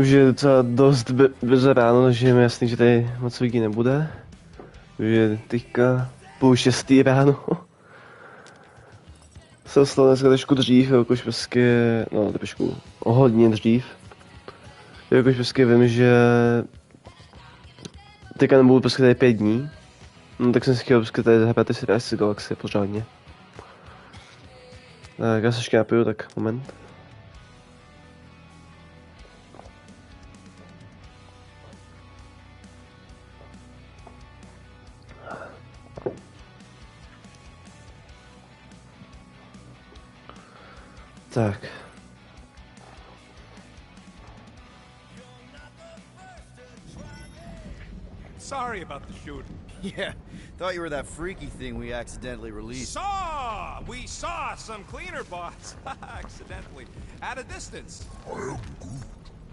Už je docela dost brzo ráno, takže je mi jasný, že tady moc lidí nebude. Už je teďka 5:30 ráno. Jsem vstal dneska trošku dřív, jakož prostě, no trošku, hodně dřív. Jakož prostě vím, že teďka nebudu prostě tady 5 dní. No tak jsem si chtěl prostě tady zahrát ty Strážci galaxie pořádně. Tak já se ještě napiju, tak moment. Tak. Sorry about the shooting. Yeah, thought you were that freaky thing we accidentally released. We saw some cleaner bots. Accidentally. At a distance.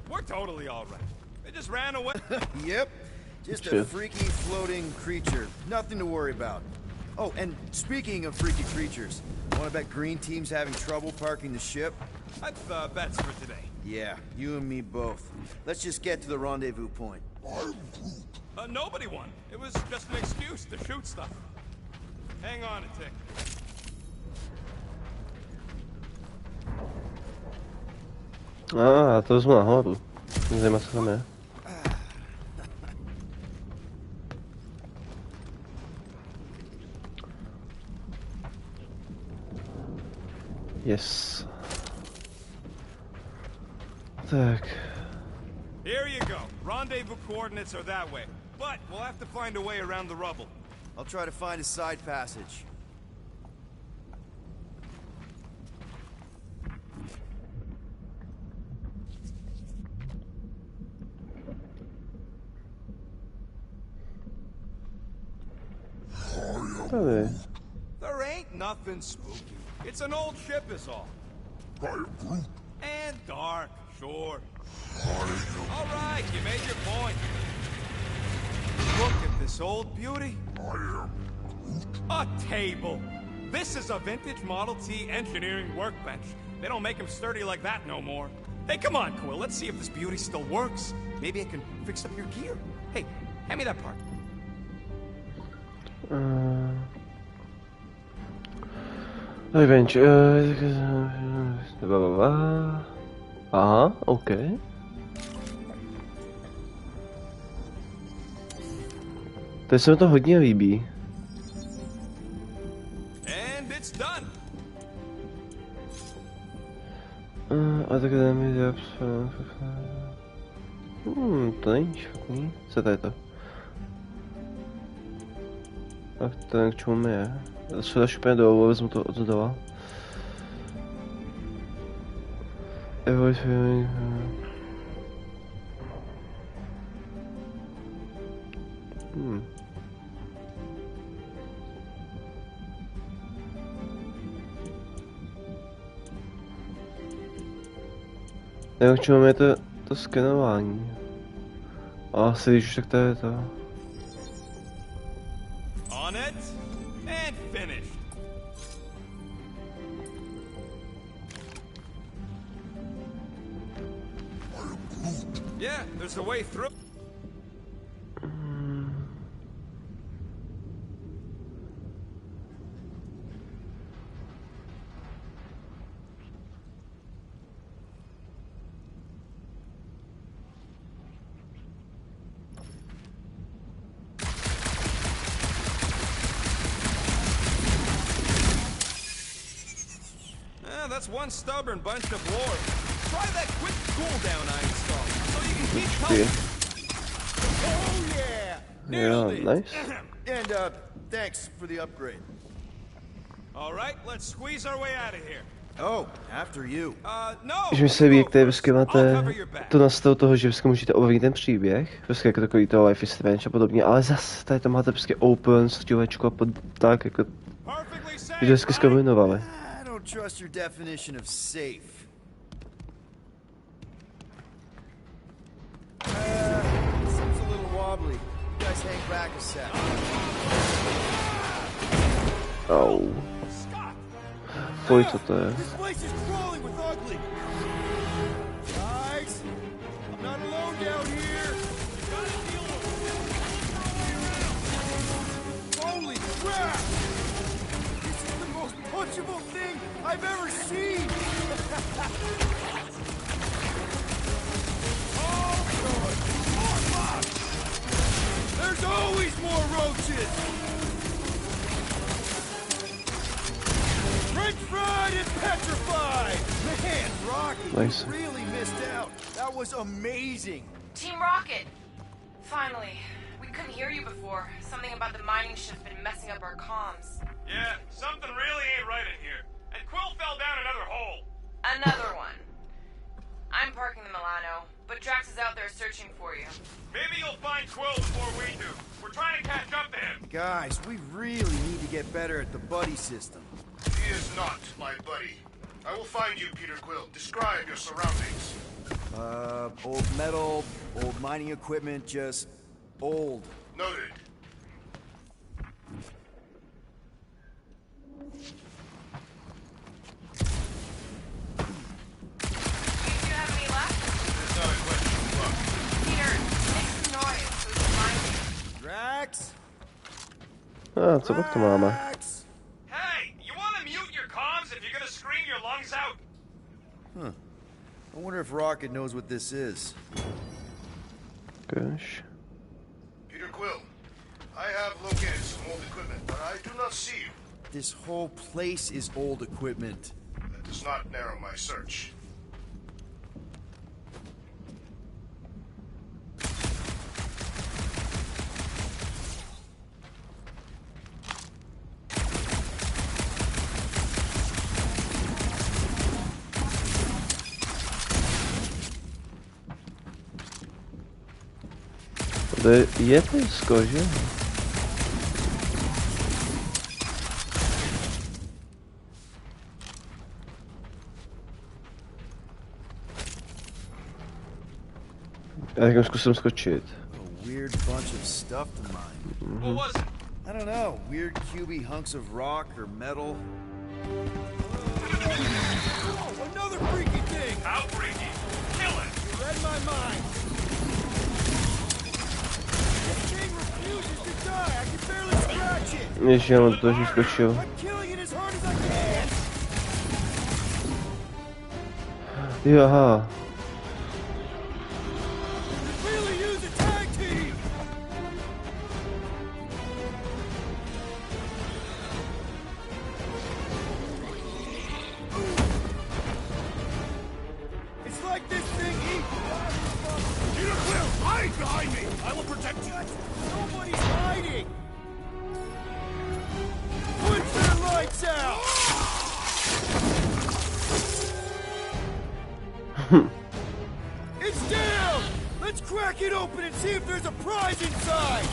We're totally alright. They just ran away. Yep, just a freaky floating creature. Nothing to worry about. Oh, and speaking of freaky creatures, wanna bet Green Team's having trouble parking the ship? That's bets for today. Yeah, you and me both. Let's just get to the rendezvous point. Nobody won. It was just an excuse to shoot stuff. Hang on a tick. Já to vezmu nahoru. Mě zajímá, co tam je. Yes. Tak. Here you go. Rendezvous coordinates are that way. But we'll have to find a way around the rubble. I'll try to find a side passage. Tady. There ain't nothing spooky. It's an old ship is all. And dark, sure. All right, you made your point. Look at this old beauty. A table. This is a vintage Model T engineering workbench. They don't make them sturdy like that no more. Hey, come on, Quill. Let's see if this beauty still works. Maybe I can fix up your gear. Hey, hand me that part. Revenge. Aha, OK. To se mi to hodně líbí. And it's done. A tak mi dělá... to není špatný. Co to je to? Tak to k čemu mi je? Já se dáš úplně dolů, vezmu to od dola. Nevím, k čemu je to skenování. A asi když už tak to je to. On it and finished. Yeah, there's a way through. That's one stubborn bunch of dwarves. Try that quick cooldown I installed, so you can keep helping. Oh yeah! Nailed it. Nice. And thanks for the upgrade. All right, let's squeeze our way out of here. Oh, after you. No. Že mi se ví, jak tady vždycky máte to nastavu toho, že vždycky můžete ovlivnit ten příběh, vždycky jako takový to Life is Strange a podobně, ale zase tady to máte prostě open, stílečko a tak jako, že vždycky zkombinovali. Trust your definition of safe. Seems a little wobbly. You guys hang back a sec. Oh. Pojď, co to je? This place is crawling with ugly. Guys, I'm not Nice. Really missed out. That was amazing. Team Rocket! Finally. We couldn't hear you before. Something about the mining ship's been messing up our comms. Yeah, something really ain't right in here. And Quill fell down another hole. Another one. I'm parking the Milano, but Drax is out there searching for you. Maybe you'll find Quill before we do. We're trying to catch up to him. Guys, we really need to get better at the buddy system. He is not my buddy. I will find you, Peter Quill. Describe your surroundings. Old metal, old mining equipment, just old. Noted. Do you have any left? It's not a question of luck. Peter, make some noise so we can find you. Drax? A co pak to máme? Drax! Hey, you want to mute your comms if you're gonna scream your lungs out? Huh. I wonder if Rocket knows what this is. Gosh. Peter Quill, I have located some old equipment, but I do not see you. This whole place is old equipment. That does not narrow my search. Tady je blízko, že? Já teď zkusím skočit. A weird bunch of stuff to mine. What was it? I don't know, weird cubey hunks of rock or metal. Oh, another freaky thing! How freaky? Kill it! You read my mind. This thing refuses to die. I can barely scratch it. Ještě jenom to, že skočil. I'm killing it as hard as I can. Jo, aha. Really use a tag team. It's like this thing eats. Peter Quill, hide behind me! I will protect you! Nobody's hiding. Put their lights out. It's down! Let's crack it open and see if there's a prize inside!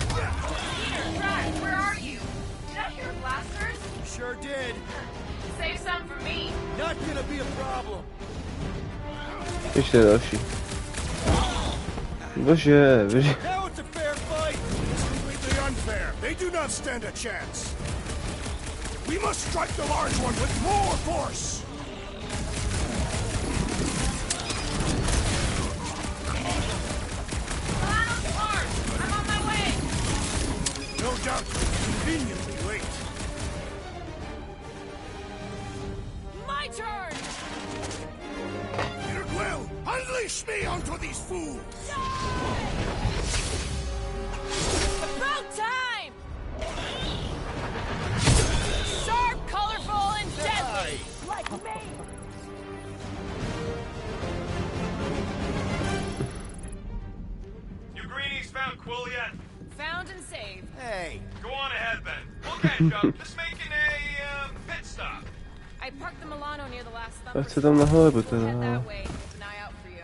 Peter, Drax, where are you? Did I hear blasters? Sure did. Save some for me. Not gonna be a problem. Ještě další. Bože, bože. Now it's a fair fight! It's completely unfair. They do not stand a chance. We must strike the large one with more force! Milano's armed. I'm on my way. No doubt you're conveniently late. My turn. Peter Quill, unleash me onto these fools! About time. Sharp, colorful, and deadly. Like me. You greenies found Quill yet? Found and saved. Hey, Go on ahead then. We'll catch up. Just making a pit stop. I parked the Milano near the last A thumper. chce tam nahoře We'll teda. head that way. Keep an eye out for you.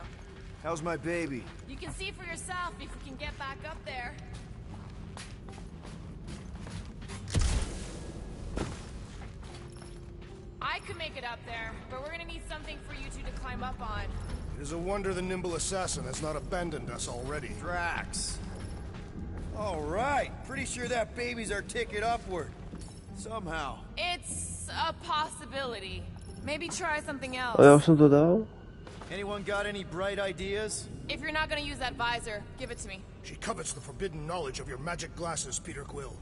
how's my baby? You can see for yourself if we can get back up there. I could make it up there, but we're gonna need something for you two to climb up on. It is a wonder the nimble assassin has not abandoned us already. Drax. All right, pretty sure that baby's our ticket upward. Somehow. It's a possibility. Maybe try something else. Ale já už jsem to dal. Anyone got any bright ideas? If you're not gonna use that visor, give it to me. She covets the forbidden knowledge of your magic glasses, Peter Quill.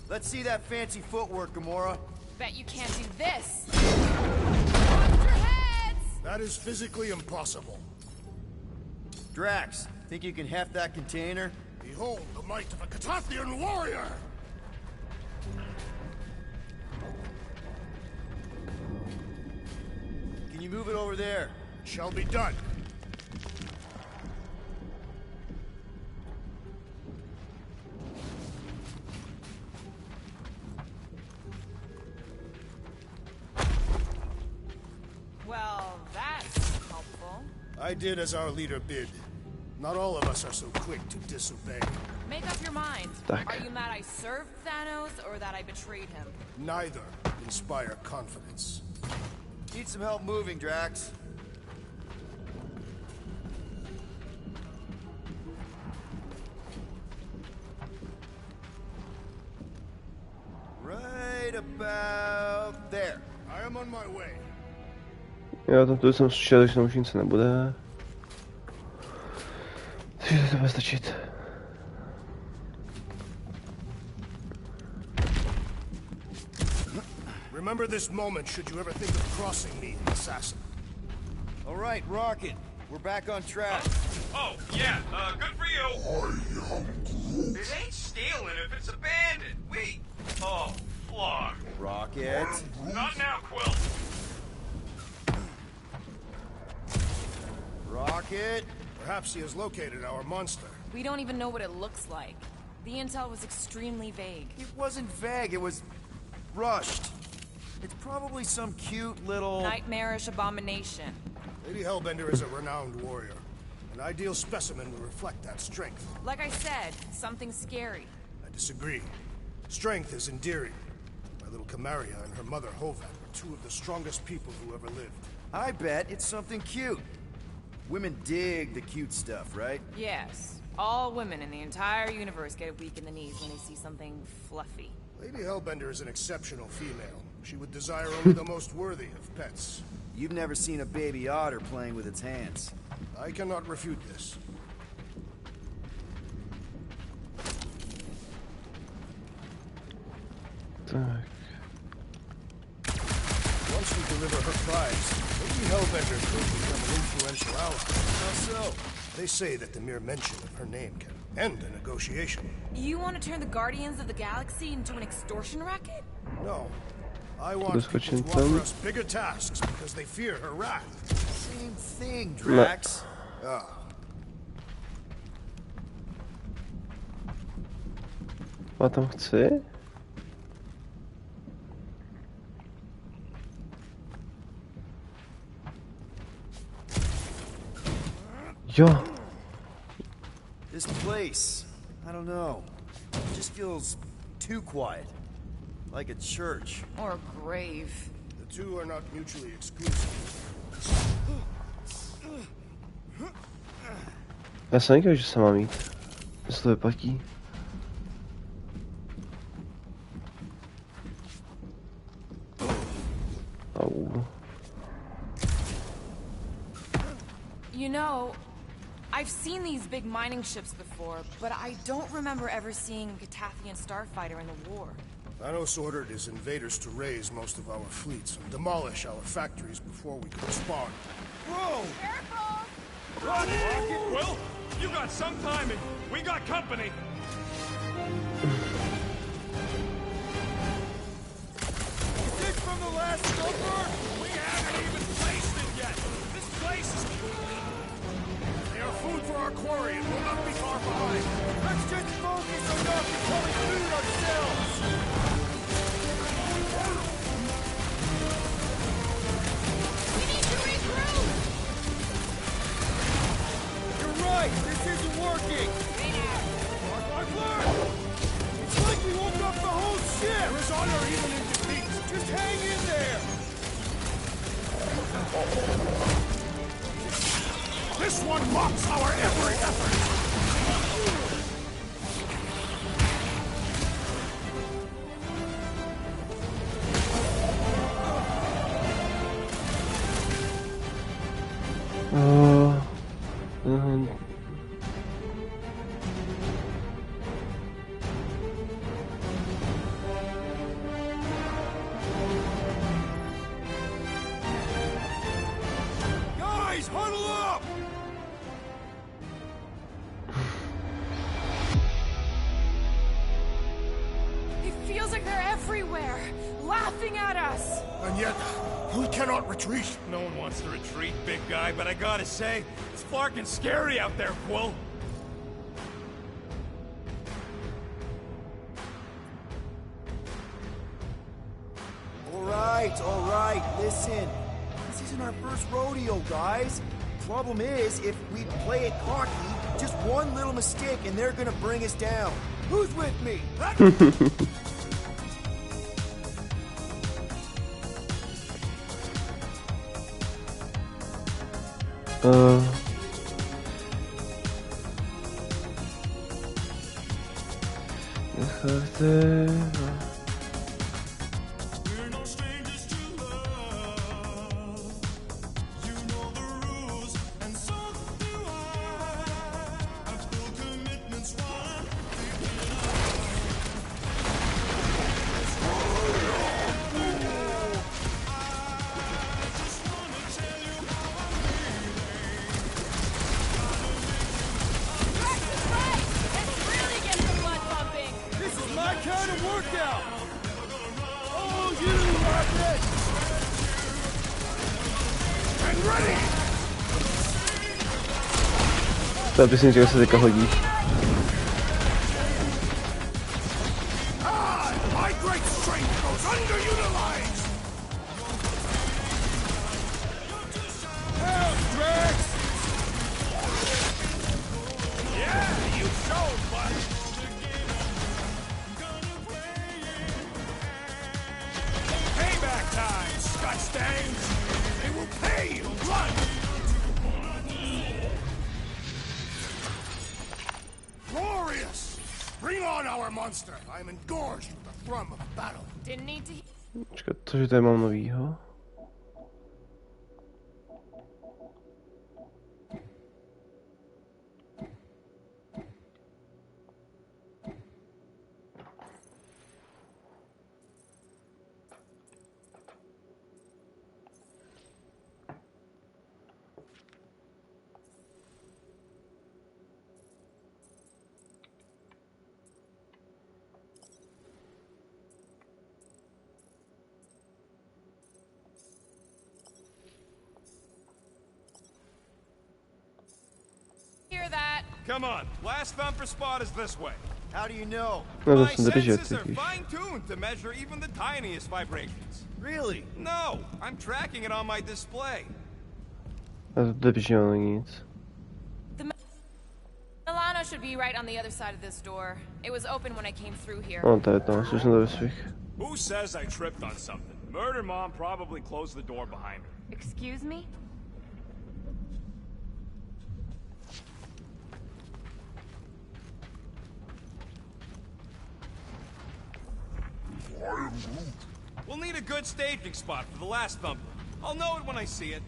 Let's see that fancy footwork, Gamora. Bet you can't do this. Watch your heads! That is physically impossible. Drax, think you can heft that container? Behold the might of a Kontaktian warrior! Can you move it over there? Shall be done. Well, that's helpful. I did as our leader bid. Not all of us are so quick to disobey. Make up your mind. Tak. Are you mad I served Thanos or that I betrayed him? Neither inspire confidence. Need some help moving, Drax. Right about there. I am on my way. Jo, tu jsem slyšel, že tam už nic nebude. Takže to bude stačit. Remember this moment should you ever think of crossing me, assassin. All right, Rocket. We're back on track. Oh, yeah, good for you. It ain't stealing if it's abandoned. Oh, flog. Rocket. Not now, Quill. Rocket. Perhaps he has located our monster. We don't even know what it looks like. The intel was extremely vague. It wasn't vague, it was rushed. It's probably some cute little... Nightmarish abomination. Lady Hellbender is a renowned warrior. An ideal specimen will reflect that strength. Like I said, something scary. I disagree. Strength is endearing. My little Camaria and her mother Hovat are two of the strongest people who ever lived. I bet it's something cute. Women dig the cute stuff, right? Yes. All women in the entire universe get weak in the knees when they see something fluffy. Lady Hellbender is an exceptional female. She would desire only the most worthy of pets. You've never seen a baby otter playing with its hands. I cannot refute this. Tak. Once we deliver her prize, Lady Hellbender could become an influential ally. How so? They say that the mere mention of her name can end a negotiation. You want to turn the Guardians of the Galaxy into an extortion racket? No. I want Doskočím people to tam. offer us bigger tasks because they fear her wrath. Same thing, Drax. Ah. A tam chci? Jo. This place, I don't know. It just feels too quiet. Like a church. Or a grave. The two are not mutually exclusive. Já jsem nevěděl, že se mám jít. Jestli to vyplatí. Au. You know, I've seen these big mining ships before, but I don't remember ever seeing a Katathian starfighter in the war. Thanos ordered his invaders to raise most of our fleets and demolish our factories before we could spawn. Whoa! Rocket! Quill, you got some timing. We got company. Is this from the last number? We haven't even placed it yet. This place is... They are food for our quarry and will not be far behind. Let's just focus on not becoming food ourselves! We need to regroup! You're right! This isn't working! I've learned! It's like we woke up the whole ship! There is honor even in defeat. Just hang in there! This one mocks our every effort. And yet, we cannot retreat. No one wants to retreat, big guy, but I gotta say, it's fucking scary out there, Quill. All right, listen. This isn't our first rodeo, guys. Problem is, if we play it cocky, just one little mistake and they're gonna bring us down. Who's with me? To myslím, že se teďka hodí. My great strength goes underutilized. Help, Drax! Yeah, you showed, bud. Payback time, Scott Stains! They will pay you blood! Glorious! Bring on our monster! I am engorged with the thrum of battle. Didn't need to. Počkat, cože tady mám novýho? Come on, last thumper spot is this way. How do you know? No, My to jsem držet senses are totiž. fine-tuned to measure even the tiniest vibrations. Really? No, I'm tracking it on my display. Já to držel nic. Milano should be right on the other side of this door. It was open when I came through here. No, to je to, zkusím to vysvěch. Who says I tripped on something? Murder Mom probably closed the door behind her. Excuse me? We'll need a good staging spot for the last thumper. I'll know it when I see it.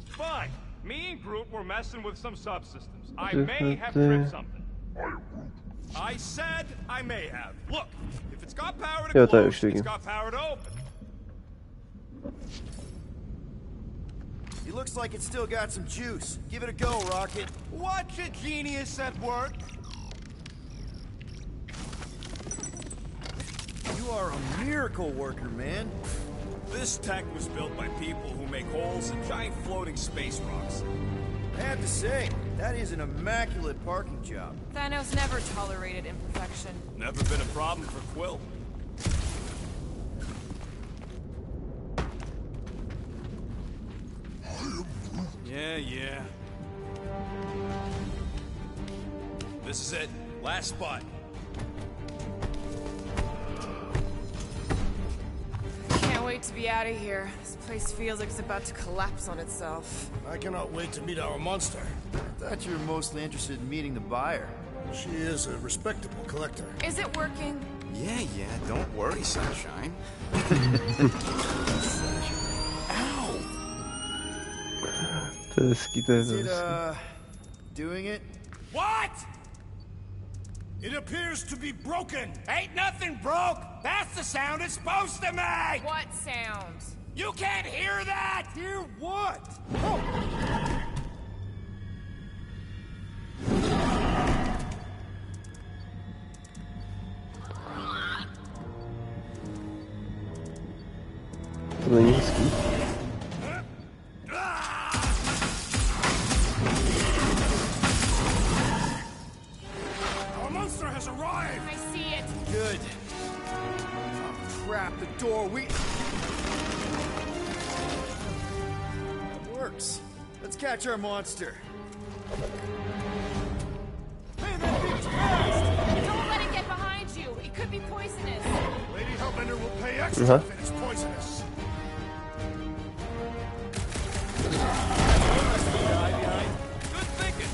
Fine. Me and Groot were messing with some subsystems. I may have tripped something. I said I may have. Look, if it's got power to close, it's got power to open. It looks like it's still got some juice. Give it a go, Rocket. Watch a genius at work. You are a miracle worker, man. This tech was built by people who make holes in giant floating space rocks. I have to say, that is an immaculate parking job. Thanos never tolerated imperfection. Never been a problem for Quill. Yeah. This is it. Last spot. Can't wait to be out of here. This place feels like it's about to collapse on itself. I cannot wait to meet our monster. I thought you were mostly interested in meeting the buyer. She is a respectable collector. Is it working? Yeah, don't worry, Sunshine. Ow! Is it, doing it? What? It appears to be broken. Ain't nothing broke. That's the sound it's supposed to make. What sound? You can't hear that. Hear what? to není hezký. Our monster has arrived! I see it. Good. Oh, crap, the door, It works. Let's catch our monster. Man, that thing's fast! Don't let it get behind you. It could be poisonous. Lady Hellbender will pay extra if it is poisonous. Good thinking.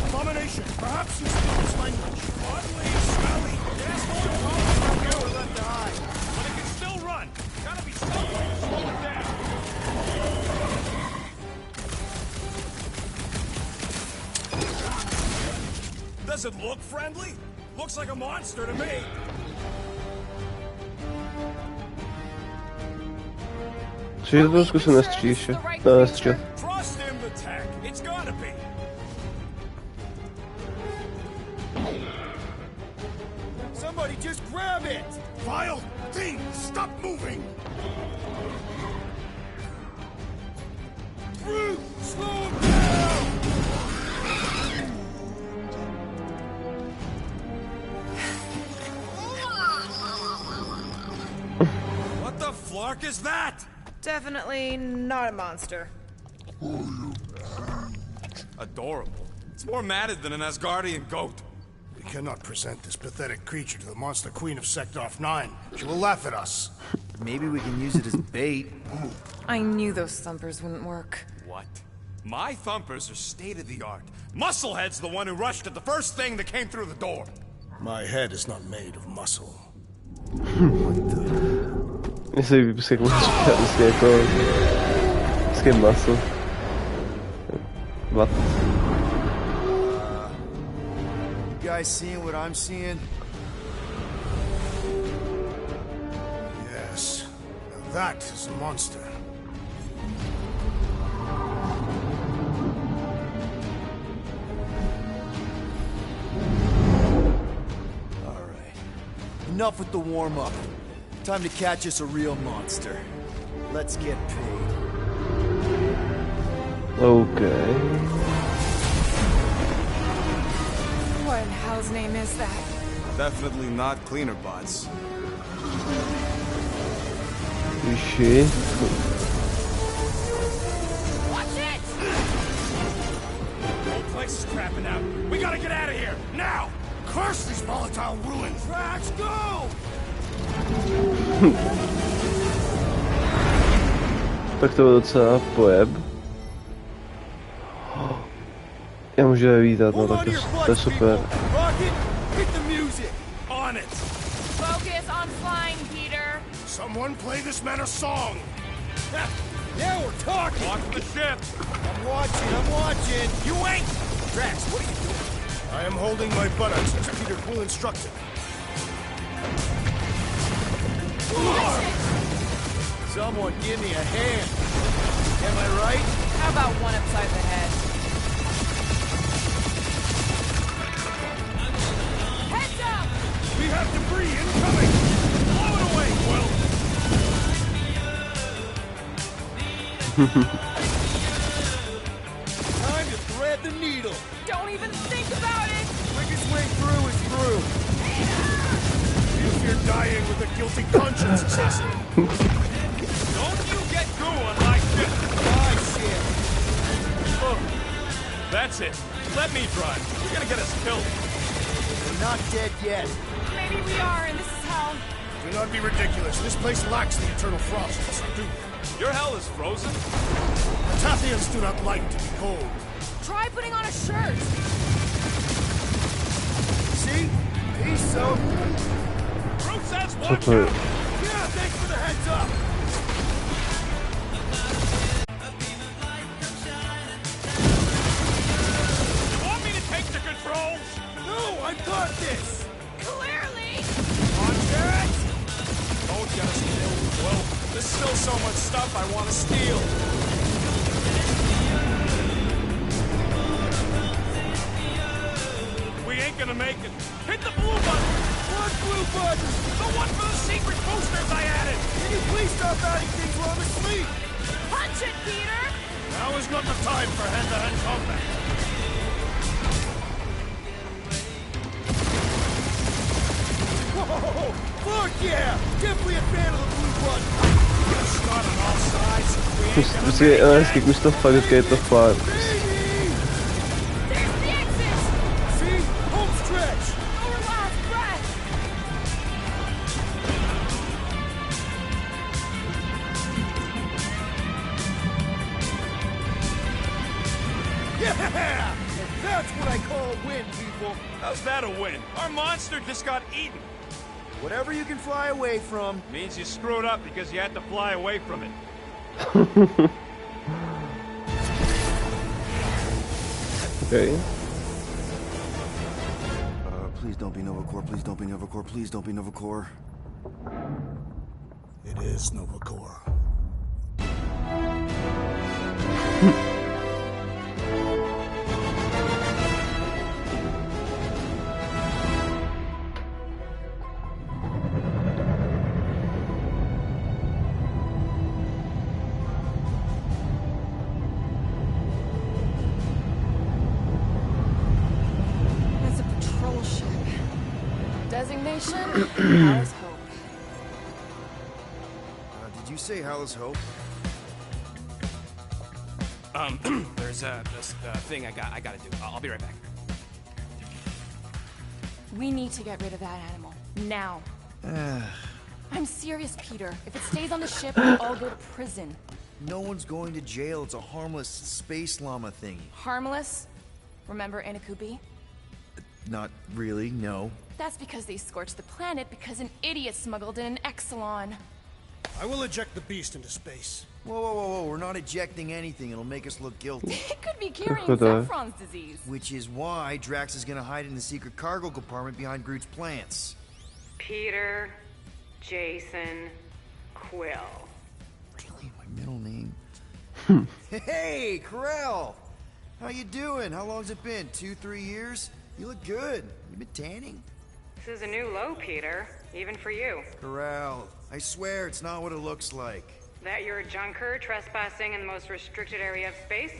Abomination, perhaps you speak this language. Ugly, smelly. There's more monsters than we left to hide. But it can still run. Gotta be some way to slow it down. Does it look friendly? Looks like a monster to me. Czyli to było zkusem na strzeliście. No, na strzał. Trust him to attack. It's gotta be. Somebody just grab it! Vile thing, stop moving. Brute, slow him down! What the flark is that? Definitely not a monster. Adorable. It's more matted than an Asgardian goat. We cannot present this pathetic creature to the monster queen of Sector 9. She will laugh at us. Maybe we can use it as bait. I knew those thumpers wouldn't work. What? My thumpers are state-of-the-art. Musclehead's the one who rushed at the first thing that came through the door. My head is not made of muscle. Jestli by se jako vždycky maso. What? You guys seeing what I'm seeing? Yes. Now that is a monster. All right. Enough with the warm-up. Time to catch us a real monster. Let's get paid. Okay. What in hell's name is that? Definitely not cleaner bots. Vyši. Watch it! Whole place is crapping out. We gotta get out of here, now! Curse these volatile ruins! Trash, go! Tak to byl docela pojeb. Já můžu je vítat, no tak to je super. Rocket, hit the music! On it! Focus on flying, Peter. Someone play this man a song! Now we're talking! Watch the ship. I'm watching! You ain't! Drax, what are you doing? I am holding my buttocks as Peter Quill instructed. Someone give me a hand. Am I right? How about one upside the head? Heads up! We have debris incoming! Blow it away, Quill! Time to thread the needle. Don't even think about it! Quickest way through is through. If you're dying with a guilty conscience, assassin. Don't you get goo on my ship. My shit. Look. That's it. Let me drive. You're gonna get us killed. We're not dead yet. Maybe we are, and this is hell. Do not be ridiculous. This place lacks the eternal frost. Do. Your hell is frozen. Tathians do not like to be cold. Try putting on a shirt. See? Peace out. Bruce says Co watch to je? out. Yeah, thanks for the heads up. You want me to take the controls? No, I got this. Clearly! On Jared. Don't get us killed. Well, there's still so much stuff I want to steal. We ain't gonna make it. Hit the blue button. What button! The one for the secret boosters I added! Can you please stop adding things while I'm asleep? Punch it, Peter! Now is not the time for hand-to-hand combat. Whoa! Fuck yeah! Definitely a fan of the blue button! You start on all sides. Prostě když to fakt je to fakt. There's the exit! See? Home stretch! Our last breath! Yeah! That's what I call a win, people! How's that a win? Our monster just got eaten. Whatever you can fly away from. Means you screwed up because you had to fly away from it. Okay. Please don't be Novacore, please don't be Novacore, please don't be Novacore. It is Novacore. That's a patrol ship. Designation, Alice Hope. Did you say Hallis Hope? There's this thing I gotta do. I'll be right back. We need to get rid of that animal. Now. I'm serious, Peter. If it stays on the ship, we'll all go to prison. No one's going to jail. It's a harmless space llama thingy. Harmless? Remember Inakubi? Not really, no. That's because they scorched the planet because an idiot smuggled in an Exelon. I will eject the beast into space. Whoa. We're not ejecting anything. It'll make us look guilty. It could be carrying Could, Saffron's disease. Which is why Drax is gonna hide in the secret cargo compartment behind Groot's plants. Peter, Jason, Quill. Really? My middle name? Hey, Corell! How you doing? How long's it been? 2-3 years? You look good. You been tanning? This is a new low, Peter. Even for you. Corell, I swear it's not what it looks like. That you're a junker trespassing in the most restricted area of space?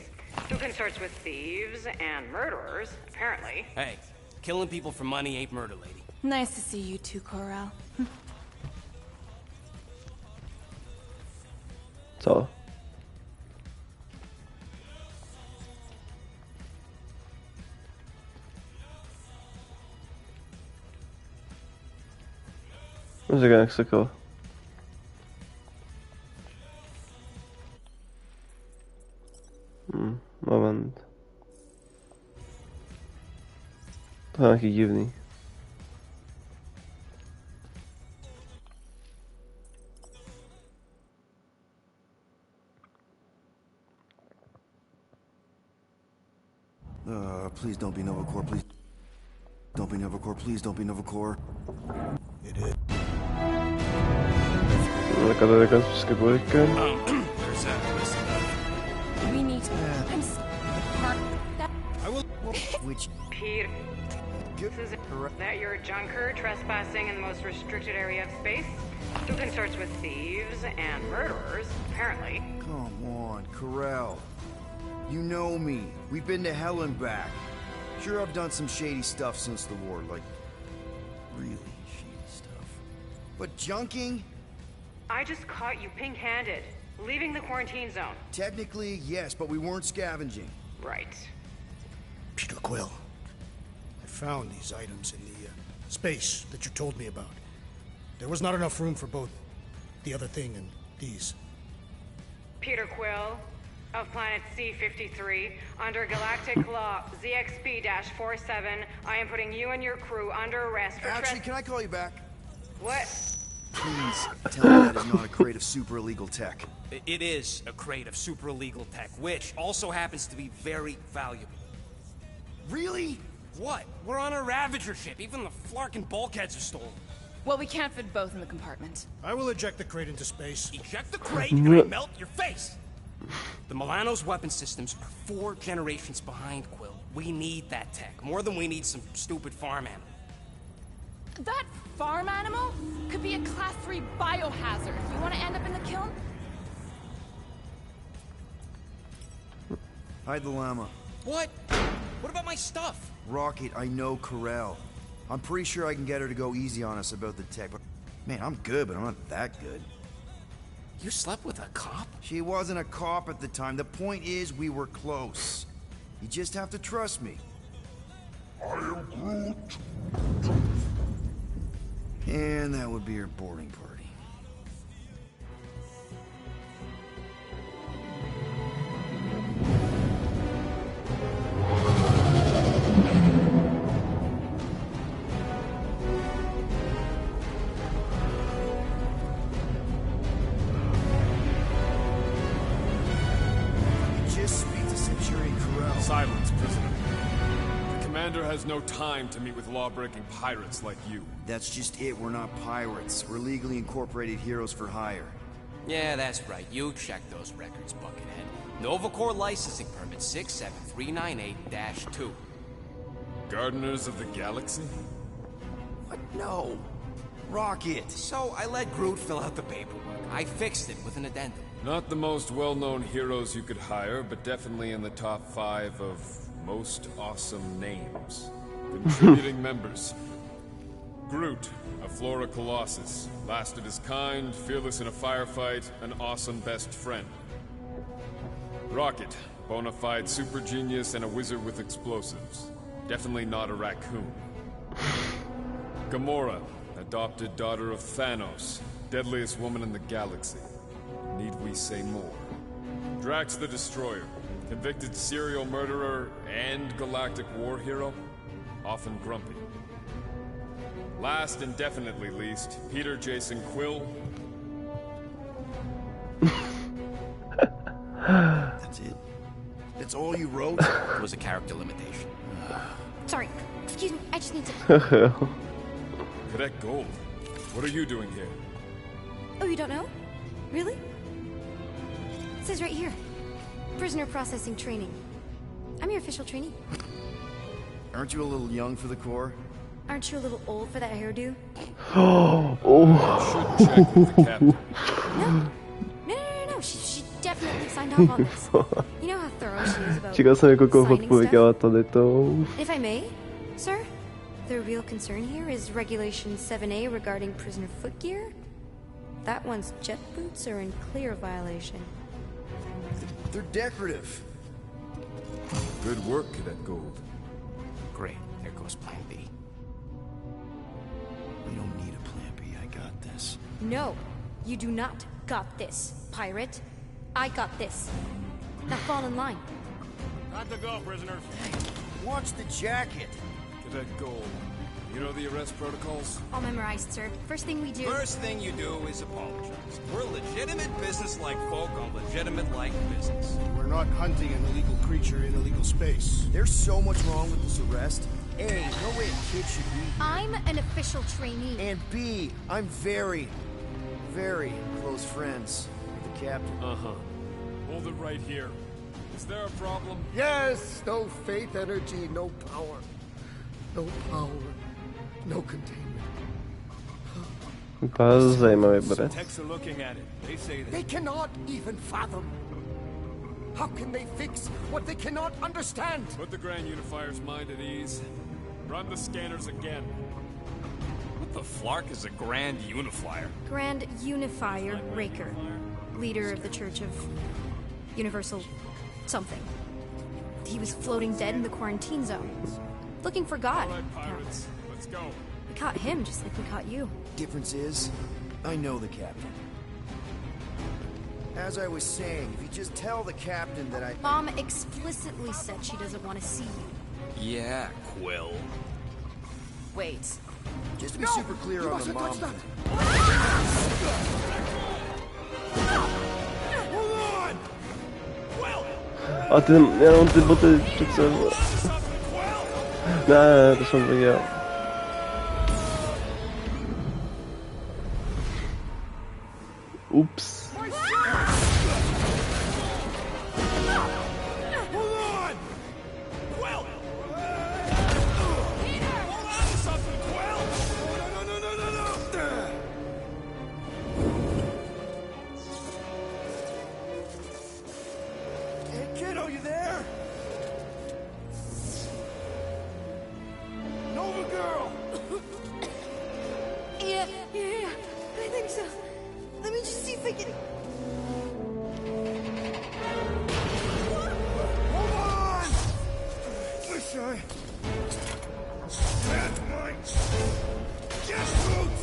Who consorts with thieves and murderers, apparently. Hey, killing people for money ain't murder, lady. Nice to see you too, Corral. Co? Říkám, jak se ko. Moment. To je nějaký divný. Please don't be Novacore, please. Don't be Novacore, please don't be Novacore. It is. Taká to taká skipujka. There's this, We need to. I'm part that. I will. Which... Peter, Good. this is that you're a junker trespassing in the most restricted area of space? Who consorts with thieves and murderers, apparently. Come on, Corell. You know me. We've been to hell and back. Sure, I've done some shady stuff since the war, like... really shady stuff. But junking? I just caught you pink-handed, leaving the quarantine zone. Technically, yes, but we weren't scavenging. Right. Peter Quill. I found these items in the space that you told me about. There was not enough room for both the other thing and these. Peter Quill, of planet C-53, under Galactic Law ZXP-47, I am putting you and your crew under arrest for Actually, can I call you back? What? Please, tell me that is not a crate of super illegal tech. It is a crate of super illegal tech, which also happens to be very valuable. Really? What? We're on a Ravager ship. Even the flarkin' bulkheads are stolen. Well, we can't fit both in the compartment. I will eject the crate into space. Eject the crate and I melt your face! The Milano's weapon systems are 4 generations behind, Quill. We need that tech, more than we need some stupid farm animal. That farm animal could be a Class 3 biohazard. You want to end up in the kiln? Hide the llama. What? What about my stuff? Rocket, I know Corel. I'm pretty sure I can get her to go easy on us about the tech, but... Man, I'm good, but I'm not that good. You slept with a cop? She wasn't a cop at the time. The point is, we were close. You just have to trust me. I am Groot. And that would be her boarding party. Silence, prisoner. The commander has no time to meet with law-breaking pirates like you. That's just it. We're not pirates. We're legally incorporated heroes for hire. Yeah, that's right. You check those records, Buckethead. Novacore licensing permit 67398-2. Gardeners of the Galaxy? What? No. Rocket! So I let Groot fill out the paperwork. I fixed it with an addendum. Not the most well-known heroes you could hire, but definitely in the top 5 of most awesome names. Contributing members. Groot, a Flora Colossus. Lasted his kind, fearless in a firefight, an awesome best friend. Rocket, bona fide super genius and a wizard with explosives. Definitely not a raccoon. Gamora, adopted daughter of Thanos, deadliest woman in the galaxy. Need we say more? Drax the Destroyer, convicted serial murderer and galactic war hero, often grumpy. Last and definitely least, Peter Jason Quill. That's it? That's all you wrote? It was a character limitation. Sorry, excuse me, I just need to... Cadet Gold, what are you doing here? Oh, you don't know? Really? It says right here. Prisoner processing training. I'm your official trainee. Aren't you a little young for the Corps? Aren't you a little old for that hairdo? Oh. Should check with the captain. No. She definitely signed off on this. You know how thorough she is about Čekal jsem, jako koho signing odpověděla stuff? tady to. If I may, sir, the real concern here is Regulation 7A regarding prisoner footgear. That one's jet boots are in clear violation. They're decorative. Good work, Cadet Gold. Great. There goes Plan B. We don't need a plan B. I got this. No, you do not got this, pirate. I got this. Now fall in line. Time to go, prisoners. Watch the jacket. Cadet Gold, you know the arrest protocols? All memorized, sir. First thing we do... First thing you do is apologize. We're legitimate business-like folk on legitimate-like business. We're not hunting an illegal creature in illegal space. There's so much wrong with this arrest. A, no way a kid should be here. I'm an official trainee. And B, I'm very, very close friends with the captain. Uh-huh. Hold it right here. Is there a problem? Yes, no faith energy, no power. No power, no containment. To zajímavý bude. Techs are looking at it. They say that. They cannot even fathom. How can they fix what they cannot understand? Put the Grand Unifier's mind at ease. Run the scanners again. What the flark is a Grand Unifier? Grand Unifier Raker, leader of the Church of Universal something. He was floating dead in the quarantine zone, looking for God. All right, pirates, let's go. We caught him just like we caught you. Difference is, I know the captain. As I was saying, if you just tell the captain that I... Mom explicitly said she doesn't want to see you. Yeah, Quill. Wait. Just to be super clear on the mom. A ty, jenom ty boty přece... Ne, to jsem viděl. Ups. Yeah, I think so. Let me just see if I can... Hold on! Wish I had my jet boots!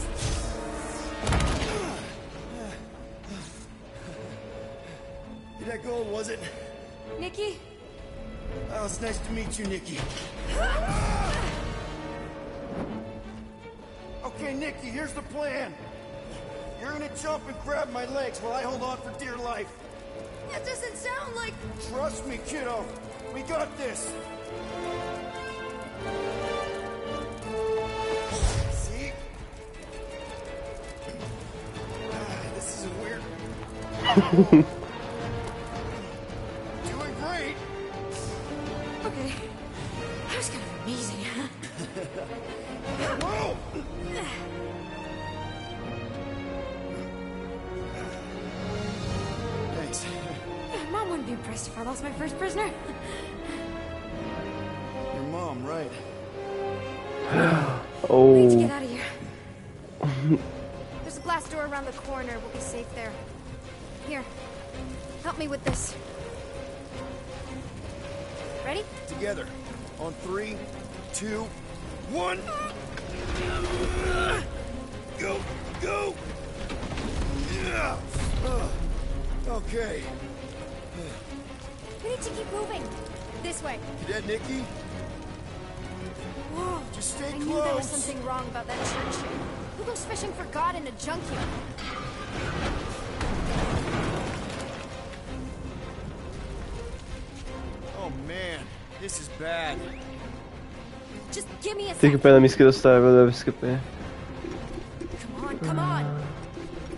That gold, was it? Nikki? Oh, it's nice to meet you, Nikki. Okay, Nikki, here's the plan. You're gonna jump and grab my legs while I hold on for dear life. That doesn't sound like... Trust me, kiddo. We got this. See? This is weird. Doing great. Okay. That was kind of amazing. Whoa! Thanks. Mom wouldn't be impressed if I lost my first prisoner. Your mom, right? We need to get Oh. out of here. There's a glass door around the corner. We'll be safe there. Here. Help me with this. Ready? Together. On 3, 2, 1. Go, go. Yeah. Okay. We need to keep moving. This way. Cadet Nikki, Whoa. just stay I close. knew there was something wrong about that church. Who goes fishing for God in a junkyard? Oh man, this is bad. Just give me a Ty sec. úplně mísky dostává do výskypy. Come on.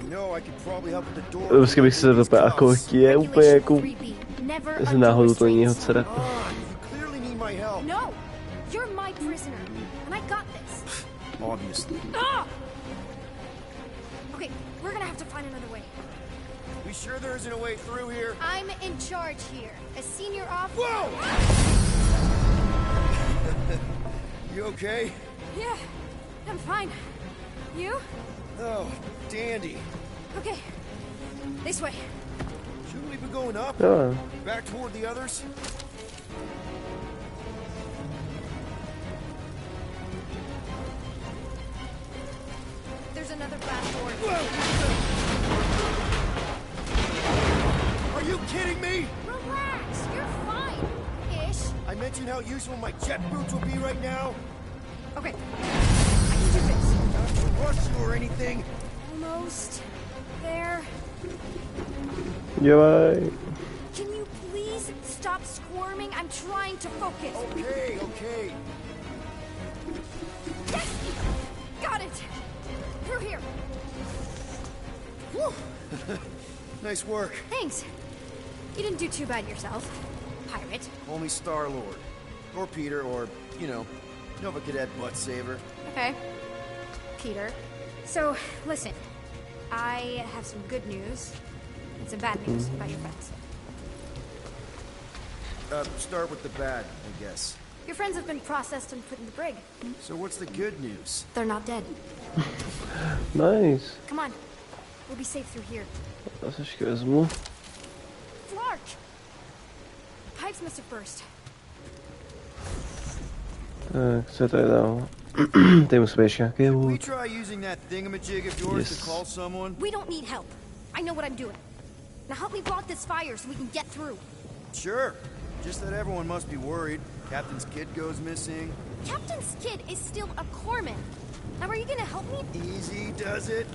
You know, I could probably help with the door. Vždycky bych se zeptal, jako je úplně jako... Never Z náhodou to není jeho restraints. dcera. You clearly need my help. No, you're my prisoner, and I got this. Obviously. Ah! Okay, we're gonna have to find another way. We sure there isn't a way through here? I'm in charge here. As senior officer. Whoa! You okay? Yeah, I'm fine. You? Oh, dandy. Okay, this way. Shouldn't we be going up? Jo. Back toward the others? There's another glass door. Are you kidding me? Relax, you're fine. Ish. I mentioned how useful my jet boots will be right now. Okay, I can do this. Not to rush you or anything. Almost there. Dělej. Can you please stop squirming? I'm trying to focus. Okay, okay. Yes! Got it! Through here. Whew. Nice work. Thanks. You didn't do too bad yourself, pirate. Only Star-Lord. Or Peter, or, you know, Nova Cadet Butt Saver. Okay. Peter. So, listen. I have some good news and some bad news about your friends. Start with the bad, I guess. Your friends have been processed and put in the brig. So what's the good news? They're not dead. Nice. Come on. We'll be safe through here. Já se ještě vezmu. Flark! Pipes must have burst. Tak, co je tady dál? Tady musí být ještě nějaký We wood. try using that thingamajig of yours Yes. to call someone? We don't need help. I know what I'm doing. Now help me block this fire so we can get through. Sure. Just that everyone must be worried. Captain's kid goes missing. Captain's kid is still a corpsman. Now are you gonna help me? Easy does it.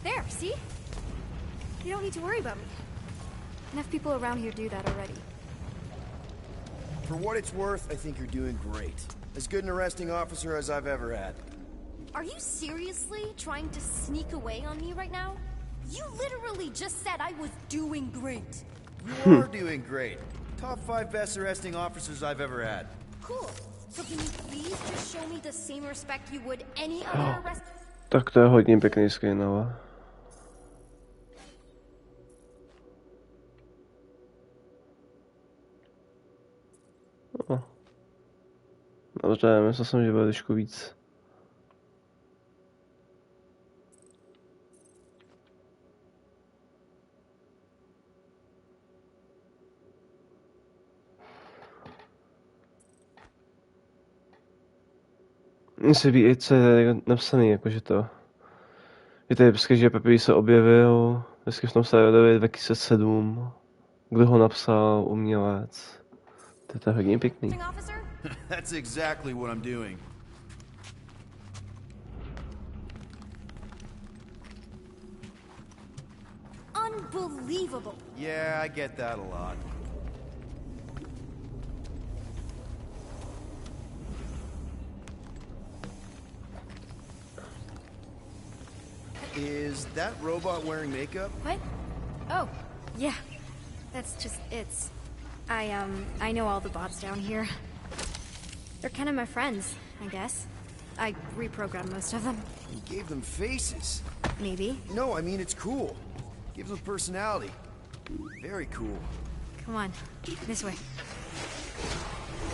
There, see? You don't need to worry about me. Enough people around here do that already. For what it's worth, I think you're doing great. As good an arresting officer as I've ever had. Are you seriously trying to sneak away on me right now? You literally just said I was doing great. You are doing great. Top 5 best arresting officers I've ever had. Cool. So can you please just show me the same respect you would any other arrest? Tak to je hodně pěkný skin, ale... Oh. Dobře, myslel jsem, že bude trošku víc. Mně se líbí i, co je napsaný, jakože to. Že tady prostě, že Pepe se objevil, vždycky v tom serverovi 2007. Kdo ho napsal, umělec. To je hodně pěkný. That's exactly what I'm doing. Unbelievable. Yeah, I get that a lot. Is that robot wearing makeup? What? Oh, yeah. That's just it's. I know all the bots down here. They're kind of my friends, I guess. I reprogrammed most of them. You gave them faces. Maybe. No, I mean it's cool. Gives them personality. Very cool. Come on, this way.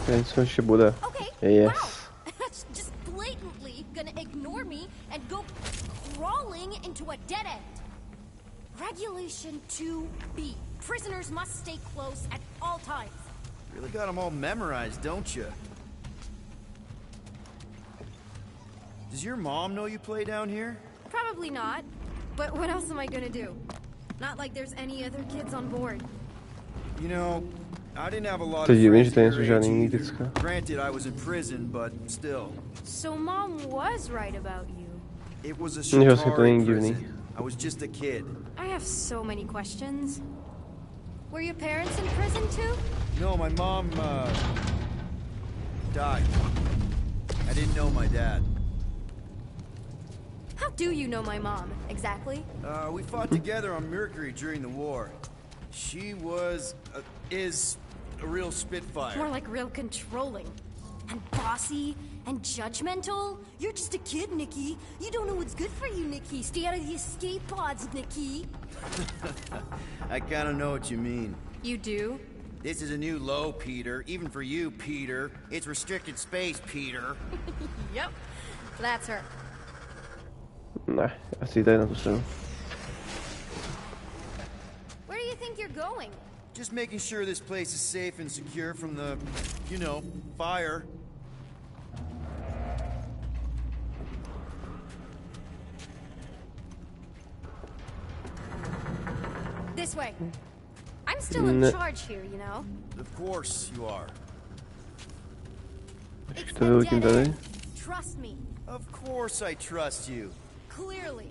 Ten co ještě bude. Okay. Yes. Wow. Just blatantly gonna ignore me and go crawling into a dead end. Regulation 2B. Prisoners must stay close at all times. Really got them all memorized, don't you? Does your mom know you play down here? Probably not. But what else am I gonna do? Not like there's any other kids on board. You know, I didn't have a lot of To divím, že friends to at nejsou your žádný age either. nítická. Granted, I was in prison, but still. So Mom was right about you. It was a Jo, to Shatari není divný. prison. I was just a kid. I have so many questions. Were your parents in prison too? No, my mom, died. I didn't know my dad. How do you know my mom, exactly? We fought together on Mercury during the war. She was, is a real spitfire. More like real controlling. And bossy and judgmental. You're just a kid, Nikki. You don't know what's good for you, Nikki. Stay out of the escape pods, Nikki. I kind of know what you mean. You do? This is a new low, Peter. Even for you, Peter. It's restricted space, Peter. Yep. That's her. Ne, asi ji tady na tu stranu. Where do you think you're going? Just making sure this place is safe and secure from the, you know, fire. This way. I'm still in charge here, you know? Of course you are. It's To the vyhodím dead tady. end. Trust me. Of course I trust you. Clearly.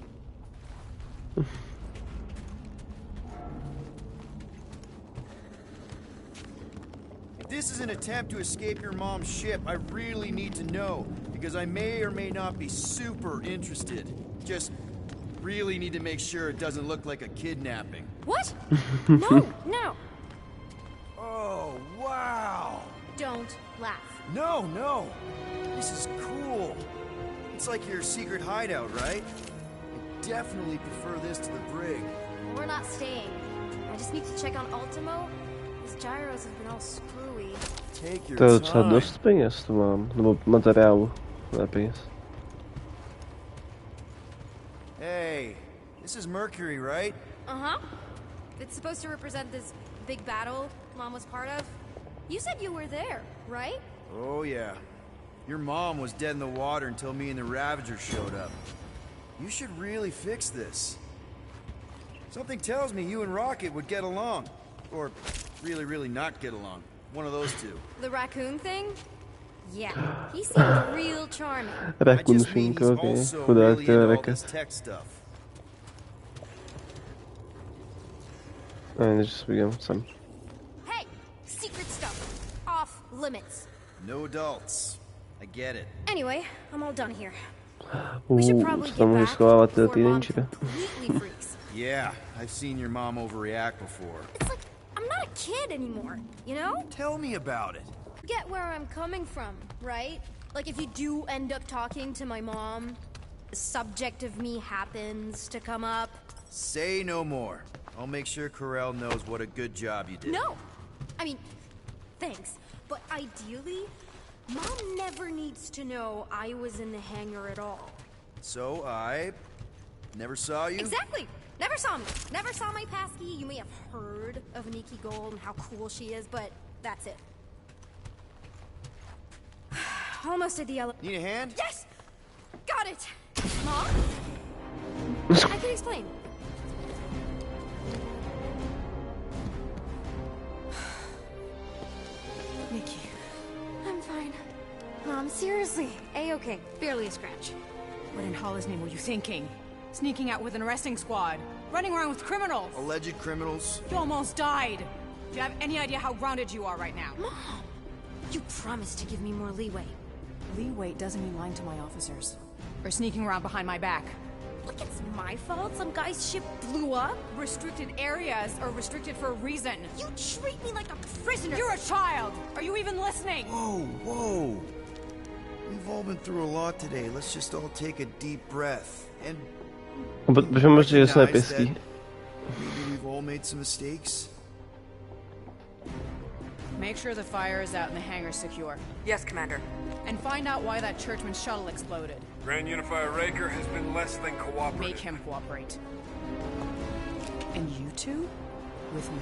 If this is an attempt to escape your mom's ship, I really need to know, because I may or may not be super interested. Just really need to make sure it doesn't look like a kidnapping. What? No, no. Oh, wow! Don't laugh. No, no! This is cool. It's like your secret hideout, right? I definitely prefer this to the brig. We're not staying. I just need to check on Ultimo. His gyros have been all screwy. Take your To je docela time. dost peněz, to mám. Nebo materiálu. Ne peněz. Hey, this is Mercury, right? Uh-huh. It's supposed to represent this big battle Mom was part of. You said you were there, right? Oh, yeah. Your mom was dead in the water until me and the Ravagers showed up. You should really fix this. Something tells me you and Rocket would get along. Or really, really not get along. One of those two. The raccoon thing? Yeah, he seemed real charming. I Rakun just mean he's švinko, also chudák really into all reka. this tech stuff. Ne, než vidím sem. Hey, secret stuff. Off limits. No adults. I get it. Anyway, I'm all done here. We should probably Co get tam může back schovávat before Mom teenagery? completely freaks. Yeah, I've seen your mom overreact before. It's like, I'm not a kid anymore, you know? Tell me about it. Get where I'm coming from, right? Like if you do end up talking to my mom, the subject of me happens to come up. Say no more. I'll make sure Corell knows what a good job you did. No! I mean, thanks. but ideally, Mom never needs to know I was in the hangar at all. So I never saw you? Exactly! Never saw me. Never saw my passkey. You may have heard of Nikki Gold and how cool she is, but that's it. Almost at the elevator. Need a hand? Yes! Got it! Mom? I can explain. Nikki. I'm fine. Mom, seriously. A-okay. Barely a scratch. What in Hollis' name were you thinking? Sneaking out with an arresting squad? Running around with criminals? Alleged criminals? You almost died. Do you have any idea how grounded you are right now? Mom! You promised to give me more leeway. Leeway doesn't mean lying to my officers. Or sneaking around behind my back. Look, it's my fault some guy's ship blew up. Restricted areas are restricted for a reason. You treat me like a prisoner. You're a child! Are you even listening? Whoa, whoa. We've all been through a lot today. Let's just all take a deep breath. And Bychom že jsme recognize that pěstí. maybe we've all made some mistakes. Make sure the fire is out and the hangar's secure. Yes, Commander. And find out why that churchman's shuttle exploded. Grand Unifier Raker has been less than cooperative. Make him cooperate. And you two? With me.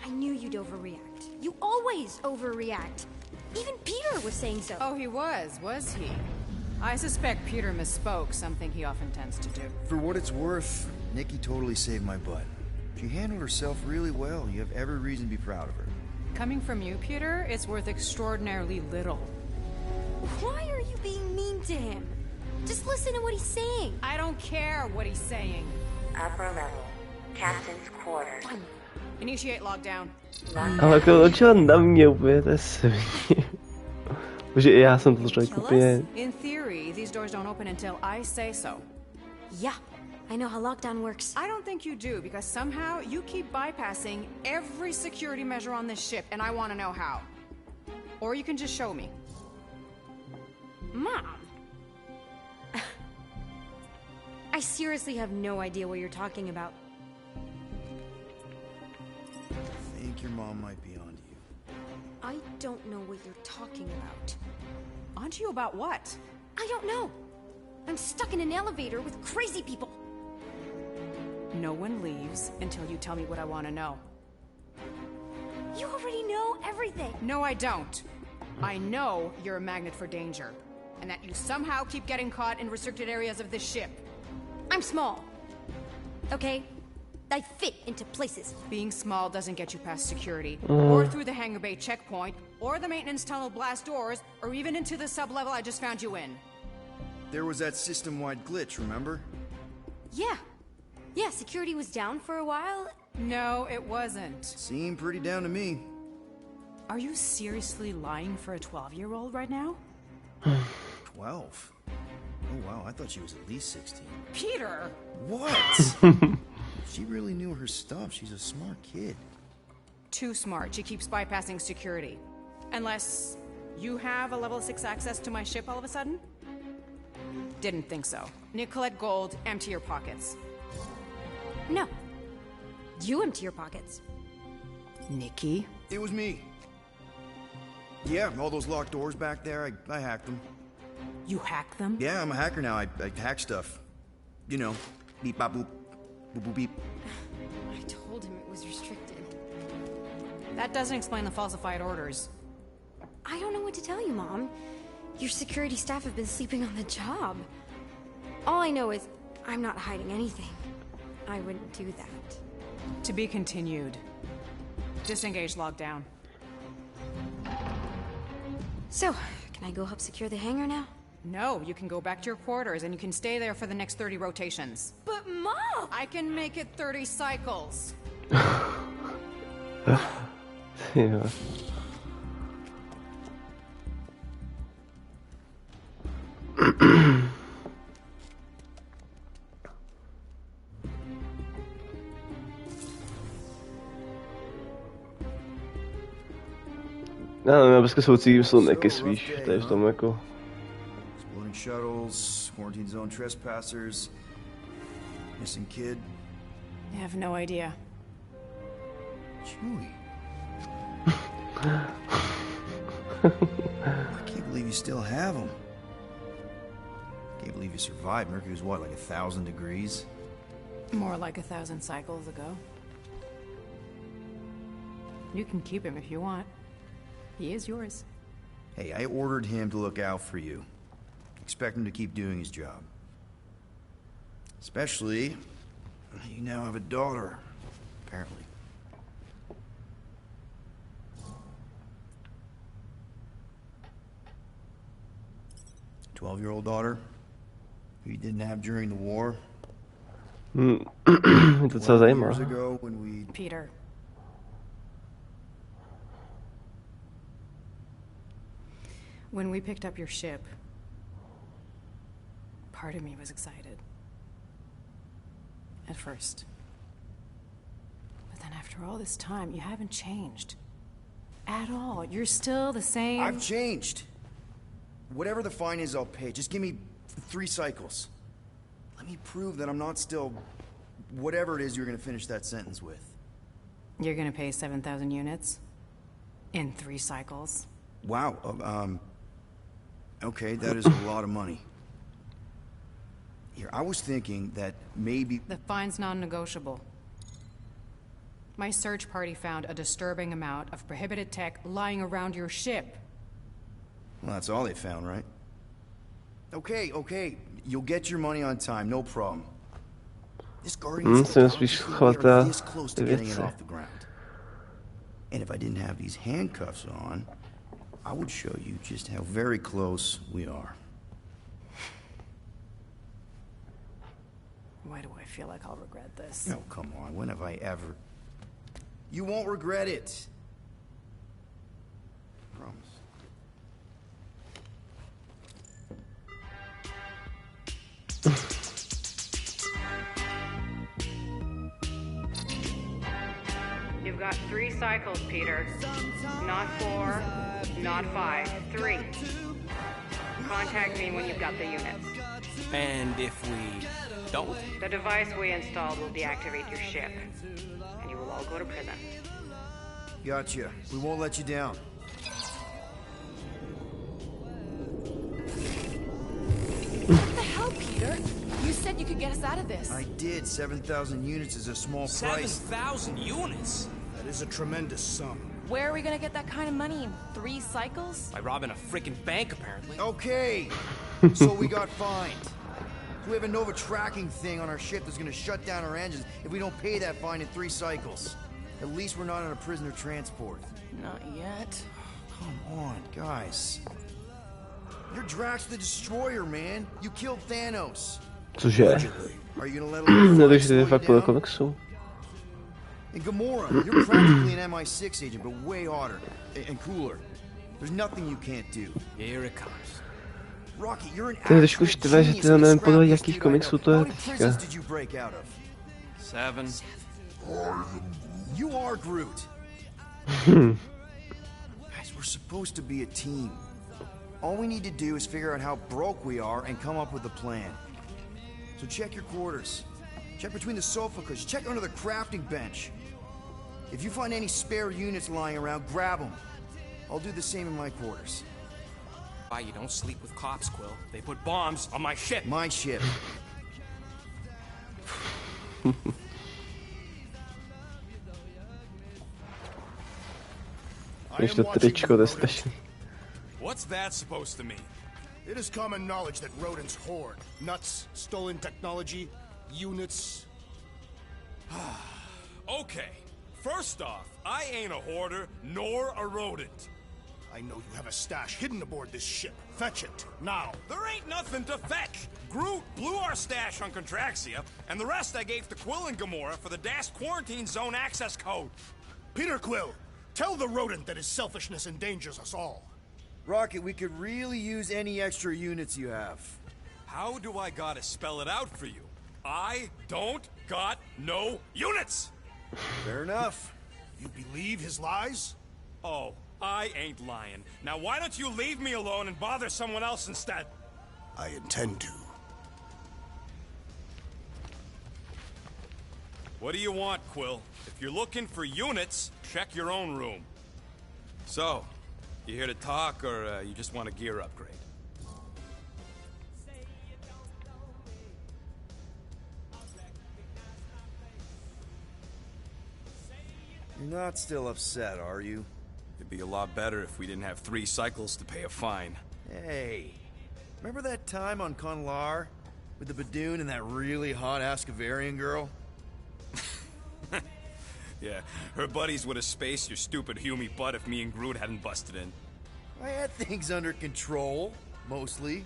I knew you'd overreact. You always overreact. Even Peter was saying so. Oh, he was he? I suspect Peter misspoke, something he often tends to do. For what it's worth, Nikki totally saved my butt. She handled herself really well. You have every reason to be proud of her. Coming from you, Peter, it's worth extraordinarily little. Why are you being mean to him? Just listen to what he's saying. I don't care what he's saying. Upper level. Captain's quarters. Initiate lockdown. Ale jako očel na mě úplně, to je svině. Protože i já jsem to řekl úplně. In theory, these doors don't open until I say so. Yeah, I know how lockdown works. I don't think you do, because somehow you keep bypassing every security measure on this ship, and I want to know how. Or you can just show me. Mom! I seriously have no idea what you're talking about. I think your mom might be onto you. I don't know what you're talking about. Onto you about what? I don't know. I'm stuck in an elevator with crazy people. No one leaves until you tell me what I want to know. You already know everything. No, I don't. I know you're a magnet for danger, and that you somehow keep getting caught in restricted areas of this ship. I'm small. Okay? I fit into places. Being small doesn't get you past security, or through the hangar bay checkpoint, or the maintenance tunnel blast doors, or even into the sub-level I just found you in. There was that system-wide glitch, remember? Yeah. Yeah, security was down for a while. No, it wasn't. Seemed pretty down to me. Are you seriously lying for a 12-year-old right now? 12? Oh wow, I thought she was at least 16. Peter! What? She really knew her stuff. She's a smart kid. Too smart. She keeps bypassing security. Unless you have a level 6 access to my ship all of a sudden? Didn't think so. Nicolette Gold, empty your pockets. No. You empty your pockets. Nikki? It was me. Yeah, all those locked doors back there, I hacked them. You hacked them? Yeah, I'm a hacker now. I hack stuff. You know, beep, bop, boop, boop, boop, beep. I told him it was restricted. That doesn't explain the falsified orders. I don't know what to tell you, Mom. Your security staff have been sleeping on the job. All I know is I'm not hiding anything. I wouldn't do that. To be continued. Disengage lockdown. So, can I go help secure the hangar now? No, you can go back to your quarters and you can stay there for the next 30 rotations. But Mom! I can make it 30 cycles. Yeah. Já nevím, já prostě soucítím s Nicky spíš, to je v tom jako... Exploding shuttles, quarantine zone trespassers, missing kid. I have no idea. Chewie. I can't believe you still have them. Can't believe you survived. Mercury was what, like 1,000 degrees? More like 1,000 cycles ago. You can keep him if you want. He is yours. Hey, I ordered him to look out for you. Expect him to keep doing his job. Especially, you now have a daughter, apparently. 12-year-old daughter, who you didn't have during the war. To co zajímá. Years ago when we... Peter. When we picked up your ship, part of me was excited. At first. But then after all this time, you haven't changed. At all. You're still the same... I've changed. Whatever the fine is, I'll pay. Just give me 3 cycles. Let me prove that I'm not still... whatever it is you're gonna finish that sentence with. You're gonna pay 7,000 units? In 3 cycles? Wow, okay, that is a lot of money. Here, I was thinking that maybe... The fine's non-negotiable. My search party found a disturbing amount of prohibited tech lying around your ship. Well, that's all they found, right? Okay. You'll get your money on time, no problem. This Guardian's this close to getting it off the ground. And if I didn't have these handcuffs on, I would show you just how very close we are. Why do I feel like I'll regret this? Oh, come on. When have I ever... You won't regret it. Promise. You've got 3 cycles, Peter. Not 4, not 5, 3. Contact me when you've got the units. And if we don't? The device we installed will deactivate your ship, and you will all go to prison. Gotcha. We won't let you down. What the hell, Peter? You said you could get us out of this. I did. 7,000 units is a small price. 7,000 units? That is a tremendous sum. Where are we gonna get that kind of money in 3 cycles? By robbing a freaking bank, apparently. Okay. So we got fined. So we have a Nova tracking thing on our ship that's gonna shut down our engines if we don't pay that fine in 3 cycles. At least we're not on a prisoner transport. Not yet. Come on, guys. You're Drax the Destroyer, man. You killed Thanos. Cože? Are you gonna let him Takže to je fakt podle komiksu. And Gamora, you're practically an MI6 agent, but way harder and cooler. There's nothing you can't do. Here it comes. Rocky, you're an To je trošku štve, že to nevím podle jakých komiksů to je teďka. 7. You are Groot. Guys, we're supposed to be a team. All we need to do is figure out how broke we are and come up with a plan. So check your quarters. Check between the sofa cushions. Check under the crafting bench. If you find any spare units lying around, grab them. I'll do the same in my quarters. Why you don't sleep with cops, Quill? They put bombs on my ship. My ship. Ještě to tričko, to je strašný. What's that supposed to mean? It is common knowledge that rodents hoard nuts, stolen technology, units. Okay, first off, I ain't a hoarder nor a rodent. I know you have a stash hidden aboard this ship. Fetch it, now. There ain't nothing to fetch. Groot blew our stash on Contraxia, and the rest I gave to Quill and Gamora for the DAS quarantine zone access code. Peter Quill, tell the rodent that his selfishness endangers us all. Rocket, we could really use any extra units you have. How do I gotta spell it out for you? I don't got no units! Fair enough. You believe his lies? Oh, I ain't lying. Now why don't you leave me alone and bother someone else instead? I intend to. What do you want, Quill? If you're looking for units, check your own room. So, you here to talk, or you just want a gear upgrade? You're not still upset, are you? It'd be a lot better if we didn't have 3 cycles to pay a fine. Hey, remember that time on Conlar? With the Badoon and that really hot Ascavarian girl? Yeah, her buddies would have spaced your stupid Hume butt if me and Groot hadn't busted in. I had things under control, mostly.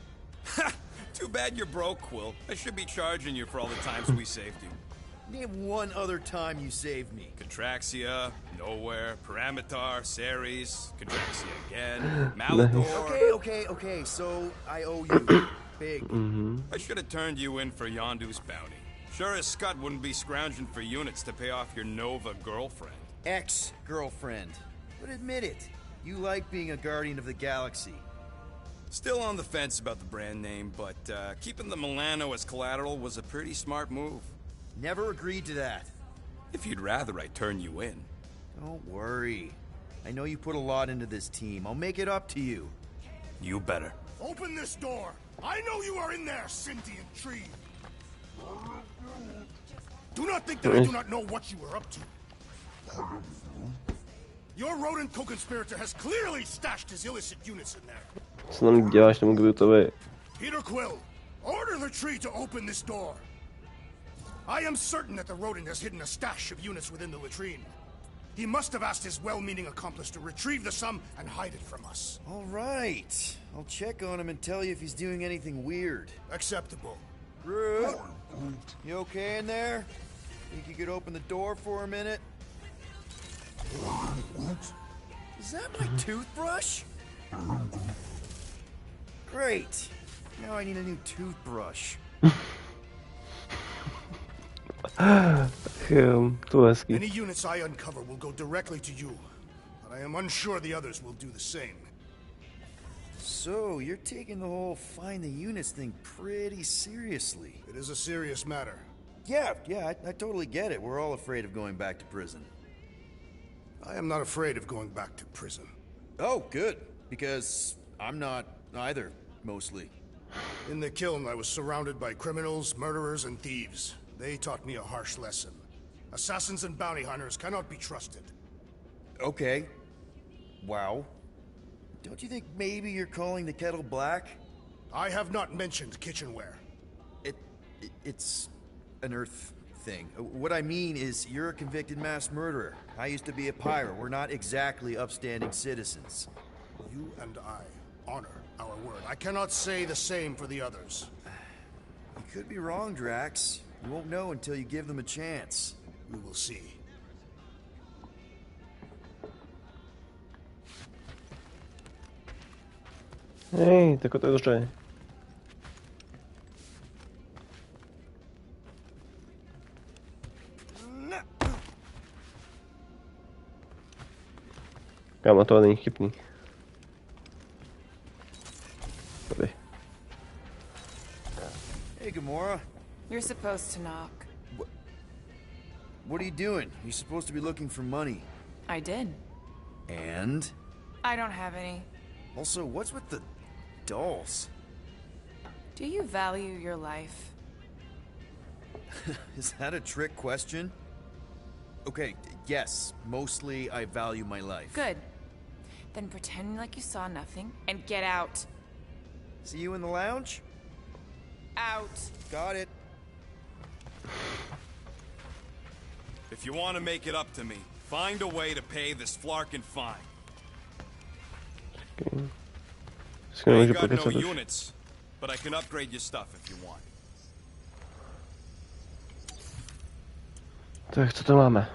Ha! Too bad you're broke, Quill. I should be charging you for all the times we saved you. Name one other time you saved me. Contraxia, Nowhere, Paramitar, Ceres, Contraxia again, Malador. Okay, so I owe you. Big. I should have turned you in for Yondu's bounty. Sure as Scott wouldn't be scrounging for units to pay off your Nova girlfriend. Ex-girlfriend. But admit it, you like being a Guardian of the Galaxy. Still on the fence about the brand name, but keeping the Milano as collateral was a pretty smart move. Never agreed to that. If you'd rather I turn you in. Don't worry. I know you put a lot into this team. I'll make it up to you. You better. Open this door! I know you are in there, sentient tree! Do not think that I do not know what you were up to. Your rodent co-conspirator has clearly stashed his illicit units in there. Co nám děláš tomu Grootovi? Peter Quill, order the tree to open this door. I am certain that the rodent has hidden a stash of units within the latrine. He must have asked his well-meaning accomplice to retrieve the sum and hide it from us. All right. I'll check on him and tell you if he's doing anything weird. Acceptable. Groot, you okay in there? Think you could open the door for a minute? Is that my toothbrush? Great. Now I need a new toothbrush. Any units I uncover will go directly to you, but I am unsure the others will do the same. So, you're taking the whole find the units thing pretty seriously. It is a serious matter. Yeah, I totally get it. We're all afraid of going back to prison. I am not afraid of going back to prison. Oh, good. Because I'm not either, mostly. In the kiln, I was surrounded by criminals, murderers, and thieves. They taught me a harsh lesson. Assassins and bounty hunters cannot be trusted. Okay. Wow. Don't you think maybe you're calling the kettle black? I have not mentioned kitchenware. It's an Earth thing. What I mean is, you're a convicted mass murderer. I used to be a pirate. We're not exactly upstanding citizens. You and I honor our word. I cannot say the same for the others. You could be wrong, Drax. You won't know until you give them a chance. We will see. Hej, tak otevře. Kámo, to není chytný. Tady. Hey, Gamora. You're supposed to knock. What are you doing? You're supposed to be looking for money. I did. And? I don't have any. Also, what's with the dolls? Do you value your life? Is that a trick question? Okay, yes, mostly I value my life. Good. Then pretend like you saw nothing and get out. See you in the lounge? Out. Got it. If you want to make it up to me, find a way to pay this Flarkin fine. I ain't got no units, but I can upgrade your stuff if you want. Tak, co to máme?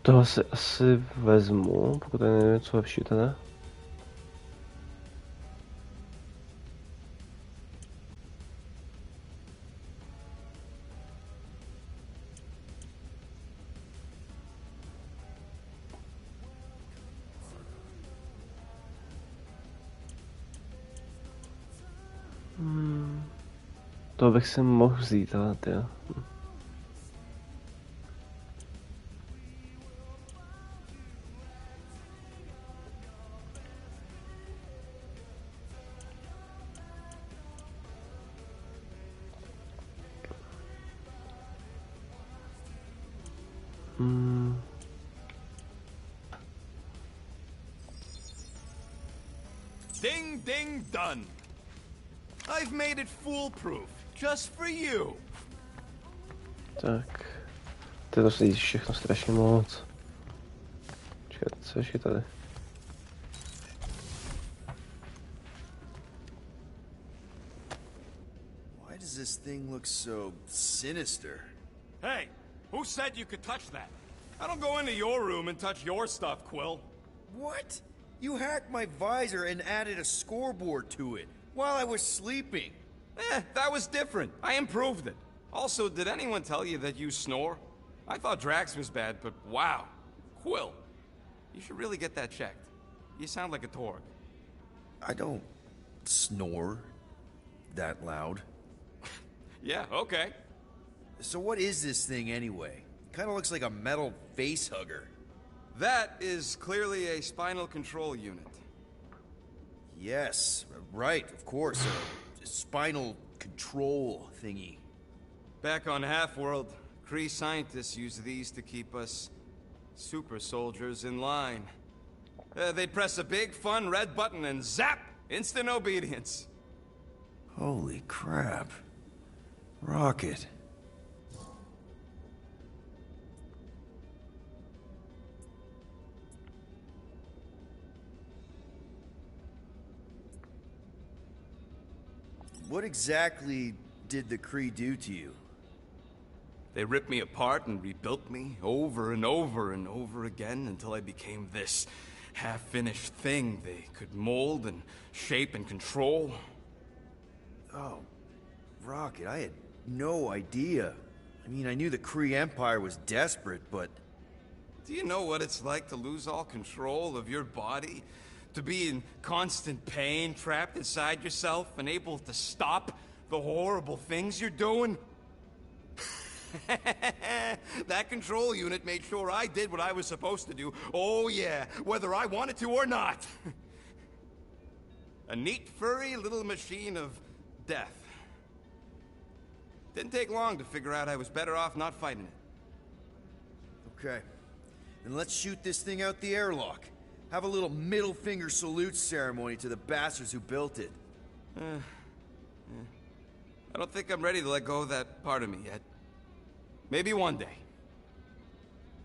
Toho si asi vezmu, pokud nevím něco lepší teda. To bych si mohl vzít, ale jo. Ding, ding, done. I've made it foolproof, just for you. Tak. To je to všechno strašně moc. Čekat, co ještě tady? Why does this thing look so sinister? Hey, who said you could touch that? I don't go into your room and touch your stuff, Quill. What? You hacked my visor and added a scoreboard to it while I was sleeping. That was different. I improved it. Also, did anyone tell you that you snore? I thought Drax was bad, but wow. Quill, you should really get that checked. You sound like a Torg. I don't snore that loud. Yeah, okay. So what is this thing anyway? Kinda looks like a metal face hugger. That is clearly a spinal control unit. Yes, right, of course. A spinal control thingy. Back on Half-World, Kree scientists use these to keep us super soldiers in line. They'd press a big, fun red button and zap! Instant obedience. Holy crap. Rocket. What exactly did the Kree do to you? They ripped me apart and rebuilt me over and over and over again until I became this half-finished thing they could mold and shape and control. Oh, Rocket, I had no idea. I mean, I knew the Kree Empire was desperate, but... Do you know what it's like to lose all control of your body? To be in constant pain, trapped inside yourself, unable to stop the horrible things you're doing? That control unit made sure I did what I was supposed to do. Oh yeah, whether I wanted to or not. A neat, furry little machine of death. Didn't take long to figure out I was better off not fighting it. Okay. Then let's shoot this thing out the airlock. Have a little middle finger salute ceremony to the bastards who built it. I don't think I'm ready to let go of that part of me yet. Maybe one day.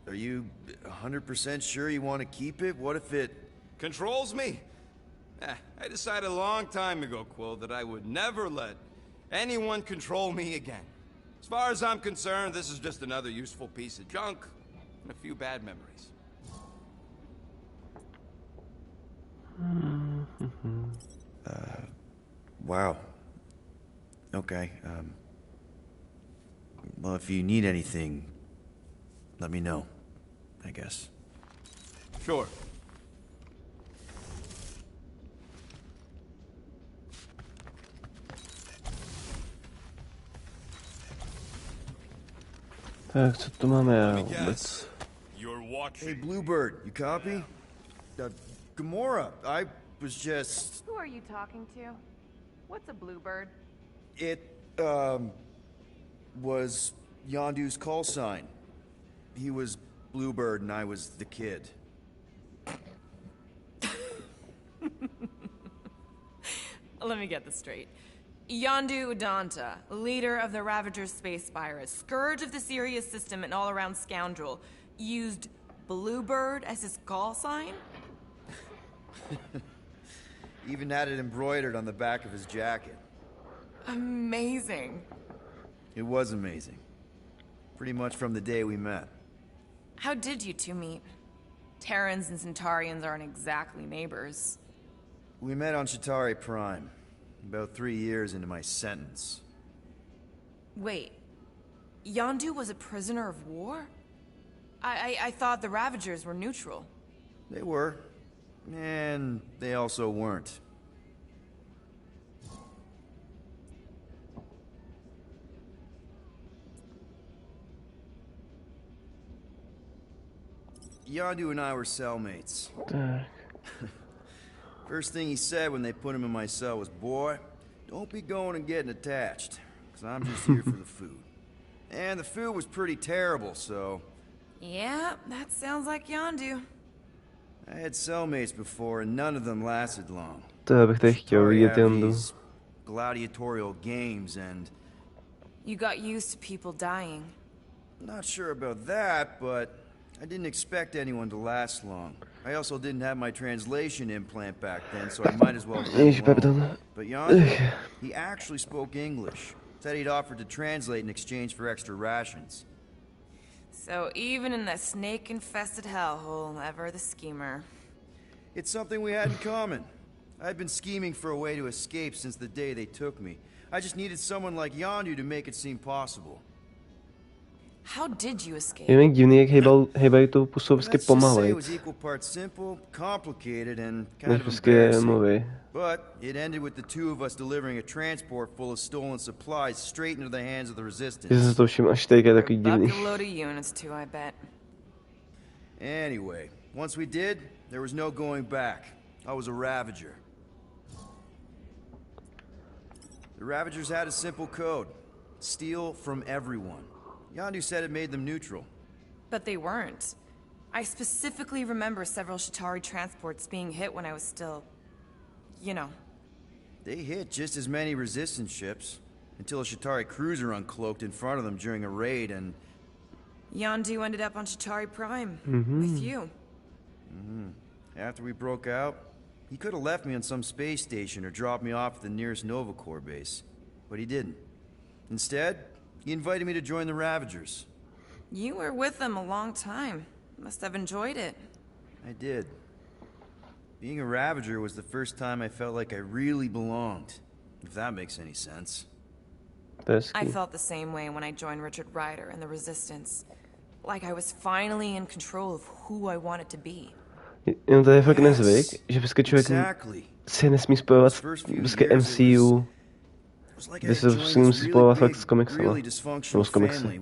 Are you 100% sure you want to keep it? What if it... Controls me? I decided a long time ago, Quill, that I would never let anyone control me again. As far as I'm concerned, this is just another useful piece of junk and a few bad memories. Wow. Okay, well, if you need anything, let me know, I guess. Sure. Tak, co tu máme já vůbec? Hey, Bluebird, you copy? Gamora, I was just... Who are you talking to? What's a bluebird? It, was Yondu's call sign. He was Bluebird and I was the kid. Let me get this straight. Yondu Udanta, leader of the Ravager's space virus, scourge of the Sirius system and all-around scoundrel, used Bluebird as his call sign? Even had it embroidered on the back of his jacket. Amazing. It was amazing. Pretty much from the day we met. How did you two meet? Terrans and Centaurians aren't exactly neighbors. We met on Chitauri Prime, about 3 years into my sentence. Wait, Yondu was a prisoner of war? I thought the Ravagers were neutral. They were. And they also weren't. Yondu and I were cellmates. First thing he said when they put him in my cell was, "Boy, don't be going and getting attached, because I'm just here for the food." And the food was pretty terrible, so... Yeah, that sounds like Yondu. I had cellmates before, and none of them lasted long. To bych teď chtěl vidět Yondu. Gladiatorial games and... You got used to people dying. Not sure about that, but I didn't expect anyone to last long. I also didn't have my translation implant back then, so I might as well have been alone. But Yondu, he actually spoke English. Said he'd offered to translate in exchange for extra rations. So even in the snake-infested hellhole, ever the schemer. It's something we had in common. I'd been scheming for a way to escape since the day they took me. I just needed someone like Yondu to make it seem possible. How did you escape? Je mi divný, jak hejbají tou pusou vždycky pomalej. Než vždycky mluví. But it ended with the two of us delivering a transport full of stolen supplies straight into the hands of the resistance. Že se to všim až teď je takový divný. Buckload of units too, I bet. Anyway, once we did, there was no going back. I was a Ravager. The Ravagers had a simple code. Steal from everyone. Yondu said it made them neutral. But they weren't. I specifically remember several Shatari transports being hit when I was still... you know. They hit just as many resistance ships, until a Shatari cruiser uncloaked in front of them during a raid and... Yondu ended up on Shatari Prime, with you. After we broke out, he could have left me on some space station or dropped me off at the nearest Nova Corps base. But he didn't. Instead, he invited me to join the Ravagers. You were with them a long time. Must have enjoyed it. I did. Being a Ravager was the first time I felt like I really belonged, if that makes any sense. I felt the same way when I joined Richard Ryder and the Resistance. Like I was finally in control of who I wanted to be. Jenom to je fakt nezvyk, že vždycky člověk si nesmí spojovat vždycky MCU, kdy se vždycky musí spojovat fakt s komiksama, nebo s komiksy.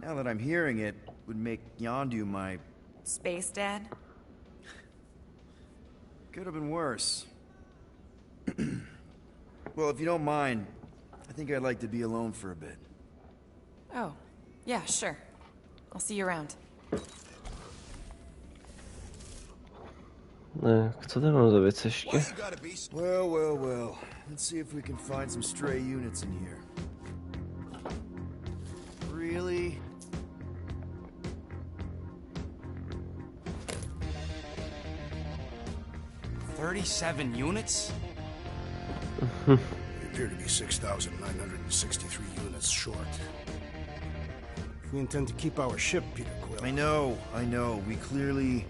Now that I'm hearing it, would make Yondu my... Space Dad? Could have been worse. Well, if you don't mind, I think I'd like to be alone for a bit. Oh, yeah, sure. I'll see you around. Co tam mám za věc ještě? Well. Let's see if we can find some stray units in here. Really? $37 units? We appear to be 6,963 units short. If we intend to keep our ship, Peter Quill... I know. We clearly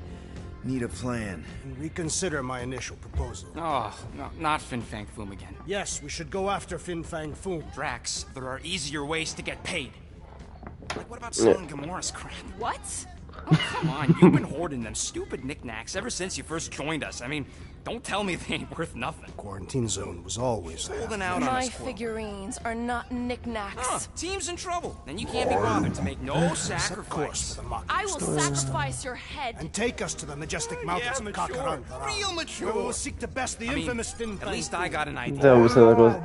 need a plan. And reconsider my initial proposal. Oh, no, not Fin Fang Foom again. Yes, we should go after Fin Fang Foom. Drax, there are easier ways to get paid. Like, what about selling Gamora's crap? What? Oh, come on, you've been hoarding them stupid knickknacks ever since you first joined us. I mean, don't tell me they ain't worth nothing. Quarantine zone was always there. Holding out on My us, Quill. figurines are not knickknacks. Team's in trouble, and you can't be bothered to make no sacrifice. I will sacrifice your head. And take us to the majestic mountains of Kakaranda. Real mature. We will seek to best the infamous Fin Fang. At least I got an idea. To vůbec takhle.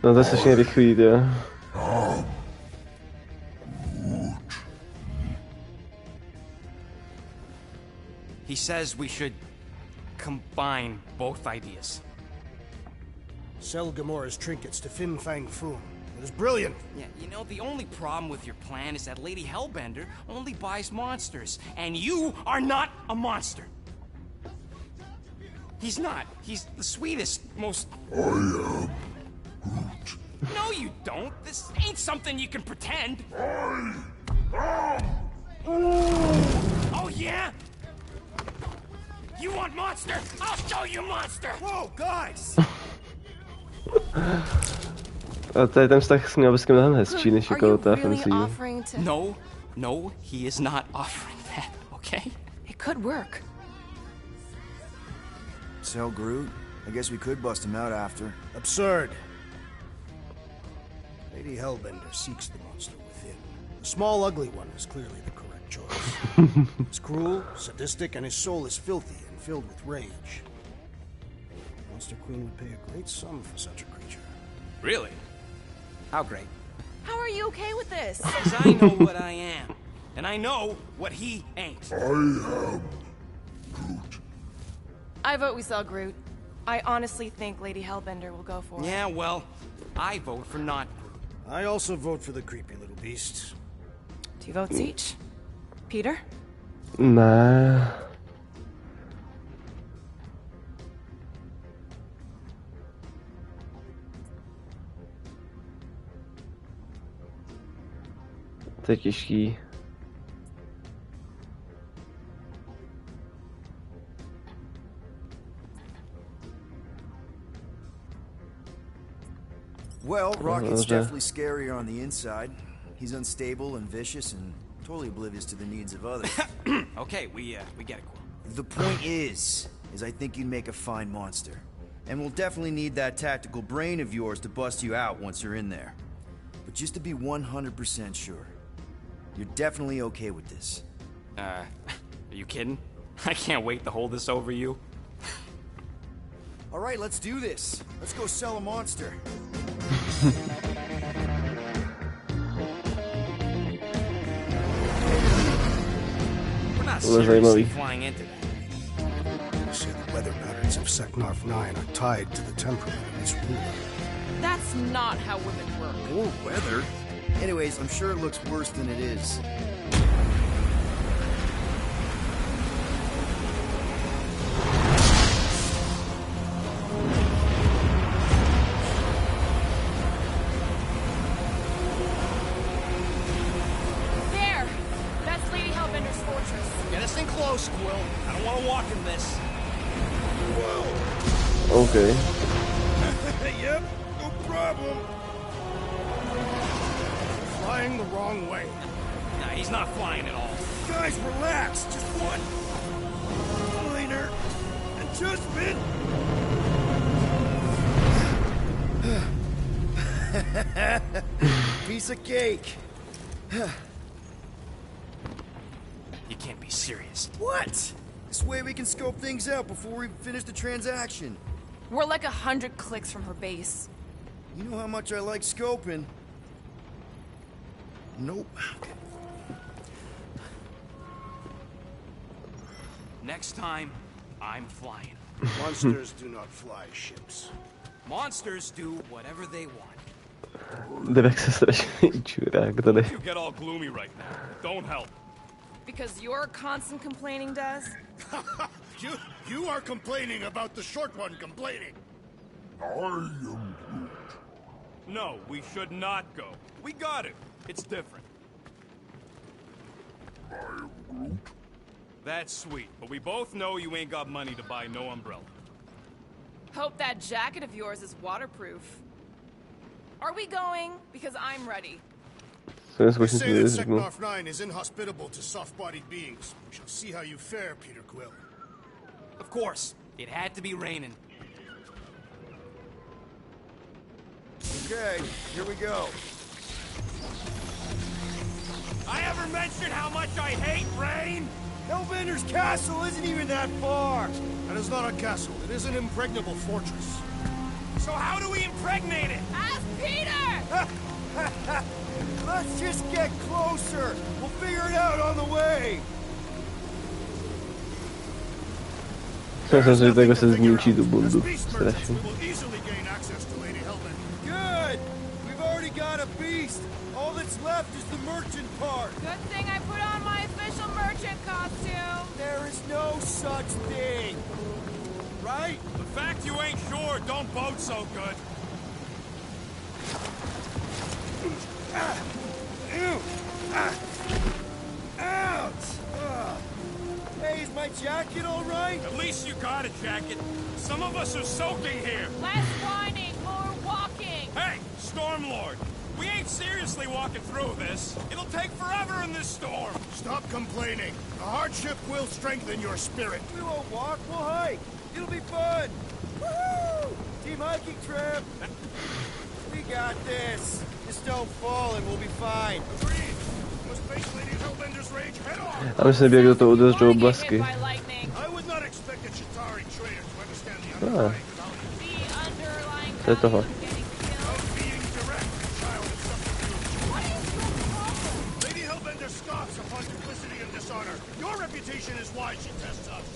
No to je strašně rychlý, jo. He says we should combine both ideas. Sell Gamora's trinkets to Fin Fang Foom. It is brilliant. Yeah, you know, the only problem with your plan is that Lady Hellbender only buys monsters, and you are not a monster. He's not. He's the sweetest, most... I am Groot. No, you don't. This ain't something you can pretend. I am... Oh, yeah? You want monster? I'll show you monster! Whoa, guys! A tady ten vztah měl bys mnohem hezčí, než jako ta FNC. No, he is not offering that, okay? It could work. Sell Groot? I guess we could bust him out after. Absurd. Lady Hellbender seeks the monster within. Small, ugly one is clearly the correct choice. He's cruel, sadistic, and his soul is filthy and filled with rage. Monster Queen would pay a great sum for such a creature. Really? How great? How are you okay with this? Because I know what I am. And I know what he ain't. I am Groot. I vote we sell Groot. I honestly think Lady Hellbender will go for it. Yeah, well, I vote for not Groot. I also vote for the creepy little beast. 2 votes each. Peter? Nah. To je těžký. Well, Rocket's definitely scarier on the inside. He's unstable and vicious and totally oblivious to the needs of others. Okay, we get it, Quill. The point is I think you'd make a fine monster. And we'll definitely need that tactical brain of yours to bust you out once you're in there. But just to be 100% sure, you're definitely okay with this. Are you kidding? I can't wait to hold this over you. All right, let's do this. Let's go sell a monster. We're not seriously flying into that. You say the weather patterns of Seknarf 9 are tied to the temperament of its ruler. That's not how women work. Or weather. Anyways, I'm sure it looks worse than it is. There! That's Lady Hellbender's fortress. Get us in close, Quill. I don't want to walk in this. Whoa! Okay. Yep, no problem. Flying the wrong way. Nah, he's not flying at all. Guys, relax. Just one liner adjustment. Piece of cake. You can't be serious. What? This way we can scope things out before we finish the transaction. We're like 100 clicks from her base. You know how much I like scoping. Nope. Next time, I'm flying. Monsters do not fly ships. Monsters do whatever they want. Drek se strašný čurák tady. You get all gloomy right now. Don't help. Because you're constant complaining, Des? You are complaining about the short one complaining. I am Groot. No, we should not go. We got it. It's different. I am Groot. That's sweet, but we both know you ain't got money to buy no umbrella. Hope that jacket of yours is waterproof. Are we going? Because I'm ready. They say that Seknarf 9 is inhospitable to soft-bodied beings. We shall see how you fare, Peter Quill. Of course, it had to be raining. Okay, here we go. I ever mentioned how much I hate rain? Hellbender's castle isn't even that far. That is not a castle. It is an impregnable fortress. So how do we impregnate it? Ask Peter! Let's just get closer. We'll figure it out on the way. Myslím, že takhle se zničí tu bundu. We Strašně. will easily gain access to Lady Hellbender. Good. We've already got a beast. All that's left is the merchant part. Good thing I put on my official merchant costume. There is no such thing. Right? The fact you ain't sure don't bode so good. Ouch! Hey, is my jacket all right? At least you got a jacket. Some of us are soaking here. Less whining, more walking. Hey, Stormlord, we ain't seriously walking through this. It'll take forever in this storm. Stop complaining. The hardship will strengthen your spirit. We won't walk, we'll hike. It'll be fun. Woo! Team hiking trip. We got this. Just don't fall and we'll be fine. Agreed. A myslím, že kdo to udeřil do oblasky. To je toho.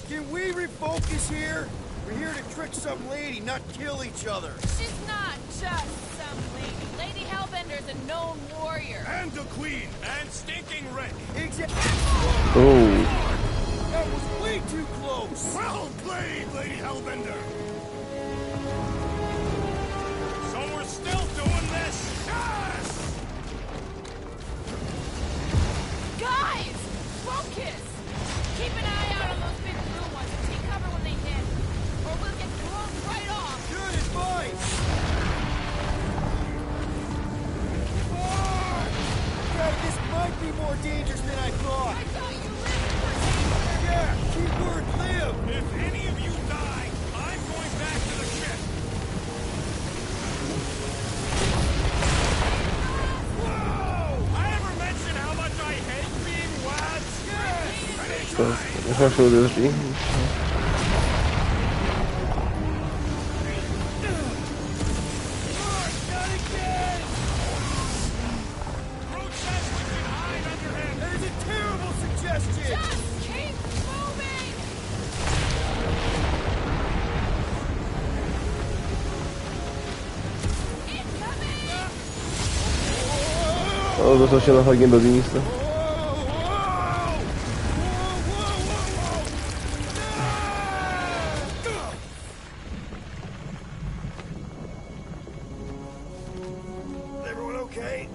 Can we refocus here? We're here to trick some lady, not kill each other. She's not just some lady. Lady Hellbender's a known warrior. And a queen. And stinking rich. Exactly. Oh. That was way too close. Well played, Lady Hellbender. So we're still doing this? Yes! Guys! Focus! Keep an eye out on those big blue ones and take cover when they hit. Or we'll get blown right off. Good advice. God, this might be more dangerous than I thought. I thought you lived for danger. Yeah, keyword live. If any of you die, I'm going back to the ship. Whoa! I ever mention how much I hate being lads? Yes! To nechám se udeří. Groot says we can hide under him. That is a terrible suggestion. Just keep moving! Incoming! O, dotočil na hodně blbý místo. Everyone okay?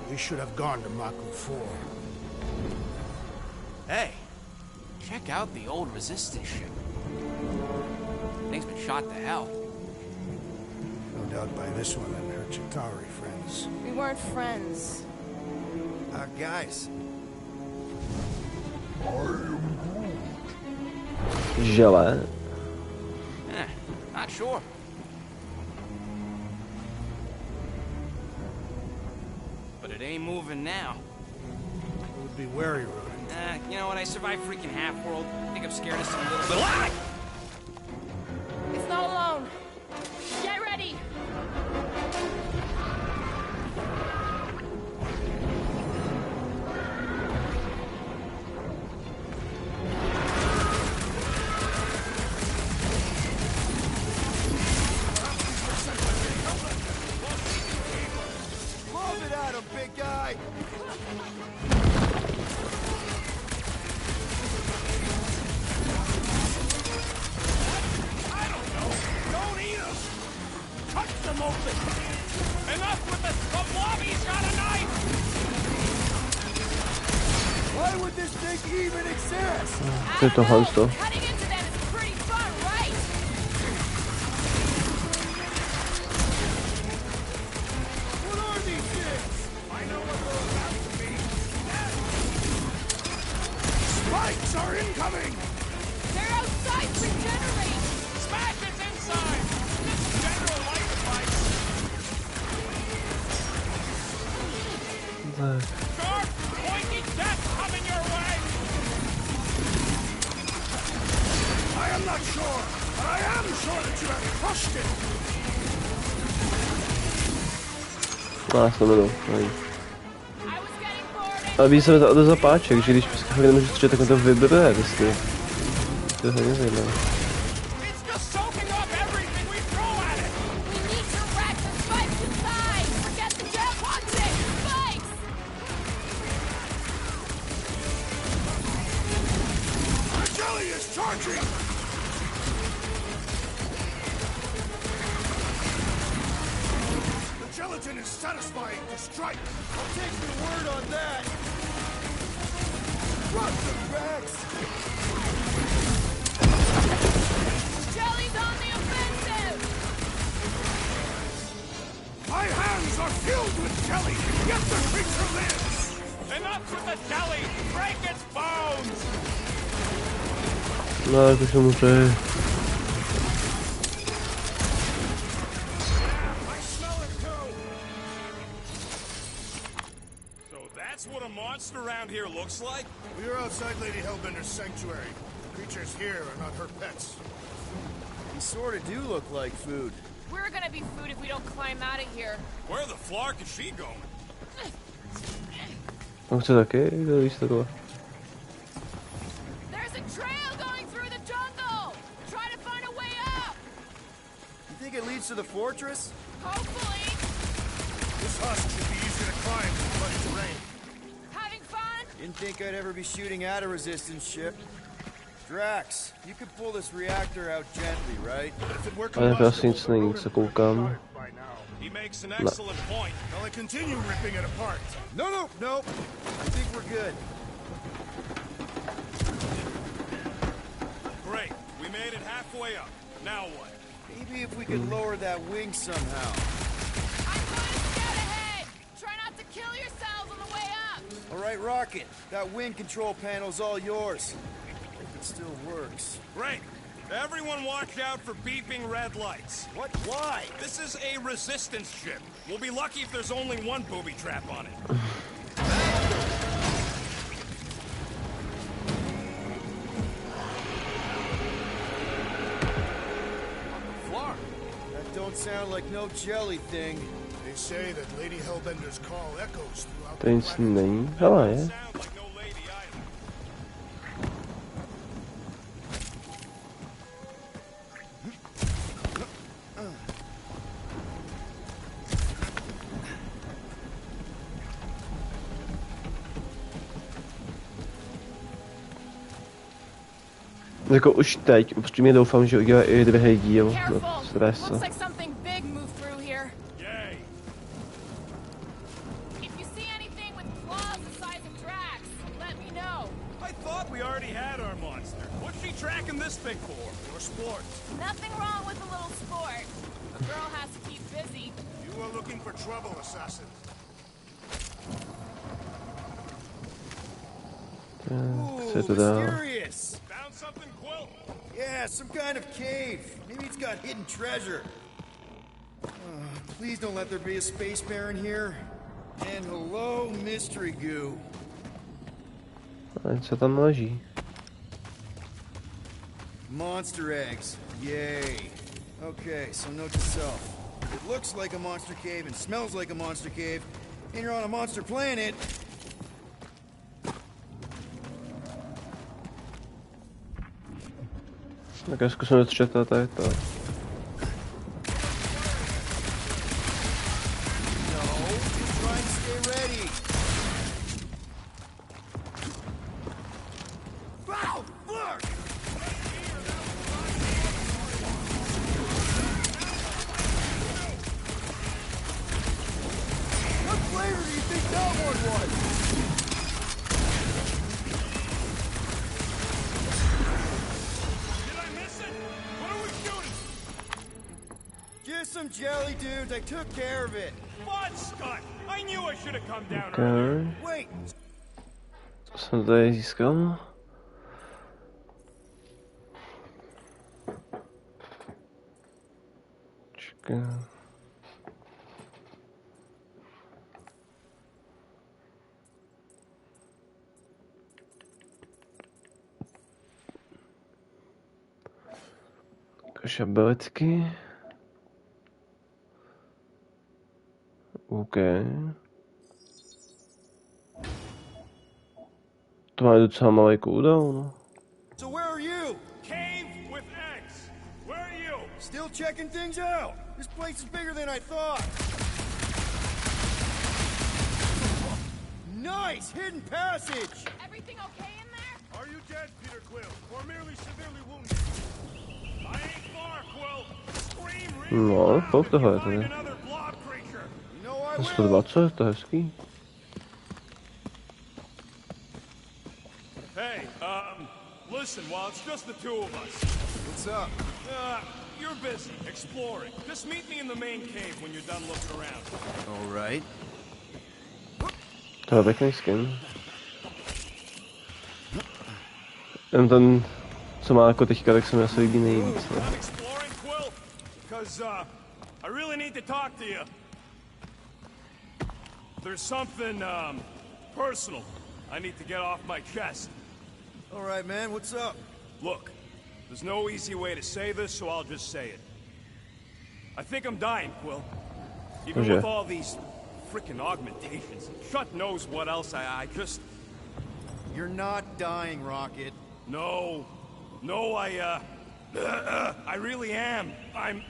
We should have gone to Mako 4. Hey, check out the old resistance ship. Thing's been shot to hell. No doubt by this one and her Chitauri friends. We weren't friends. Guys. Žele. Not sure. But it ain't moving now. Would be wary, Ronan. You know what? I survived freaking Half-World. I think I'm scared of some little... Ah! It's not alone. Get ready! Lob it at him, big guy. Don't eat them! Cut them open! Enough with the Blobby's got a knife! Why would this thing even exist? To je to hamstvo. Cutting into them is pretty fun, right? What are these things? I know what they're about to be. Spikes are incoming! They're outside to regenerate! Smash is inside! This is general life advice! Sharp, pointy death coming your way! I am not sure, but I am sure that you have crushed it! Má se mnou. Ale víš, se mi to zapáček, že když prostě fakt nemůžu střelit, tak mi to vybere vždycky. To je hodně zajímavé. It's just soaking up everything we throw at it! We need to rack the spikes inside! Forget the jackpot thing! Spikes! The jelly is charging! The gelatin is satisfying to strike! I'll take your word on that. Drop the backs. Jelly's on the offensive! My hands are filled with jelly, yet the creature lives! Enough with the jelly! Break its bones! No, jak už jsem může. I smell it too! around here looks like? We are outside Lady Hellbender's sanctuary. Creatures here are not her pets. They sort of do look like food. We're gonna be food if we don't climb out of here. Where the flark is she going? On chce taky víš takhle. There's a trail going through the jungle. Try to find a way up. You think it leads to the fortress? Hopefully. This husk should be easier to climb than muddy terrain. Having fun? Didn't think I'd ever be shooting at a resistance ship. Drax, you could pull this reactor out gently, right? Ale vlastně nic není, co koukám. He makes an excellent point. Shall I continue ripping it apart? No. I think we're good. Great. We made it halfway up. Now what? Maybe if we could lower that wing somehow. I'm going to scout ahead. Try not to kill yourselves on the way up. All right, Rocket. That wing control panel's all yours. If it still works. Great. Everyone watch out for beeping red lights. What? Why? This is a resistance ship. We'll be lucky if there's only one booby trap on it. Flark. That don't sound like no jelly thing. They say that Lady Hellbender's call echoes throughout To nic není, hele je. Jako už teď, upřímně doufám, že udělá i druhý díl do stresu. Looks like something big moved through here. Yay. If you see anything with claws the size of Drax, let me know. I thought we already had our monster. What's she tracking this thing for? Your sport. Nothing wrong with a little sport. A girl has to keep busy. You are looking for trouble, assassin. Co je to dál? Mysterious. Found something, Quill? Yeah, some kind of cave. Maybe it's got hidden treasure. Please don't let there be a space baron here. And hello, mystery goo. A co tam leží? Monster eggs. Yay. Okay, so note to self. If it looks like a monster cave and smells like a monster cave, and you're on a monster planet, Tak já zkusím odčetat tady to. some jelly dudes. I took care of it. Fun, Scott. I knew I should have come down Okay. earlier. Wait. Co jsem tady získal? Čekaj. Šabelečky. OK. To má docela malý cooldown. So where are you? Cave with eggs. Where are you? Still checking things out. This place is bigger than I thought. Nice hidden passage. Everything okay in there? Are you dead, Peter Quill, or merely severely wounded? I ain't far, Quill. Scream No, kolik toho je tady? another blob creature. No, I will. 120, to je hezký. Hey, listen, while it's just the two of us. What's up? You're busy exploring. Just meet me in the main cave when you're done looking around. All right. To je pěkný skin. Jen ten, co má jako teďka, tak se mi asi líbí nejvíc. Ne? I'm exploring, Quill, because, I really need to talk to you. There's something, personal I need to get off my chest. All right, man, what's up? Look, there's no easy way to say this, so I'll just say it. I think I'm dying, Quill. Even with all these frickin' augmentations. Shut knows what else, I just... You're not dying, Rocket. No, I really am. I'm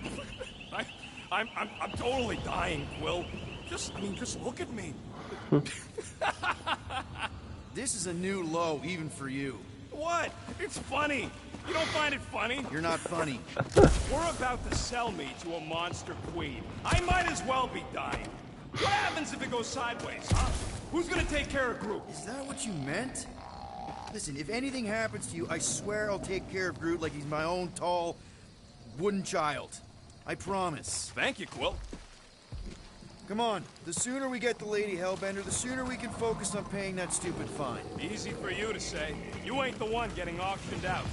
totally dying, Quill. Just look at me. This is a new low, even for you. What? It's funny. You don't find it funny? You're not funny. We're about to sell me to a monster queen. I might as well be dying. What happens if it goes sideways, huh? Who's gonna take care of Groot? Is that what you meant? Listen, if anything happens to you, I swear I'll take care of Groot like he's my own tall, wooden child. I promise. Thank you, Quill. Come on, the sooner we get the Lady Hellbender, the sooner we can focus on paying that stupid fine. Easy for you to say. You ain't the one getting auctioned out.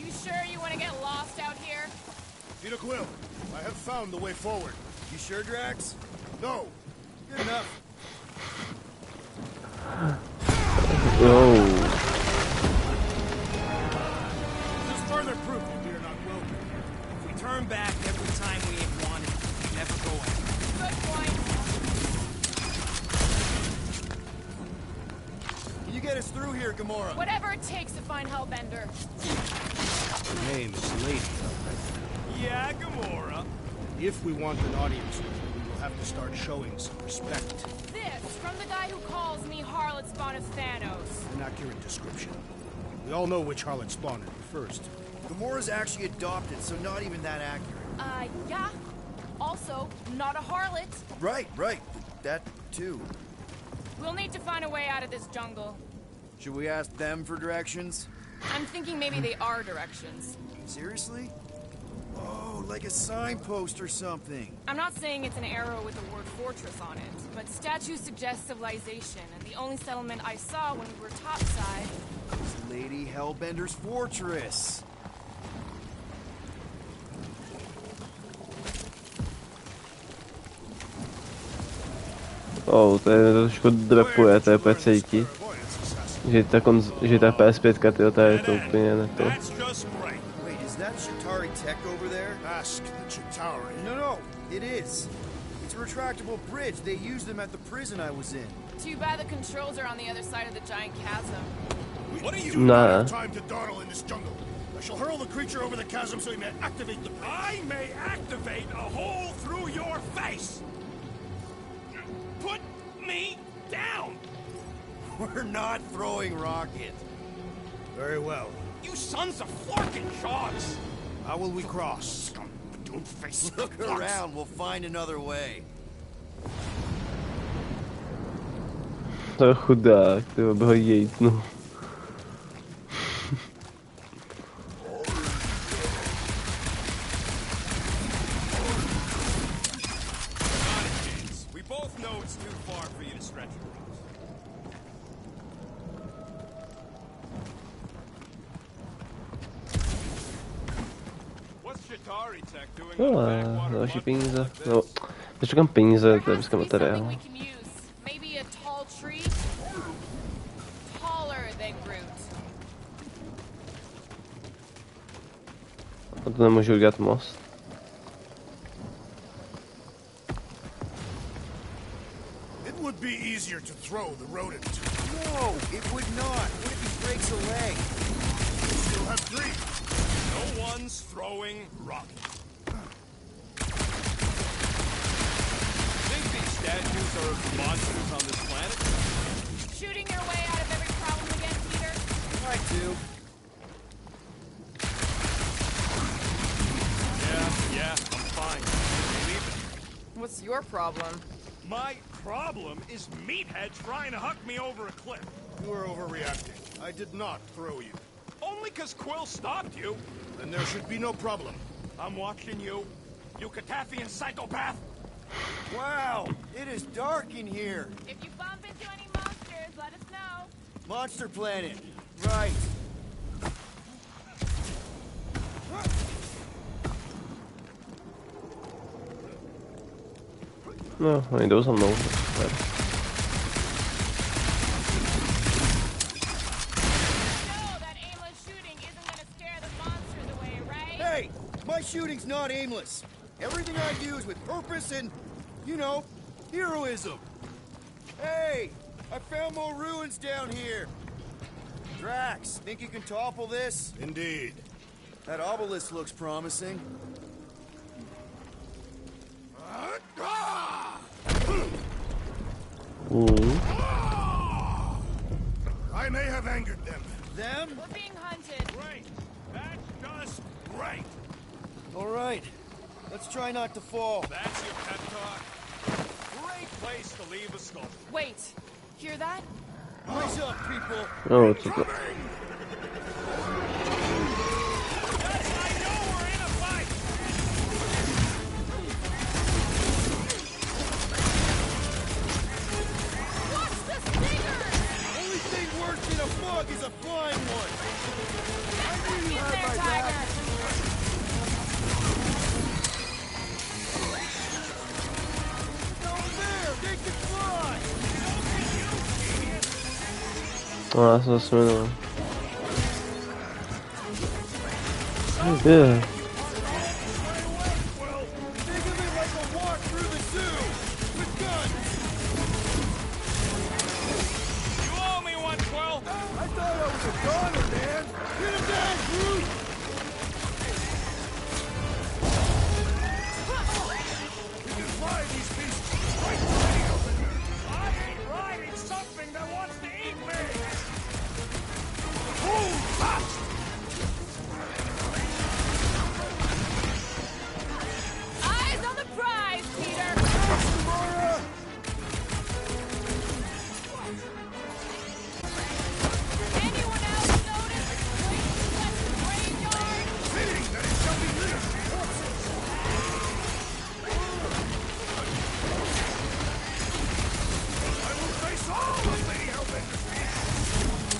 You sure you want to get lost out here? Peter Quill, I have found the way forward. You sure, Drax? No. Good enough. Oh. Just further proof that we are not welcome. If we turn back every time we ain't wanted, we never go ahead. Good point. Can you get us through here, Gamora? Whatever it takes to find Hellbender. Her name is Lady Hellbender. Yeah, Gamora. If we want an audience with her, we will have to start showing some respect. This from the guy who calls me Harlot Spawn of Thanos. An accurate description. We all know which harlot spawn it refers to. Gamora's actually adopted, so not even that accurate. Yeah. Also, not a harlot. Right. That, too. We'll need to find a way out of this jungle. Should we ask them for directions? I'm thinking maybe they are directions. Seriously? Oh, like a signpost or something. I'm not saying it's an arrow with the word fortress on it, but statues suggest civilization, and the only settlement I saw when we were topside was Lady Hellbender's fortress. Oh, to je trošku drapuje, to je úplně cítit. Že ta PS5, tyjo, to je to úplně ne to. Wait, is that Chitauri tech over there? Ask the Chitauri. No, it is. It's a retractable bridge. They used them at the prison I was in. Too bad the controls are on the other side of the giant chasm. What are you Nah. have time to dawdle in this jungle? I shall hurl the creature over the chasm so he may activate the... I may activate a hole through your face! Put me down! We're not throwing Rocket. Very well. You sons of forking shots! How will we cross? Don't face. Look around, we'll find another way. To je chudák, tyjo, by ho jejtnu. We both know it's too far for you to stretch across. What's Chitauri tech doing on No, the backwater další mud peníze. like this? No, když říkám peníze, to je There has dneska to be something materiál. we can use. Maybe a tall tree? Taller than Groot. A to nemůžu udělat most. It would be easier to throw the rodent. No, it would not. What if he breaks a leg? You still have three. No one's throwing Rocket. Think these statues are of monsters on this planet? Shooting your way out of every problem again, Peter? I do. Yeah, I'm fine. Believe it. What's your problem? My problem is Meathead trying to huck me over a cliff. You are overreacting. I did not throw you. Only 'cause Quill stopped you. Then there should be no problem. I'm watching you, you Cataffian psychopath. Wow, it is dark in here. If you bump into any monsters, let us know. Monster Planet. Right. No, oni jdou za mnou. shooting's not aimless. Everything I do is with purpose and, you know, heroism. Hey, I found more ruins down here. Drax, think you can topple this? Indeed. That obelisk looks promising. I may have angered them. Them? We're being hunted. Great. That's just great. All right. Let's try not to fall. That's your pep talk. Great place to leave a sculpture. Wait, hear that? Rise up, people. Oh, co to? Is a flying one. I knew you Get heard there, my Tiger. back. Over there, they can fly. Oh, já jsem zase jmenoval. Yeah. Think of it like a walk through the zoo with guns. You owe me one, Quill. I thought I was a goner, man. Get him down, Groot. We can fly these beasts right to the open. I ain't riding something that wants to eat me. Move fast. Eyes on the prize, Peter! Laura. Anyone else notice Clayton West's graveyard? Fitting that it shall be lit. I will face all of Lady Hellbender's men.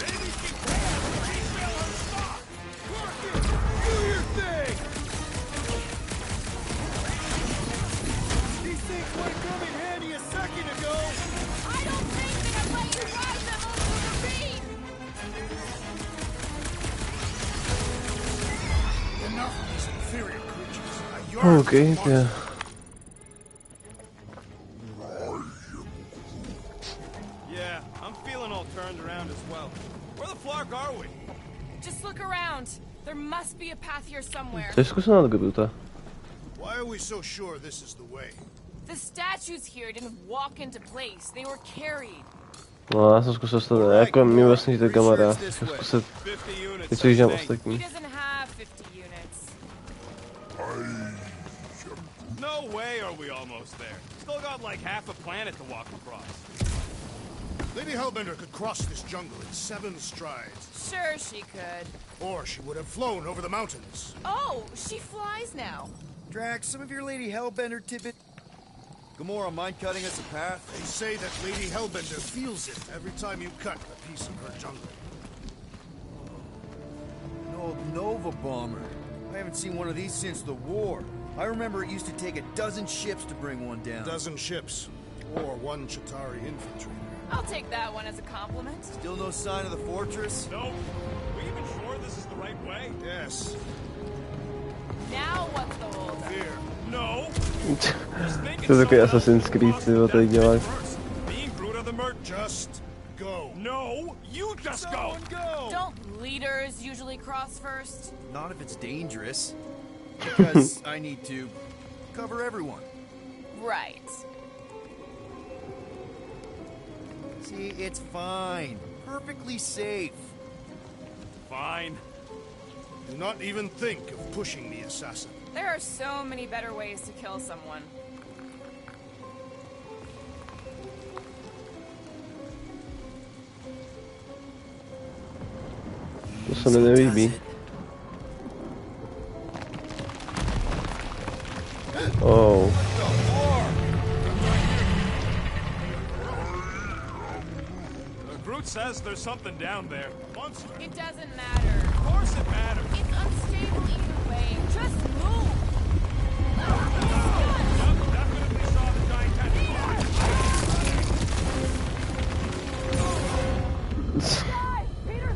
Maybe she can refill her stock. Rocket, do your thing. These things would have come in handy a second ago. I don't think that I'd let you ride them over the ravine! Enough of these inferior creatures. Now you're Okay, the monster. yeah. Yeah, I'm feeling all turned around as well. Where the flark are we? Just look around. There must be a path here somewhere. To je zkušená do Gruta. Why are we so sure this is the way? The statues here didn't walk into place. They were carried. No, já jsem zkusil to, jako mi vlastně to kamarád. Chci zkusit 50 units. něco, když dělám I think. He ostatní. doesn't have 50 units. No way are we almost there. Still got like half a planet to walk across. Lady Hellbender could cross this jungle in 7 strides. Sure she could. Or she would have flown over the mountains. Oh, she flies now. Drax, some of your Lady Hellbender tidbit. Gamora, mind cutting us a path? They say that Lady Hellbender feels it every time you cut a piece of her jungle. No, Nova Bomber. I haven't seen one of these since the war. I remember it used to take a dozen ships to bring one down. A dozen ships. Or 1 Chitauri infantry. I'll take that one as a compliment. Still no sign of the fortress? Nope. We even sure this is the right way? Yes. Now what's the holdup? Fear. No. To je takový Assassin's Creed, ty ho tady dělají. Being Groot of the Merc. Just go. No, you just go. Someone go! Don't leaders usually cross first? Not if it's dangerous. Because I need to cover everyone. Right. See, it's fine. Perfectly safe. Fine. Do not even think of pushing the assassin. There are so many better ways to kill someone. To se mi nelíbí. Oh. Groot says there's something down there. Monster. It doesn't matter. Of course it matters. It's unstable either way. Just move! Definitely saw the giant tentacle. Peter!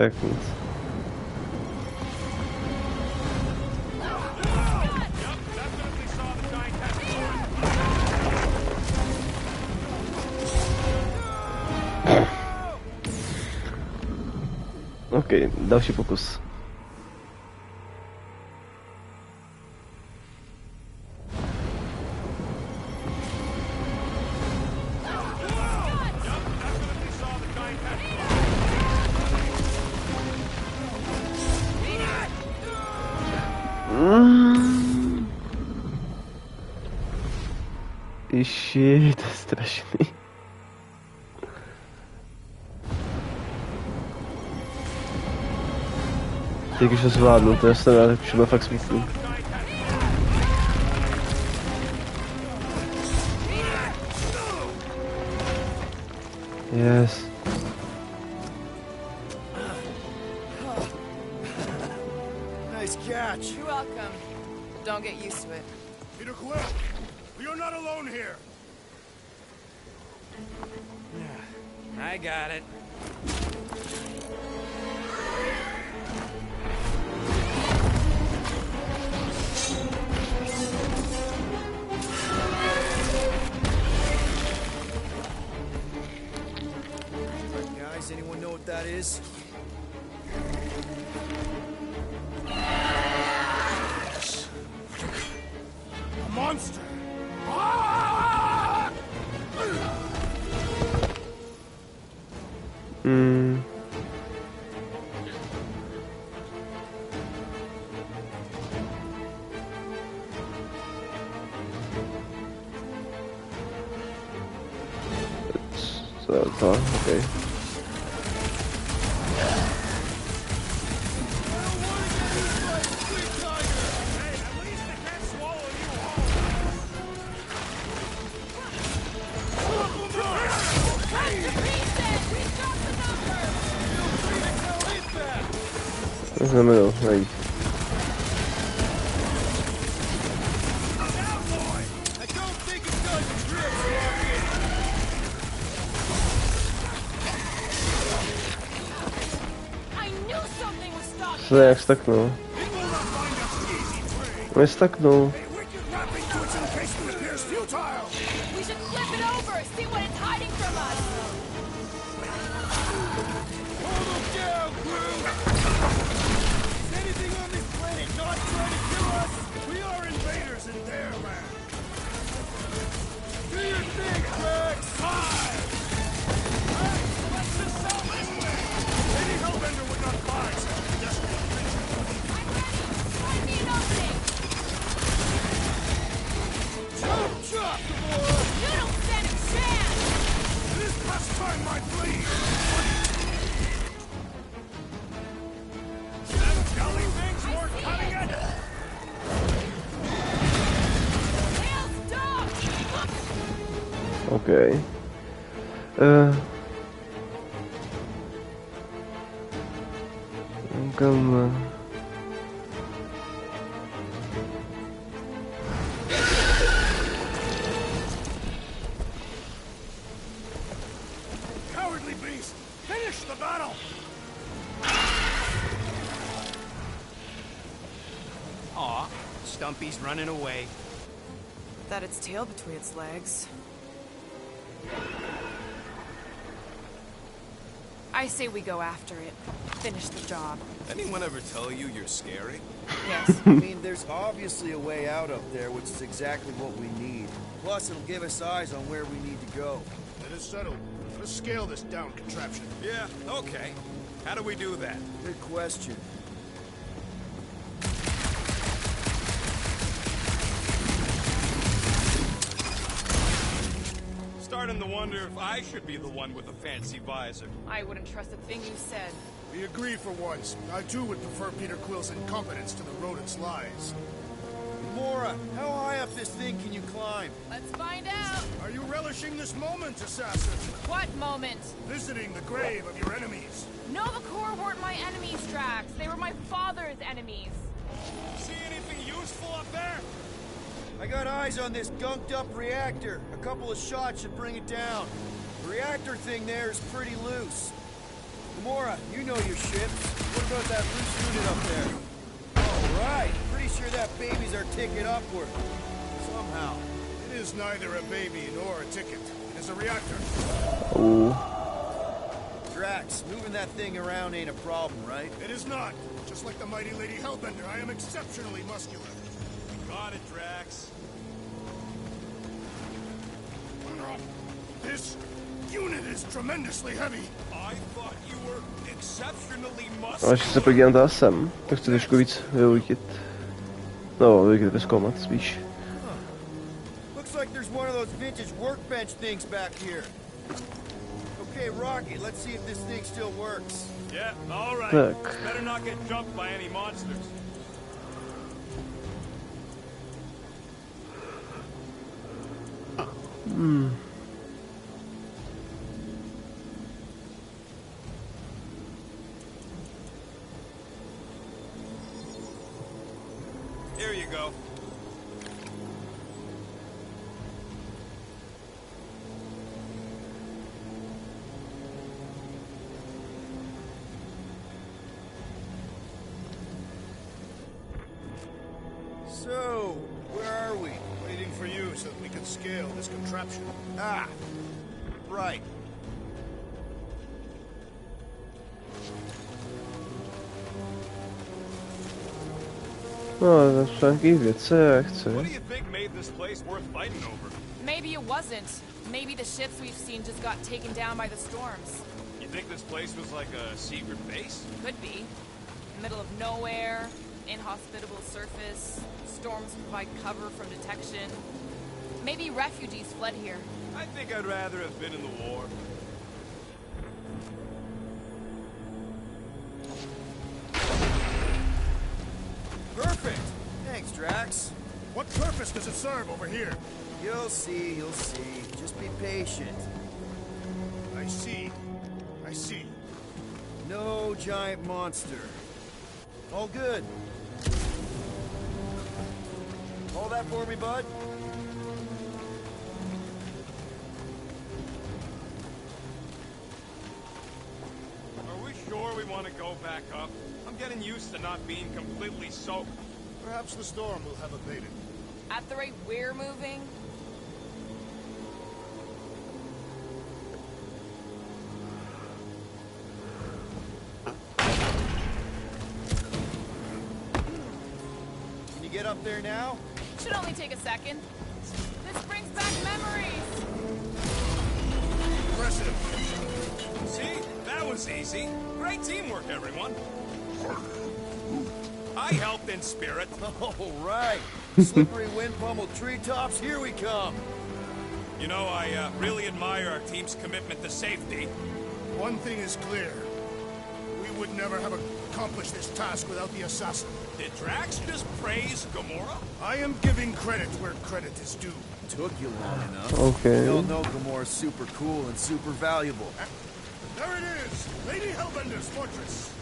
Tak nic. OK, další pokus. Ježi, to je strašný. Teď už ho zvládnu, to je snad, ale už byl fakt smutný. Yes. Nice catch. You're welcome. Don't get used to it. Peter Quill, you're not alone here. I got it. Guys, anyone know what that is? A monster. Ah! To, okej. To znamená, najít. Co je jak staknul? On je staknul. We should flip it over, see what it's hiding from us. Hold them down, Groot! Is anything on this planet not trying to kill us? We are invaders in their land. Do your thing, Rex! Fire! Hey, let's just sell this way! Lady Hellbender would not buy such a desperate creature. I'm ready. Find me an opening. Chop, chop, boy! You don't stand a chance. It is past time, my plea! Them jolly things weren't cutting it! Tails, dog. Okej. Kam... Cowardly beast! Finish the battle! Aw, Stumpy's running away. That its tail between its legs. I say we go after it. Finish the job. Anyone ever tell you you're scary? Yes. I mean, there's obviously a way out up there, which is exactly what we need. Plus, it'll give us eyes on where we need to go. It is settled. Let's scale this down contraption. Yeah, okay. How do we do that? Good question. Starting to wonder if I should be the one with the fancy visor. I wouldn't trust a thing you said. We agree for once. I too would prefer Peter Quill's incompetence to the rodent's lies. Mora, how high up this thing can you climb? Let's find out. Are you relishing this moment, assassin? What moment? Visiting the grave of your enemies. Nova Corps weren't my enemies, Drax. They were my father's enemies. See anything useful up there? I got eyes on this gunked-up reactor. A couple of shots should bring it down. The reactor thing there is pretty loose. Gamora, you know your ships. What about that loose unit up there? All right. Pretty sure that baby's our ticket upward. Somehow. It is neither a baby nor a ticket. It is a reactor. Oh. Drax, moving that thing around ain't a problem, right? It is not. Just like the mighty Lady Hellbender, I am exceptionally muscular. Got it, Drax. This unit is tremendously heavy. I thought you were exceptionally A muscular. ještě se podívám dál sem, tak chci trošku víc využít. No, využít vyzkoumat spíš. Looks like there's one of those vintage workbench things back here. Okay, Rocky, let's see if this thing still works. Yeah, all right. Tak. Better not get jumped by any monsters. Here you go. So, where are we? Waiting for you so that we can scale this contraption. Ah, right. No, to jsou nějaký věci, jak chci. What do you think made this place worth fighting over? Maybe it wasn't. Maybe the ships we've seen just got taken down by the storms. You think this place was like a secret base? Could be. Middle of nowhere, inhospitable surface, storms provide cover from detection. Maybe refugees fled here. I think I'd rather have been in the war. Perfect. Thanks, Drax. What purpose does it serve over here? You'll see, you'll see. Just be patient. I see. I see. No giant monster. All good. Hold that for me, bud. Are we sure we want to go back up? I'm getting used to not being completely soaked. Perhaps the storm will have abated. At the rate we're moving, Can you get up there now? should only take a second. This brings back memories. Impressive. See? That was easy. Great teamwork, everyone. I helped in spirit. All right. Slippery wind-pummeled treetops, here we come. You know, I really admire our team's commitment to safety. One thing is clear. We would never have accomplished this task without the assassin. Did Drax just praise Gamora? I am giving credit where credit is due. Took you long enough. Okay. We all know Gamora's super cool and super valuable. There it is! Lady Hellbender's fortress!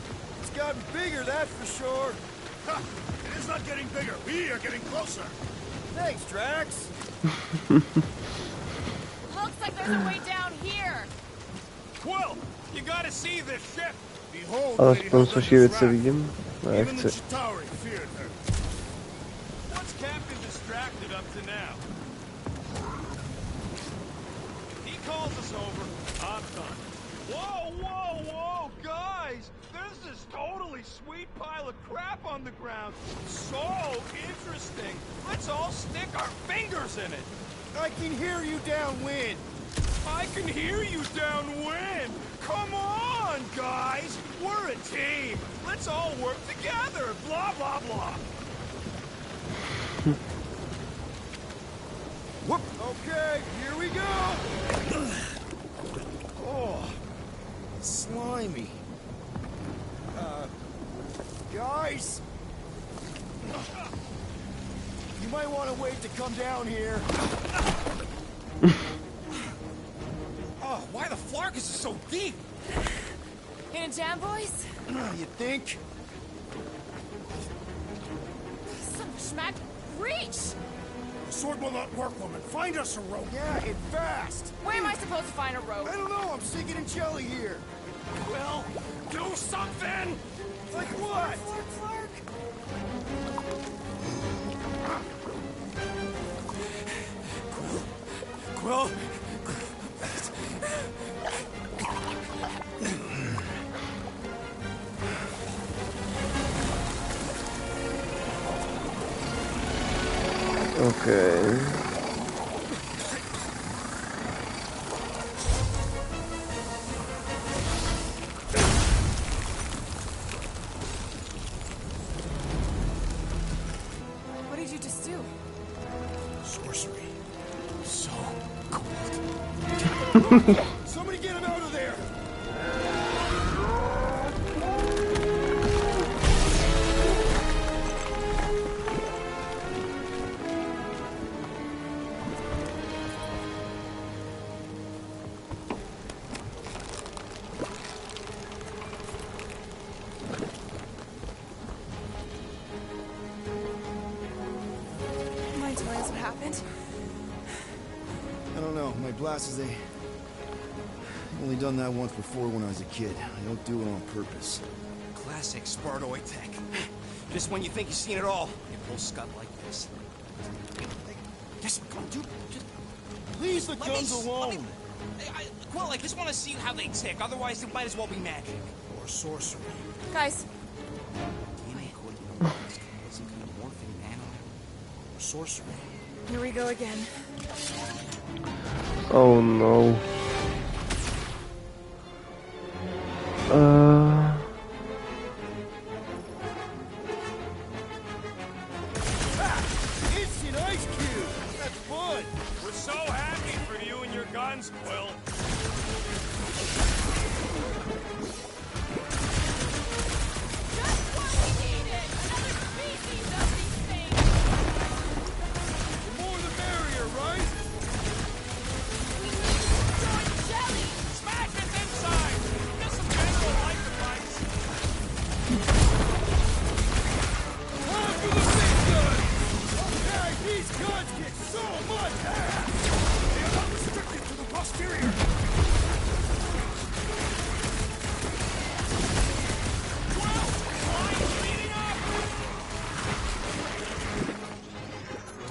It's gotten bigger, that's for sure. Ha! It is not getting bigger. We are getting closer. Thanks, Drax. Looks like there's a way down here. Quill, you gotta see this ship. Behold, Lady Alespoň což je věci Hellbender's vidím. wrath. Ne, Even the chci. Chitauri feared her. What's Captain distracted up to now? He calls us over. I'm done. Whoa, whoa, whoa, guys! There's this totally sweet pile of crap on the ground. So interesting. Let's all stick our fingers in it. I can hear you downwind. I can hear you downwind. Come on, guys. We're a team. Let's all work together. Blah, blah, blah. Whoop. Okay, here we go. Oh, slimy. Guys, you might want to wait to come down here. Oh, why the flark is it so deep? In a jam, boys? You think? Some schmack. Reach! The sword will not work, woman. Find us a rope. Yeah, and fast. Where am I supposed to find a rope? I don't know, I'm sinking in jelly here. Quill, do something! Like what? Quill? Okay. What did you just do? Sorcery. So somebody get him out of there! Mind telling us what happened? I don't know. My glasses, I've only done that once before when I was a kid. I don't do it on purpose. Classic Spartoid tech. Just when you think you've seen it all, you pull scut like this. Just come on, dude. Just Leave the guns alone! Quill, I just want to see how they tick. Otherwise, it might as well be magic. Or sorcery. Guys, DNA code, you know, some kind of morphing nano. Or sorcery. here we go again. Oh no. Instant ice cube! That's fun! We're so happy for you and your guns, Quill. Just what we needed! Another species of these things! The more the merrier, right? We need to destroy jelly! Smash its inside! Just some general life advice. Time for the big guns! Okay, these guns get so much ass! They are not restricted to the posterior!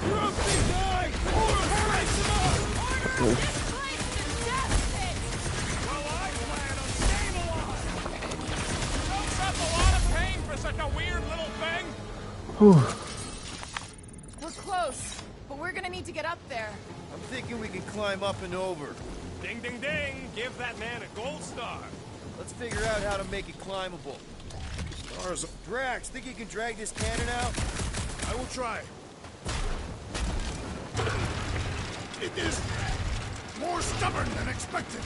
You're up, big guy! Order, slice him up! This place is desolate! Well, I plan on staying alive. Don't that's a lot of pain for such a weird little thing. We're close, but we're gonna need to get up there. I'm thinking we can climb up and over. Ding, ding, ding. Give that man a gold star. Let's figure out how to make it climbable. Stars. Drax, think you can drag this cannon out? I will try. It is more stubborn than expected.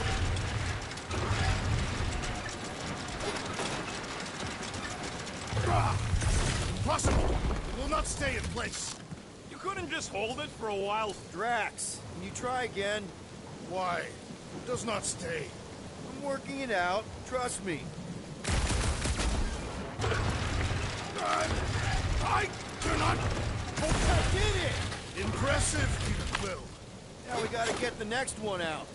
Impossible! It will not stay in place. You couldn't just hold it for a while. Drax, can you try again? Why? It does not stay. I'm working it out. Trust me. I cannot. I did it! Impressive, Peter Quill. Now we gotta get the next one out.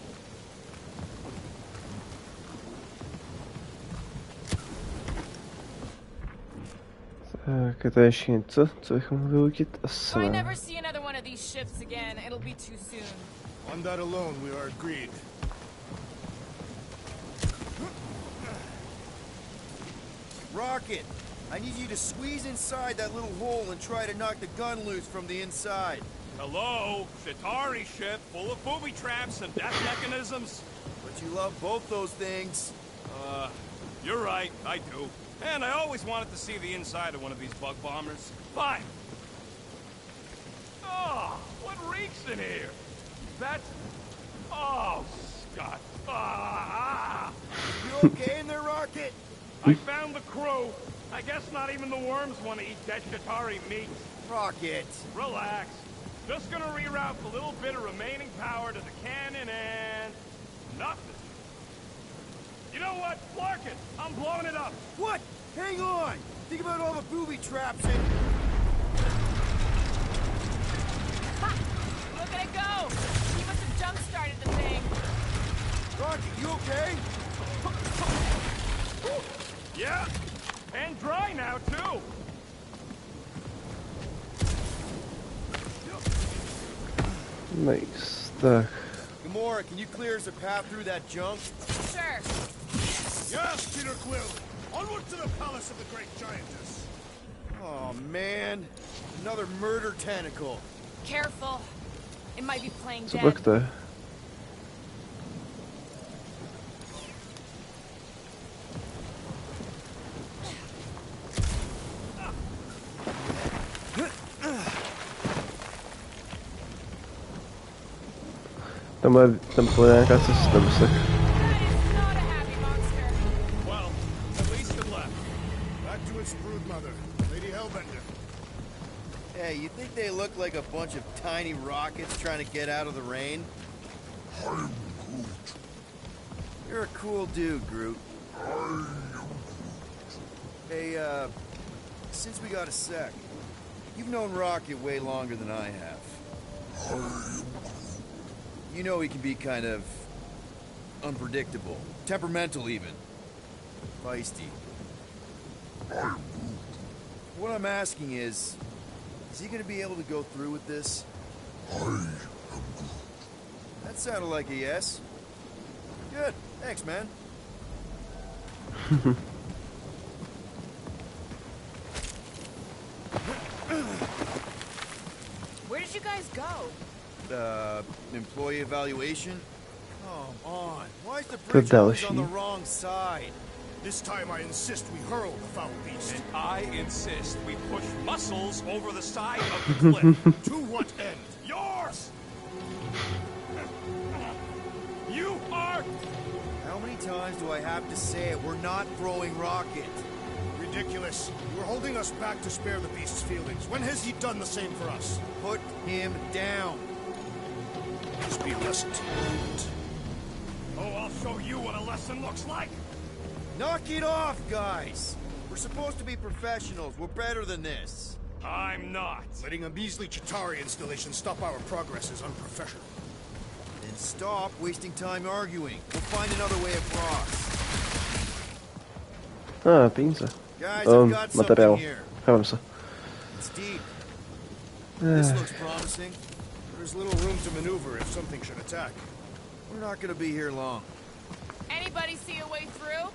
Tak, je to ještě něco, co bychom mohli využít? Asi If I ne. never see another one of these ships again, it'll be too soon. On that alone, we are agreed. Rocket, I need you to squeeze inside that little hole and try to knock the gun loose from the inside. Hello, Shatari ship full of booby traps and death mechanisms. But you love both those things. You're right, I do. And I always wanted to see the inside of one of these bug bombers. Fine. Oh, what reeks in here? That... Oh, Scott. Ah! You okay in there, Rocket? I found the crew. I guess not even the worms want to eat dead Shatari meat. Rocket. Relax. Just gonna reroute a little bit of remaining power to the cannon and... nothing. You know what? Flark it. I'm blowing it up. What? Hang on! Think about all the booby traps and... Ha! Look at it go! He must have jump-started the thing. Rocket, you okay? Nice. Tak. Gamora, can you clear us a path through that junk? Sure. Yes, Peter Quill. Onward to the palace of the great giantess. Oh man, another murder tentacle. Careful. It might be playing Co dead. pak to je? Tam bude nějaká cesta, myslím. Well, at least it left. Back to its brood mother, Lady Hellbender. Hey, you think they look like a bunch of tiny rockets trying to get out of the rain? I'm Groot. You're a cool dude, Groot. I am Hey, since we got a sec, you've known Rocket way longer than I have. You know he can be kind of unpredictable, temperamental even, feisty. What I'm asking is he going to be able to go through with this? That sounded like a yes. Good, thanks, man. Where did you guys go? Employee evaluation? Come on, why is the To bridge always on the další. wrong side? This time I insist we hurl the foul beast. And I insist we push muscles over the side of the cliff. To what end? Yours! You are... How many times do I have to say it? We're not throwing Rocket. Ridiculous. You were holding us back to spare the beast's feelings. When has he done the same for us? Put him down. Just be a lesson to you. Oh, I'll show you what a lesson looks like. Knock it off, guys. We're supposed to be professionals. We're better than this. I'm not. Letting a measly Chitauri installation stop our progress is unprofessional. Then stop wasting time arguing. We'll find another way across. Peníze. Guys, I've got something Materiál. here. Chávám se. It's deep. This looks promising. There's little room to maneuver if something should attack. We're not gonna be here long. Anybody see a way through?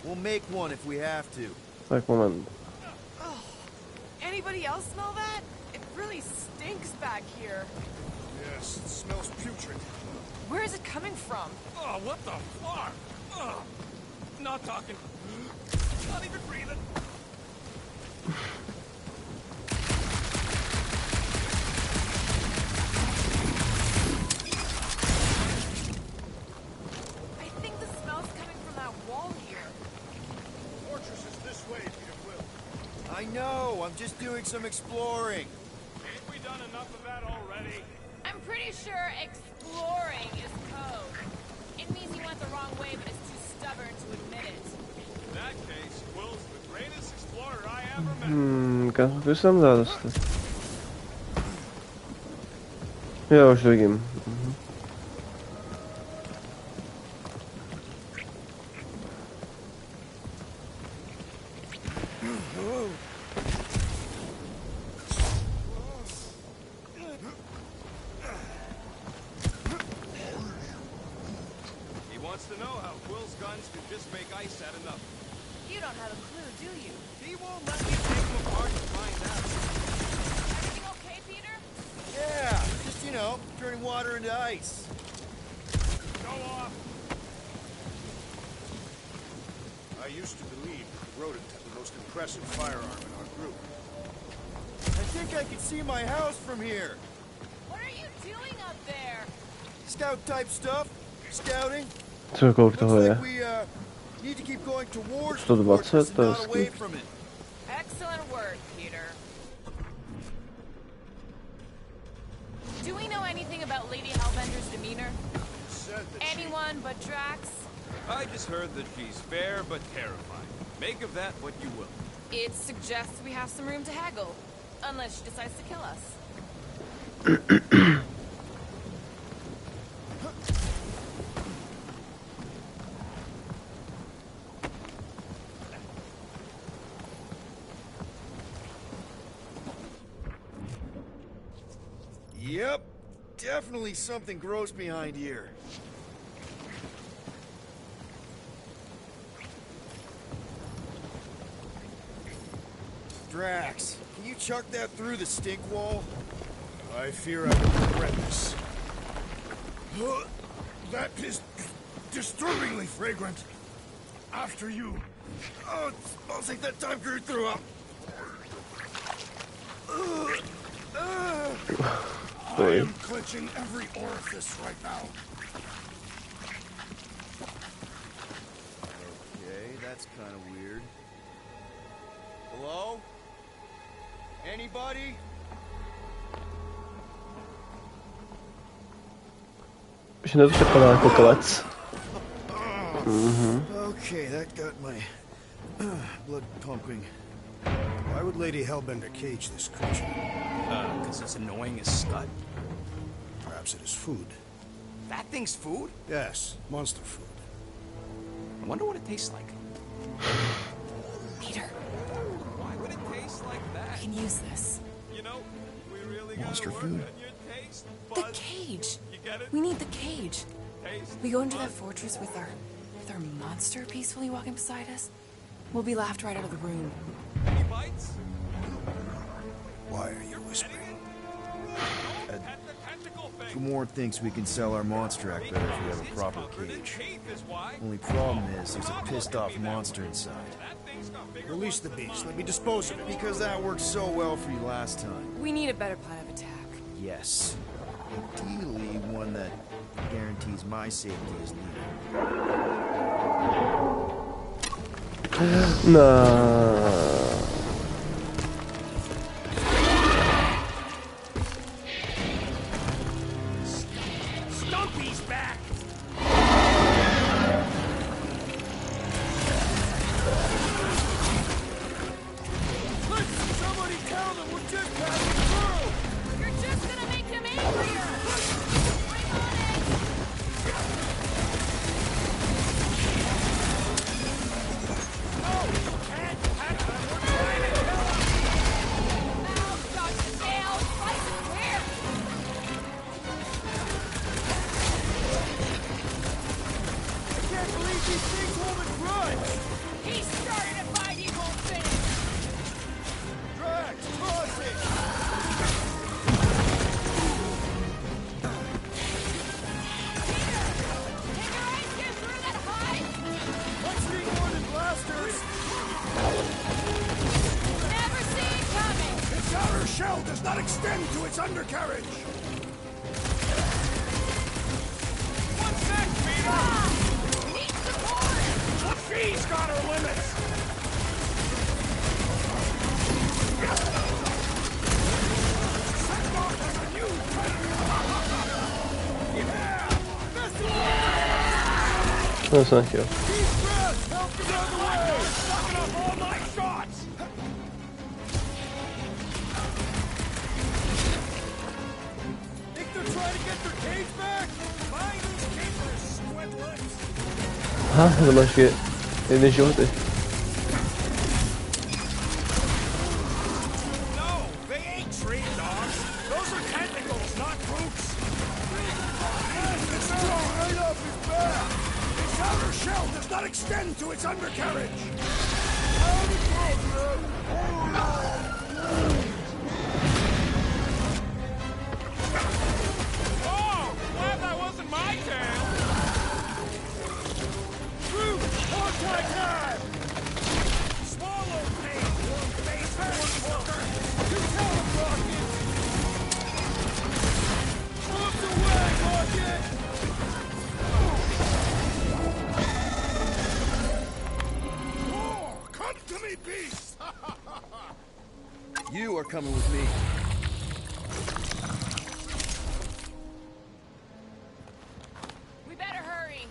We'll make one if we have to. Tak moment. Oh, anybody else smell that? It really stinks back here. Yes, it smells putrid. Where is it coming from? Oh, what the fuck? Oh, not talking. Not even breathing. I think the smell's coming from that wall here. The fortress is this way, Peter Quill. I know. I'm just doing some exploring. Ain't we done enough of that already? I'm pretty sure exploring is code. It means you went the wrong way, but is too stubborn to admit it. In that case, Quill's the greatest explorer I ever met. Kam se tam dá dostat? Jo, už to vidím. He wants to know how Quill's guns can just make ice out of nothing. You don't have a clue, do you? He won't let me take them apart to find out. Everything okay, Peter? Yeah, just, you know, turning water into ice. Go off. I used to believe that the rodent had the most impressive firearm in our group. I think I can see my house from here. What are you doing up there? Scout type stuff. Scouting. Co kolik toho Looks je? like we need to keep going towards the 120, fortress and to je not away skvělý. from it. Excellent work, Peter. Do we know anything about Lady Hellbender's demeanor? Said that Anyone but Drax? I just heard that she's fair but terrifying. Make of that what you will. It suggests we have some room to haggle. Unless she decides to kill us. Yep. definitely something gross behind here. Drax, can you chuck that through the stink wall? I fear I will regret this. That is disturbingly fragrant. After you. Oh, it smells like that time crew threw up. I am clenching every orifice right now. Okay, that's kind of weird. Hello? Anybody? Že to vypadá jako klec. Okay, that got my blood pumping. Why would Lady Hellbender cage this creature? Because it's annoying as scut. Perhaps it is food. That thing's food? Yes, monster food. I wonder what it tastes like. Peter, Why would it taste like that? I can use this. You know, we really Monster gotta work food? on your taste The buds. cage. You get it? We need the cage. Taste We go into that buds. fortress with our monster peacefully walking beside us. We'll be laughed right out of the room. Any bites? Why are you whispering? Pet the tentacle thing. Kumor thinks we can sell our monster act better if we have a proper cage. Teeth is why. Only problem is there's a pissed off monster inside. That thing's got bigger Release the beast. Let me dispose of it. Because that worked so well for you last time. We need a better plan of attack. Yes. Ideally, one that guarantees my safety as leader. No. Stumpy's back! Somebody tell them we're just passing through! You're just gonna make him angrier! Bring on it! Mouth, dodge the tail, slice his hair! I can't believe these things hold a grudge! He started a fight he won't finish! Drax, cross it! Can your eyes get through that hide? Let's reorder blasters! Never see it coming! Its outer shell does not extend to its undercarriage! One sec, Peter! Need support! She's got her limits! To jsem nechtěl. Sucking up all my shots! Think they're trying to get their cage back? Find these keepers, squiblets! Aha, to máš jedny životy. No, they ain't tree dogs. Those are tentacles, not roots. It's drawn right up his back! Its outer shell does not extend to its undercarriage! Oh, glad that wasn't my tail. Root! Contact time! Swallow pain, worm face, worker. You tell him, Rocket! Moves away, Rocket! Oh, come to me, beast! You are coming with me. We better hurry!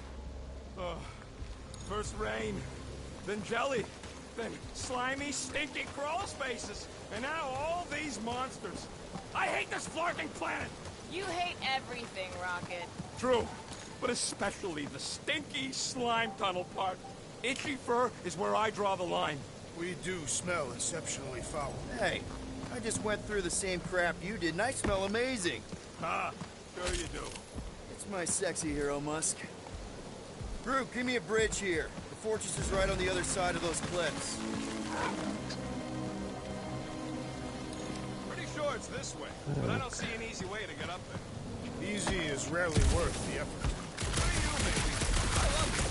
First rain, then jelly, then slimy, stinky crawl spaces, and now all these monsters. I hate this flarking planet! You hate everything, Rocket. True, but especially the stinky slime tunnel part. Itchy fur is where I draw the line. We do smell exceptionally foul. Hey, I just went through the same crap you did, and I smell amazing. Ah, Sure you do. It's my sexy hero, Musk. Groot, give me a bridge here. The fortress is right on the other side of those cliffs. Pretty sure it's this way, but I don't see an easy way to get up there. Easy is rarely worth the effort. What do you, baby? I love you.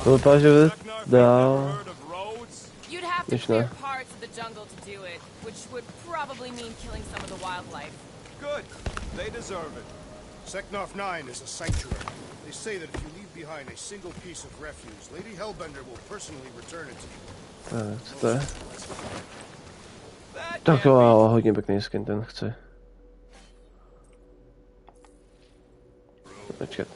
To vypadá, že jde dál. You'd have to Když clear ne. parts of the jungle to do it, which would probably mean killing some of the wildlife. Good. They deserve it. Seknarf 9 is a sanctuary. They say that if you leave behind a single piece of refuse, Lady Hellbender will personally return it to you. Co to je? Taková hodně pěkný skin, ten chci. Počkat.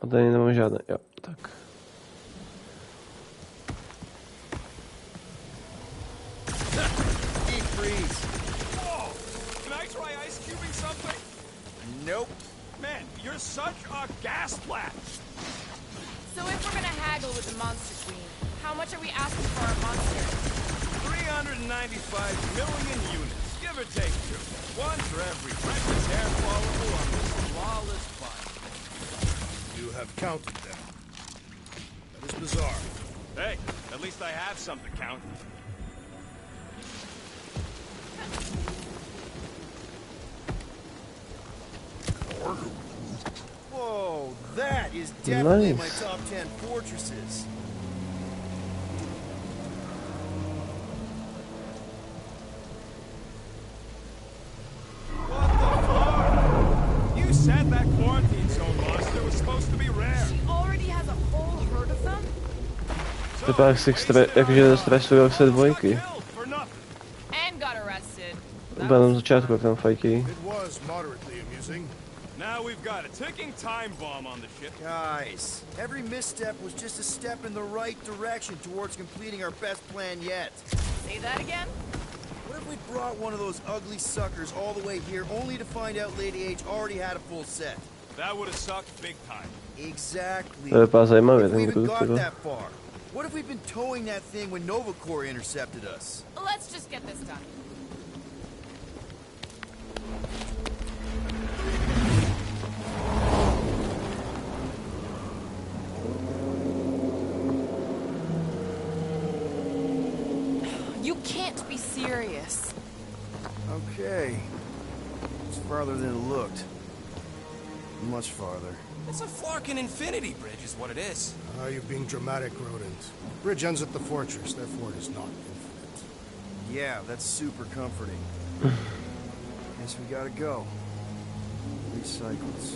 A tady nemám žádné, jo, tak. Deep freeze. Whoa! Can I try ice cubing something? Nope. Man, you're such a gas blast! So if we're gonna haggle with the monster queen, how much are we asking for our monster? 395 million units, give or take 2. One for every precious hair follicle on this flawless body. You have counted them. That is bizarre. Hey, at least I have some to count. Whoa, that is definitely in my Nice. top 10 fortresses. You said that quarantine zone monster was supposed to be rare. She already has a whole herd of them? Vypadá, jak si jakože stresují jak se dvojky. And got arrested. Byla na začátku, jak tam fajtí. It was moderately amusing. Now we've got a ticking time bomb on the ship. Guys, every misstep was just a step in the right direction towards completing our best plan yet. Say that again? What if we brought one of those ugly suckers all the way here only to find out Lady H already had a full set? That would have sucked big time. Exactly. To vypadá zajímavě, If we ten even Groot, got tyhle. that far. What if we've been towing that thing when Nova Corps intercepted us? Let's just get this done. You can't be serious. Okay. It's farther than it looked. Much farther. It's a Flarkin infinity bridge is what it is. You're being dramatic, Rodent. Bridge ends at the fortress, therefore it is not infinite. Yeah, that's super comforting. Guess we gotta go. 3 cycles.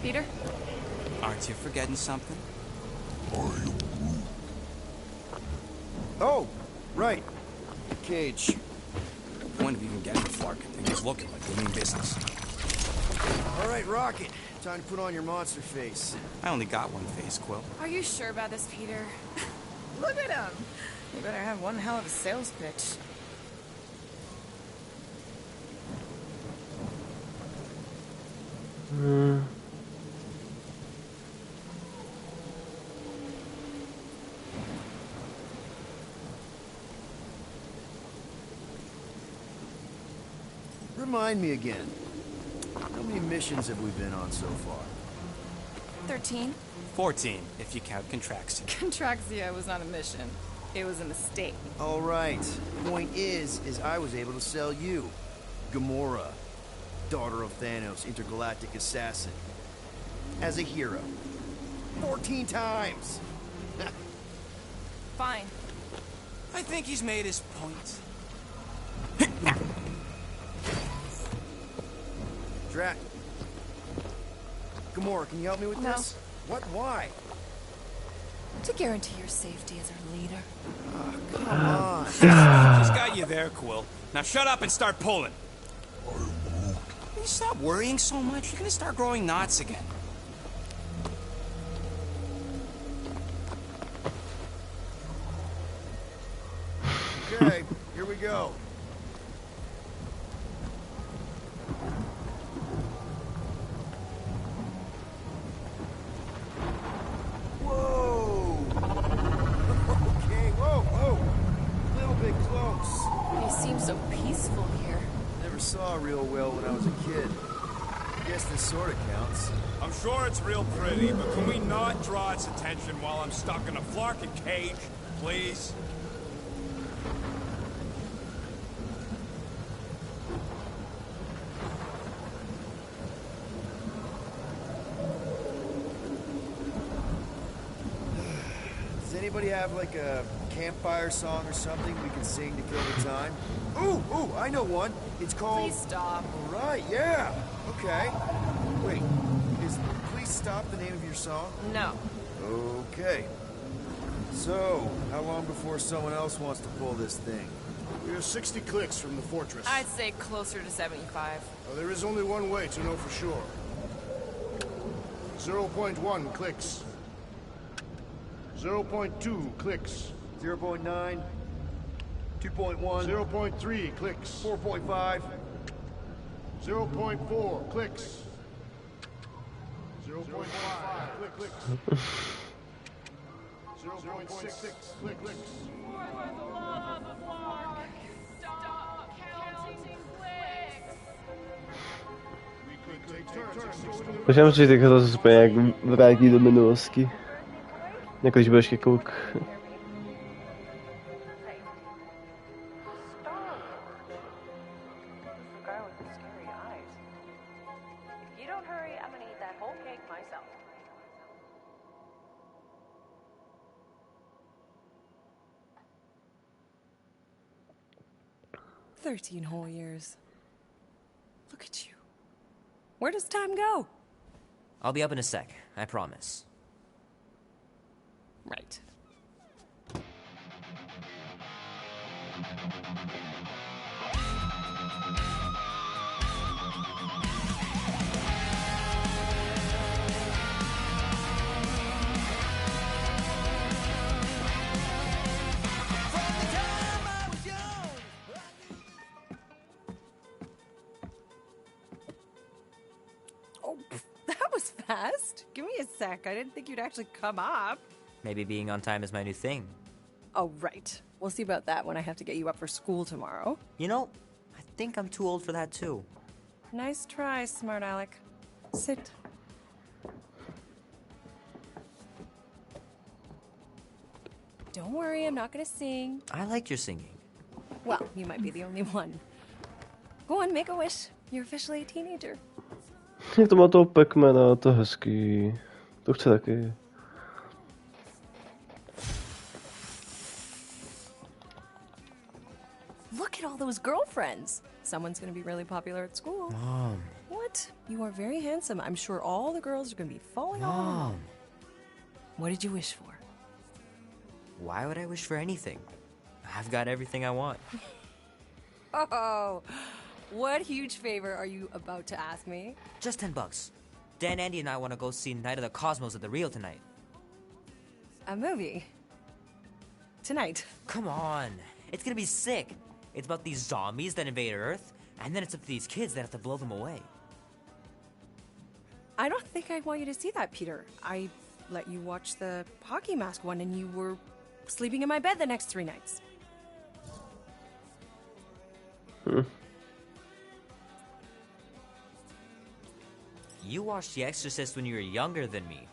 Peter? Aren't you forgetting something? Oh, right. The cage. The point of even getting the Flarkin thing is looking like we mean business. All right, Rocket. Time to put on your monster face. I only got one face, Quill. Are you sure about this, Peter? Look at him. You better have one hell of a sales pitch. Remind me again. How many missions have we been on so far? 13? 14, if you count Contraxia. Contraxia was not a mission. It was a mistake. All right. Point is I was able to sell you. Gamora, daughter of Thanos, intergalactic assassin. As a hero. 14 times! Fine. I think he's made his point. Drat. Gamora, can you help me with No. this? What? Why? To guarantee your safety as our leader. Come on. Just got you there, Quill. Now shut up and start pulling. you stop worrying so much? You're gonna start growing knots again. Okay, here we go. Whoa! Okay, whoa! A little bit close. It seems so peaceful here. Never saw real well when I was a kid. I guess this sort of counts. I'm sure it's real pretty, but can we not draw its attention while I'm stuck in a flarkin' cage, please? Does anybody have like a campfire song or something we can sing to kill the time? Ooh, I know one. It's called... Please stop. All right, yeah. Okay. Wait, is Please Stop the name of your song? No. Okay. So, how long before someone else wants to pull this thing? We are 60 clicks from the fortress. I'd say closer to 75. Well, there is only one way to know for sure. 0.1 clicks. 0.2 clicks. 0.9, 2.1, 0.3 clicks. 4.5, 0.4 clicks. 0.5 clicks. 0.6 clicks. Stop counting clicks. We could take turns. Myślałem, że tylko to zupełnie jak wragi do minulosti. Jako když budeš kouk. "13 whole years. Look at you. Where does time go?" I'll be up in a sec, I promise. Right. Oh, that was fast. Give me a sec. I didn't think you'd actually come up. Maybe being on time is my new thing. Oh, right. We'll see about that when I have to get you up for school tomorrow. You know, I think I'm too old for that too. Nice try, smart Alec. Sit. Don't worry, I'm not gonna sing. I like your singing. Well, you might be the only one. Go on, make a wish. You're officially a teenager. Jak to má toho Pac-Mana, to hezký. To chce taky. Look at all those girlfriends. Someone's gonna be really popular at school. Mom. What? You are very handsome. I'm sure all the girls are gonna be falling all over you. Mom. What did you wish for? Why would I wish for anything? I've got everything I want. Oh, what huge favor are you about to ask me? Just $10. Dan, Andy, and I want to go see Night of the Cosmos at the Rio tonight. A movie? Tonight? Come on. It's gonna be sick. It's about these zombies that invade Earth, and then it's up to these kids that have to blow them away. I don't think I want you to see that, Peter. I let you watch the hockey mask one and you were sleeping in my bed the next 3 nights. You watched The Exorcist when you were younger than me.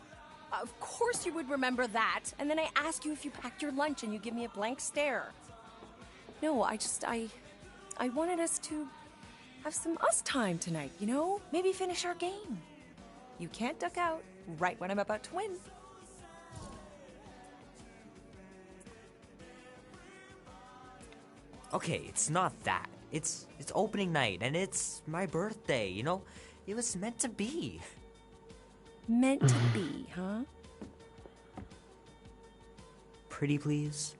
Of course you would remember that. And then I ask you if you packed your lunch and you give me a blank stare. No, I wanted us to have some us time tonight, you know? Maybe finish our game. You can't duck out right when I'm about to win. Okay, it's not that. It's opening night, and it's my birthday, you know? It was meant to be. Meant to be, huh? Pretty please?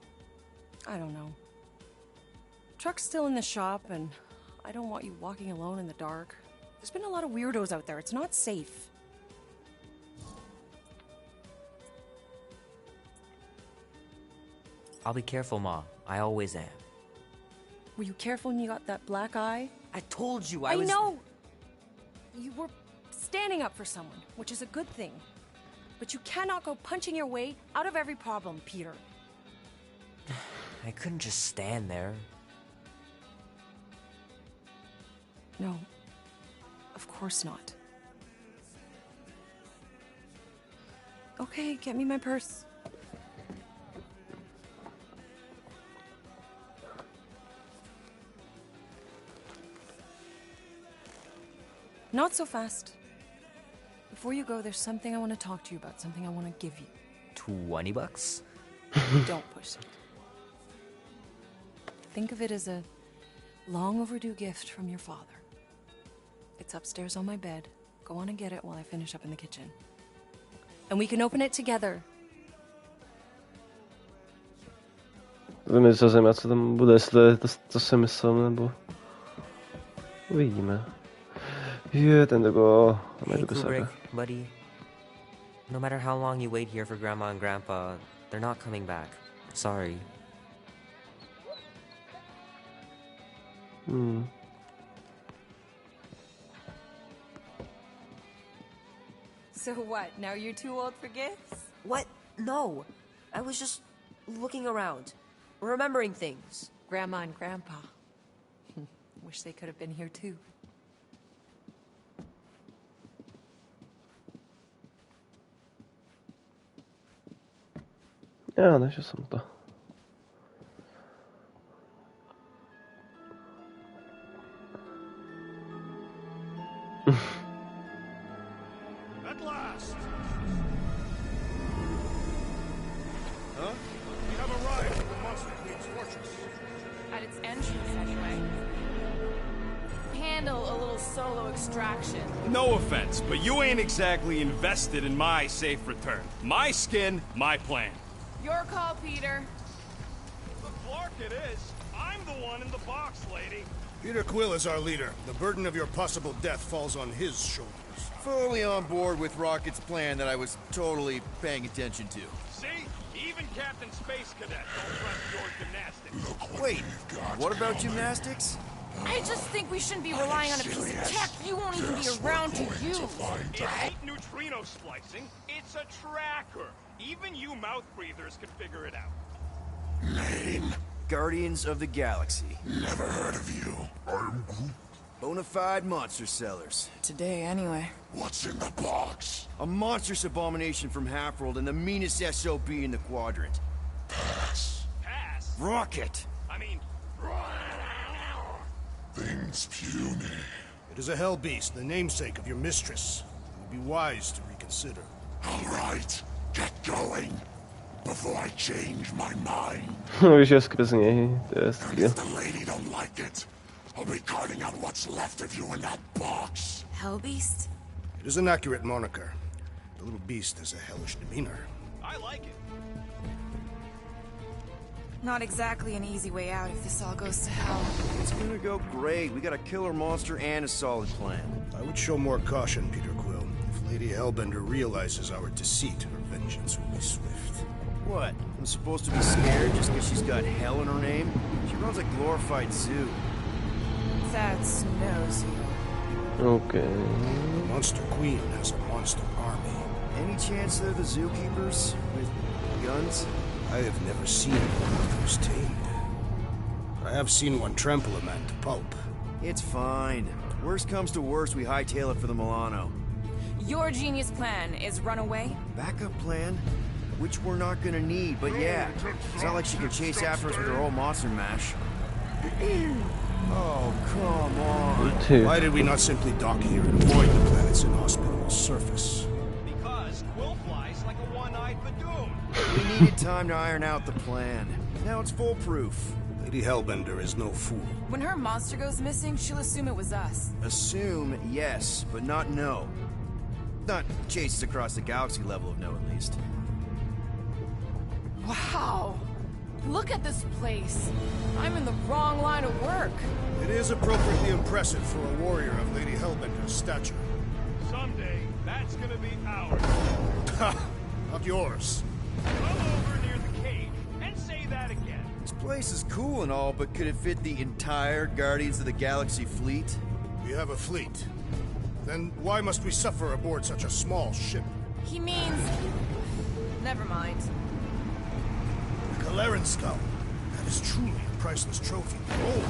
I don't know. Truck's still in the shop, and I don't want you walking alone in the dark. There's been a lot of weirdos out there. It's not safe. I'll be careful, Ma. I always am. Were you careful when you got that black eye? I told you I was... know! You were standing up for someone, which is a good thing. But you cannot go punching your way out of every problem, Peter. I couldn't just stand there. No. Of course not. Okay, get me my purse. Not so fast. Before you go, there's something I want to talk to you about, something I want to give you. $20? Don't push it. Think of it as a long overdue gift from your father. It's upstairs on my bed. Go on and get it while I finish up in the kitchen. And we can open it together. Budeme se zajímat, co tam bude, jestli to si myslím, nebo... Uvidíme. Je, ten go. Hey, Kubrick, buddy. No matter how long you wait here for Grandma and Grandpa, they're not coming back. Sorry. So what, now you're too old for gifts? What? No. I was just looking around, remembering things. Grandma and Grandpa. Wish they could have been here too. Já, našel jsem to. At last! Huh? We have arrived at the Monster Queen's fortress. At its entrance, anyway. Handle a little solo extraction. No offense, but you ain't exactly invested in my safe return. My skin, my plan. Your call, Peter. The Clark it is. I'm the one in the box, lady. Peter Quill is our leader. The burden of your possible death falls on his shoulders. Fully on board with Rocket's plan that I was totally paying attention to. See? Even Captain Space Cadet don't trust your gymnastics. Wait, what about gymnastics? I just think we shouldn't be relying on a piece of tech you won't even be around to use. It ain't neutrino splicing, it's a tracker. Even you mouth breathers can figure it out. Name? Guardians of the Galaxy. Never heard of you. I'm Groot. Bonafide monster sellers. Today, anyway. What's in the box? A monstrous abomination from Half-World and the meanest SOB in the quadrant. Pass. Pass? Rocket! I mean... Things puny. It is a hell beast, the namesake of your mistress. It would be wise to reconsider. All right, get going. Before I change my mind. Víš, je skrz něj, to je skvělé. If the lady don't like it, I'll be carting out what's left of you in that box. Hellbeast? It is an accurate moniker. The little beast has a hellish demeanor. I like it. Not exactly an easy way out if this all goes to hell. It's gonna go great. We got a killer monster and a solid plan. I would show more caution, Peter Quill. If Lady Hellbender realizes our deceit, her vengeance will be swift. What? I'm supposed to be scared just because she's got hell in her name? She runs a glorified zoo. That's nosy. Okay. The Monster Queen has a monster army. Any chance they're the zookeepers? With guns? I have never seen one who's tamed. But I have seen one trample a man to pulp. It's fine. Worst comes to worst, we hightail it for the Milano. Your genius plan is run away? Backup plan? Which we're not gonna need, but yeah. It's not like she can chase after us with her old monster mash. Oh, come on. Why did we not simply dock here and avoid the planet's inhospitable surface? Because Quill flies like a one-eyed Badoon. We needed time to iron out the plan. Now it's foolproof. Lady Hellbender is no fool. When her monster goes missing, she'll assume it was us. Assume, yes, but not know. Not chase us across the galaxy level of no, at least. Wow. Look at this place. I'm in the wrong line of work. It is appropriately impressive for a warrior of Lady Hellbender's stature. Someday, that's gonna be ours. Ha! Not yours. Come over near the cave and say that again. This place is cool and all, but could it fit the entire Guardians of the Galaxy fleet? We have a fleet. Then why must we suffer aboard such a small ship? He means... Never mind. The Galarian skull. That is truly a priceless trophy. Oh!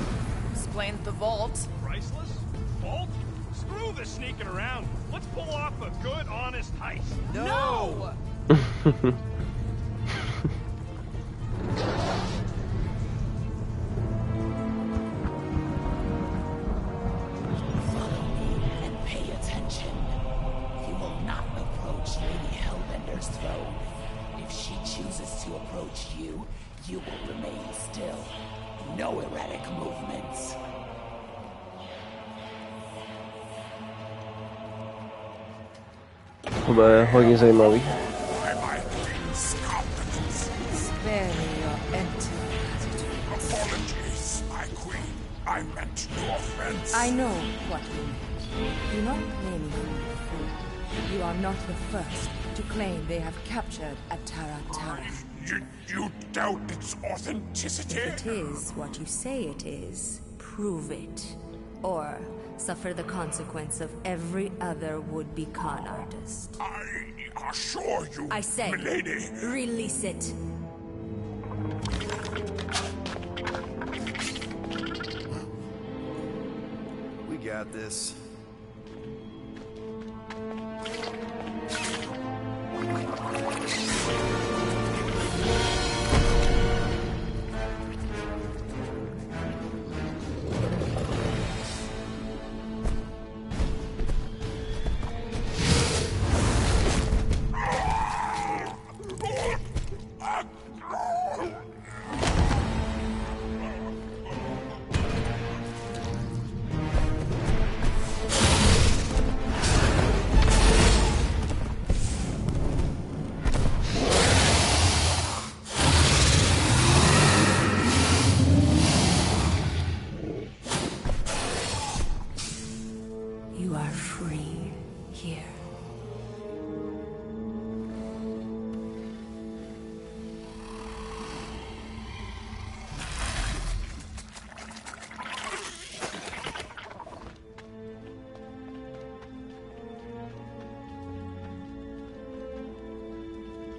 Explains the vault. Priceless? Vault? Screw the sneaking around. Let's pull off a good, honest heist. No! Follow me and pay attention. You will not approach Lady Hellbender's throne. If she chooses to approach you, you will remain still. No erratic movements. Chyba hodně zajímavý. Spare me your empty attitude. Apologies, my queen. I meant no offense. I know what you meant. Do not play me for a fool. You are not the first to claim they have captured a Tara. You doubt its authenticity? If it is what you say it is, prove it. Or suffer the consequence of every other would-be con artist. I assure you, I said, milady. Release it. We got this. You are free here.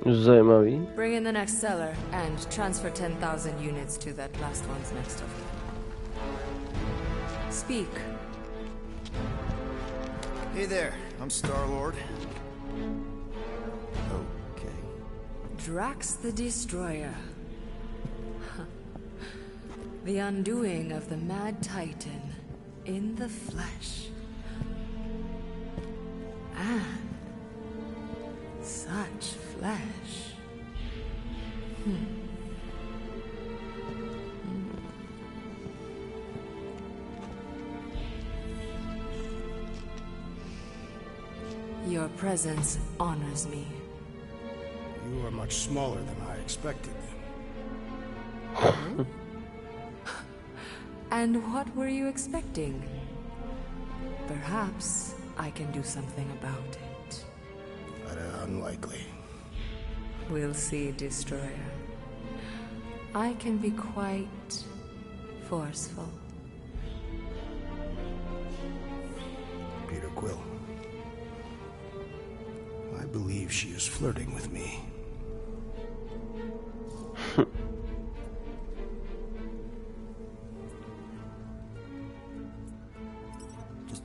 Zajímavý. Bring in the next seller and transfer 10,000 units to that last one's next of kin. Speak. Hey there, I'm Star-Lord. Okay. Drax the Destroyer. The undoing of the Mad Titan in the flesh. And such flesh. Your presence honors me. You are much smaller than I expected. And what were you expecting? Perhaps I can do something about it. But unlikely. We'll see, Destroyer. I can be quite forceful. Peter Quill. I believe she is flirting with me. Just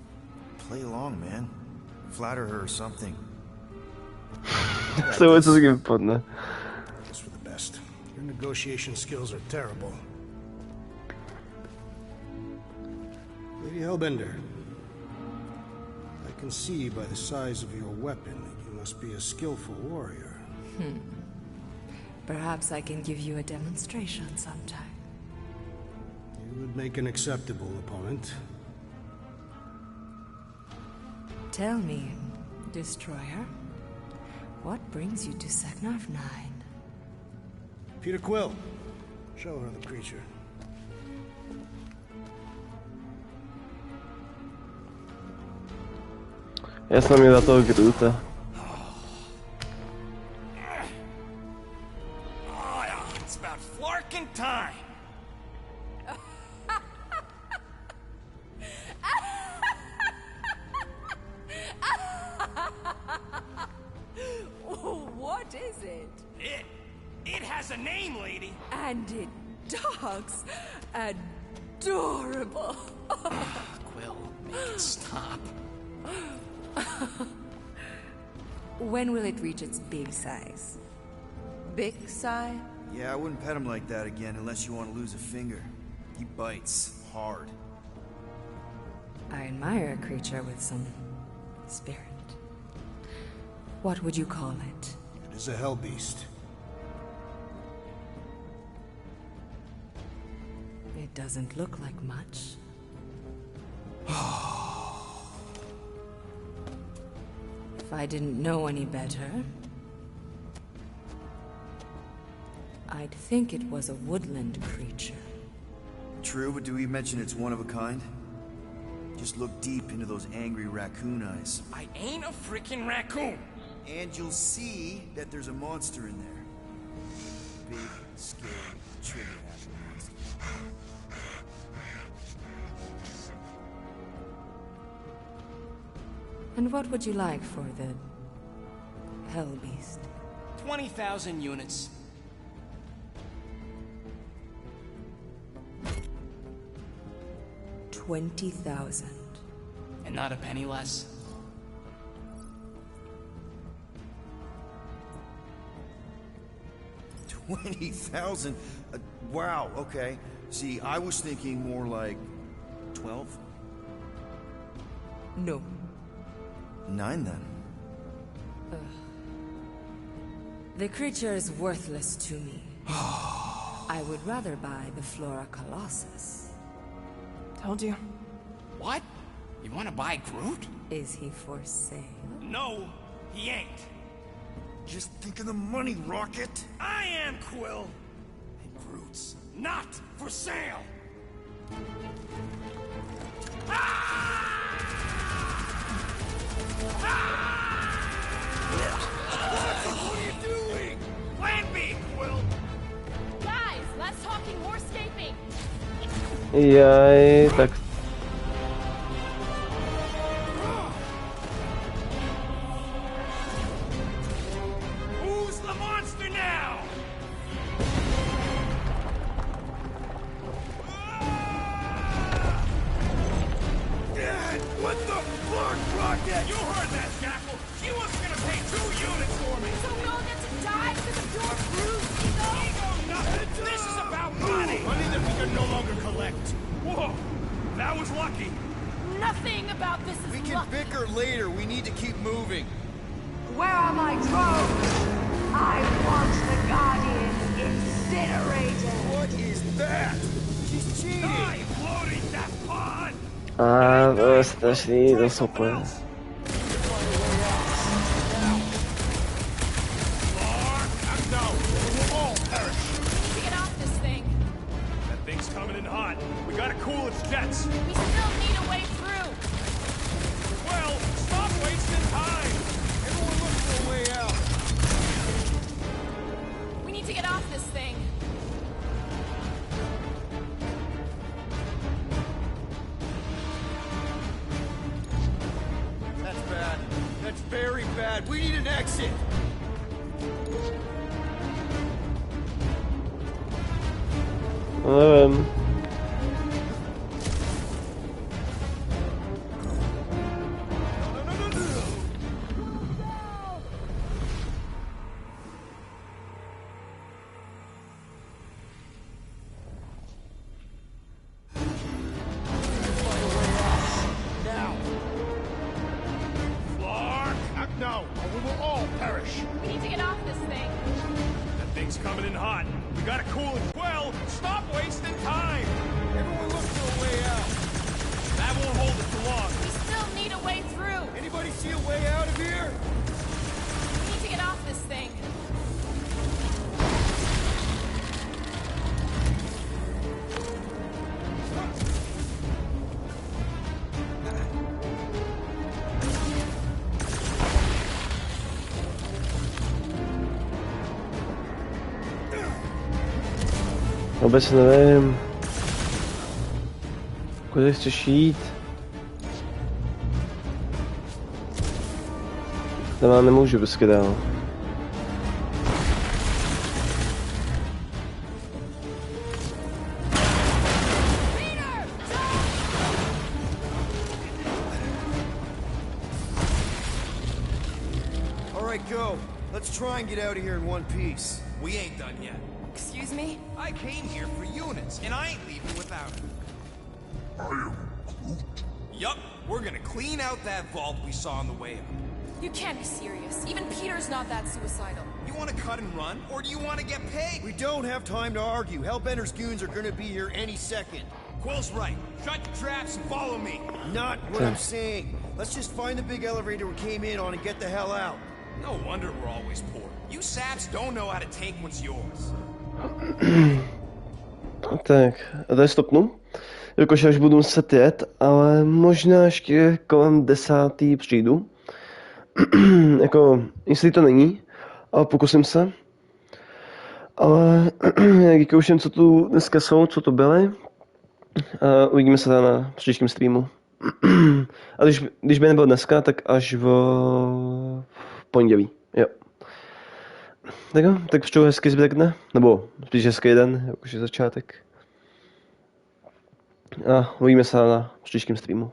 play along, man. Flatter her or something. So it's looking fun, though. Just for the best. Your negotiation skills are terrible. Lady Hellbender, I can see by the size of your weapon that you must be a skillful warrior. Perhaps I can give you a demonstration sometime. You would make an acceptable opponent. Tell me, Destroyer, what brings you to Seknarf 9? Peter Quill, Show her the creature. Já jsem měl za toho Groota. It's about flarking time. What is it? It has a name, lady. And it dogs adorable. Quill, make it stop. When will it reach its big size? Big size? Yeah, I wouldn't pet him like that again unless you want to lose a finger. He bites hard. I admire a creature with some spirit. What would you call it? It is a hell beast. It doesn't look like much. If I didn't know any better, I'd think it was a woodland creature. True, but do we mention it's one of a kind? Just look deep into those angry raccoon eyes. I ain't a freaking raccoon. And you'll see that there's a monster in there. Big, scary, trigger-happy monster. And what would you like for the hell beast? 20,000 units. $20,000. And not a penny less. $20,000? Wow, okay. See, I was thinking more like 12? No. 9 then. The creature is worthless to me. I would rather buy the Flora Colossus. Told you. What? You want to buy Groot? Is he for sale? No, he ain't. Just think of the money, Rocket! I am Quill. And Groot's not for sale. What are you doing? Plan B, Quill. Guys, less talking, more escaping. Jaj, tak Who's the monster now? What the fuck, Rocket? You heard that, Jackal. She wasn't gonna pay 2 units for me. So we all get to die because of your bruised ego? Ego nothing. This is about money. Money that we can no longer collect. Whoa, that was lucky. Nothing about this is We can lucky. bicker later. We need to keep moving. Where are my drones? I want the Guardians incinerated. What is that? She's cheating. I'm loading that pod. strašný, to super. Get off this thing. That thing's coming in hot. We gotta cool its jets. We still need a way through. Well, stop wasting time. Everyone look for a way out. We need to get off this thing. That's bad. That's very bad. We need an exit. Nevím. No, or we will all perish. We need to get off this thing. That thing's coming in hot. We gotta cool it. Well, stop wasting time. Everyone look for a way out. That won't hold us for long. We still need a way through. Anybody see a way out of here? We need to get off this thing. Vůbec nevím. Kudy chceš jít? Tam nemůžu prostě dál. Alright, go. Let's try and get out of here in one piece. We ain't done yet. Excuse me? I came here for units, and I ain't leaving without them. Yup, we're gonna clean out that vault we saw on the way up. You can't be serious. Even Peter's not that suicidal. You wanna cut and run, or do you wanna get paid? We don't have time to argue. Hellbender's goons are gonna be here any second. Quill's right. Shut your traps and follow me. Not what I'm saying. Let's just find the big elevator we came in on and get the hell out. No wonder we're always poor. You saps don't know how to take what's yours. Tak, a tady stopnu. Jakože až budu muset jet, ale možná ještě kolem 10. přijdu. Jako, jestli to není, ale pokusím se. Ale jak už jen co tu dneska jsou, co to byly, uvidíme se na příštím streamu. A když by nebyl dneska, tak až v pondělí, jo. Tak jo, tak přeju hezký zbytek dne, nebo spíš hezký den, jakože začátek. A uvidíme se na příštím streamu.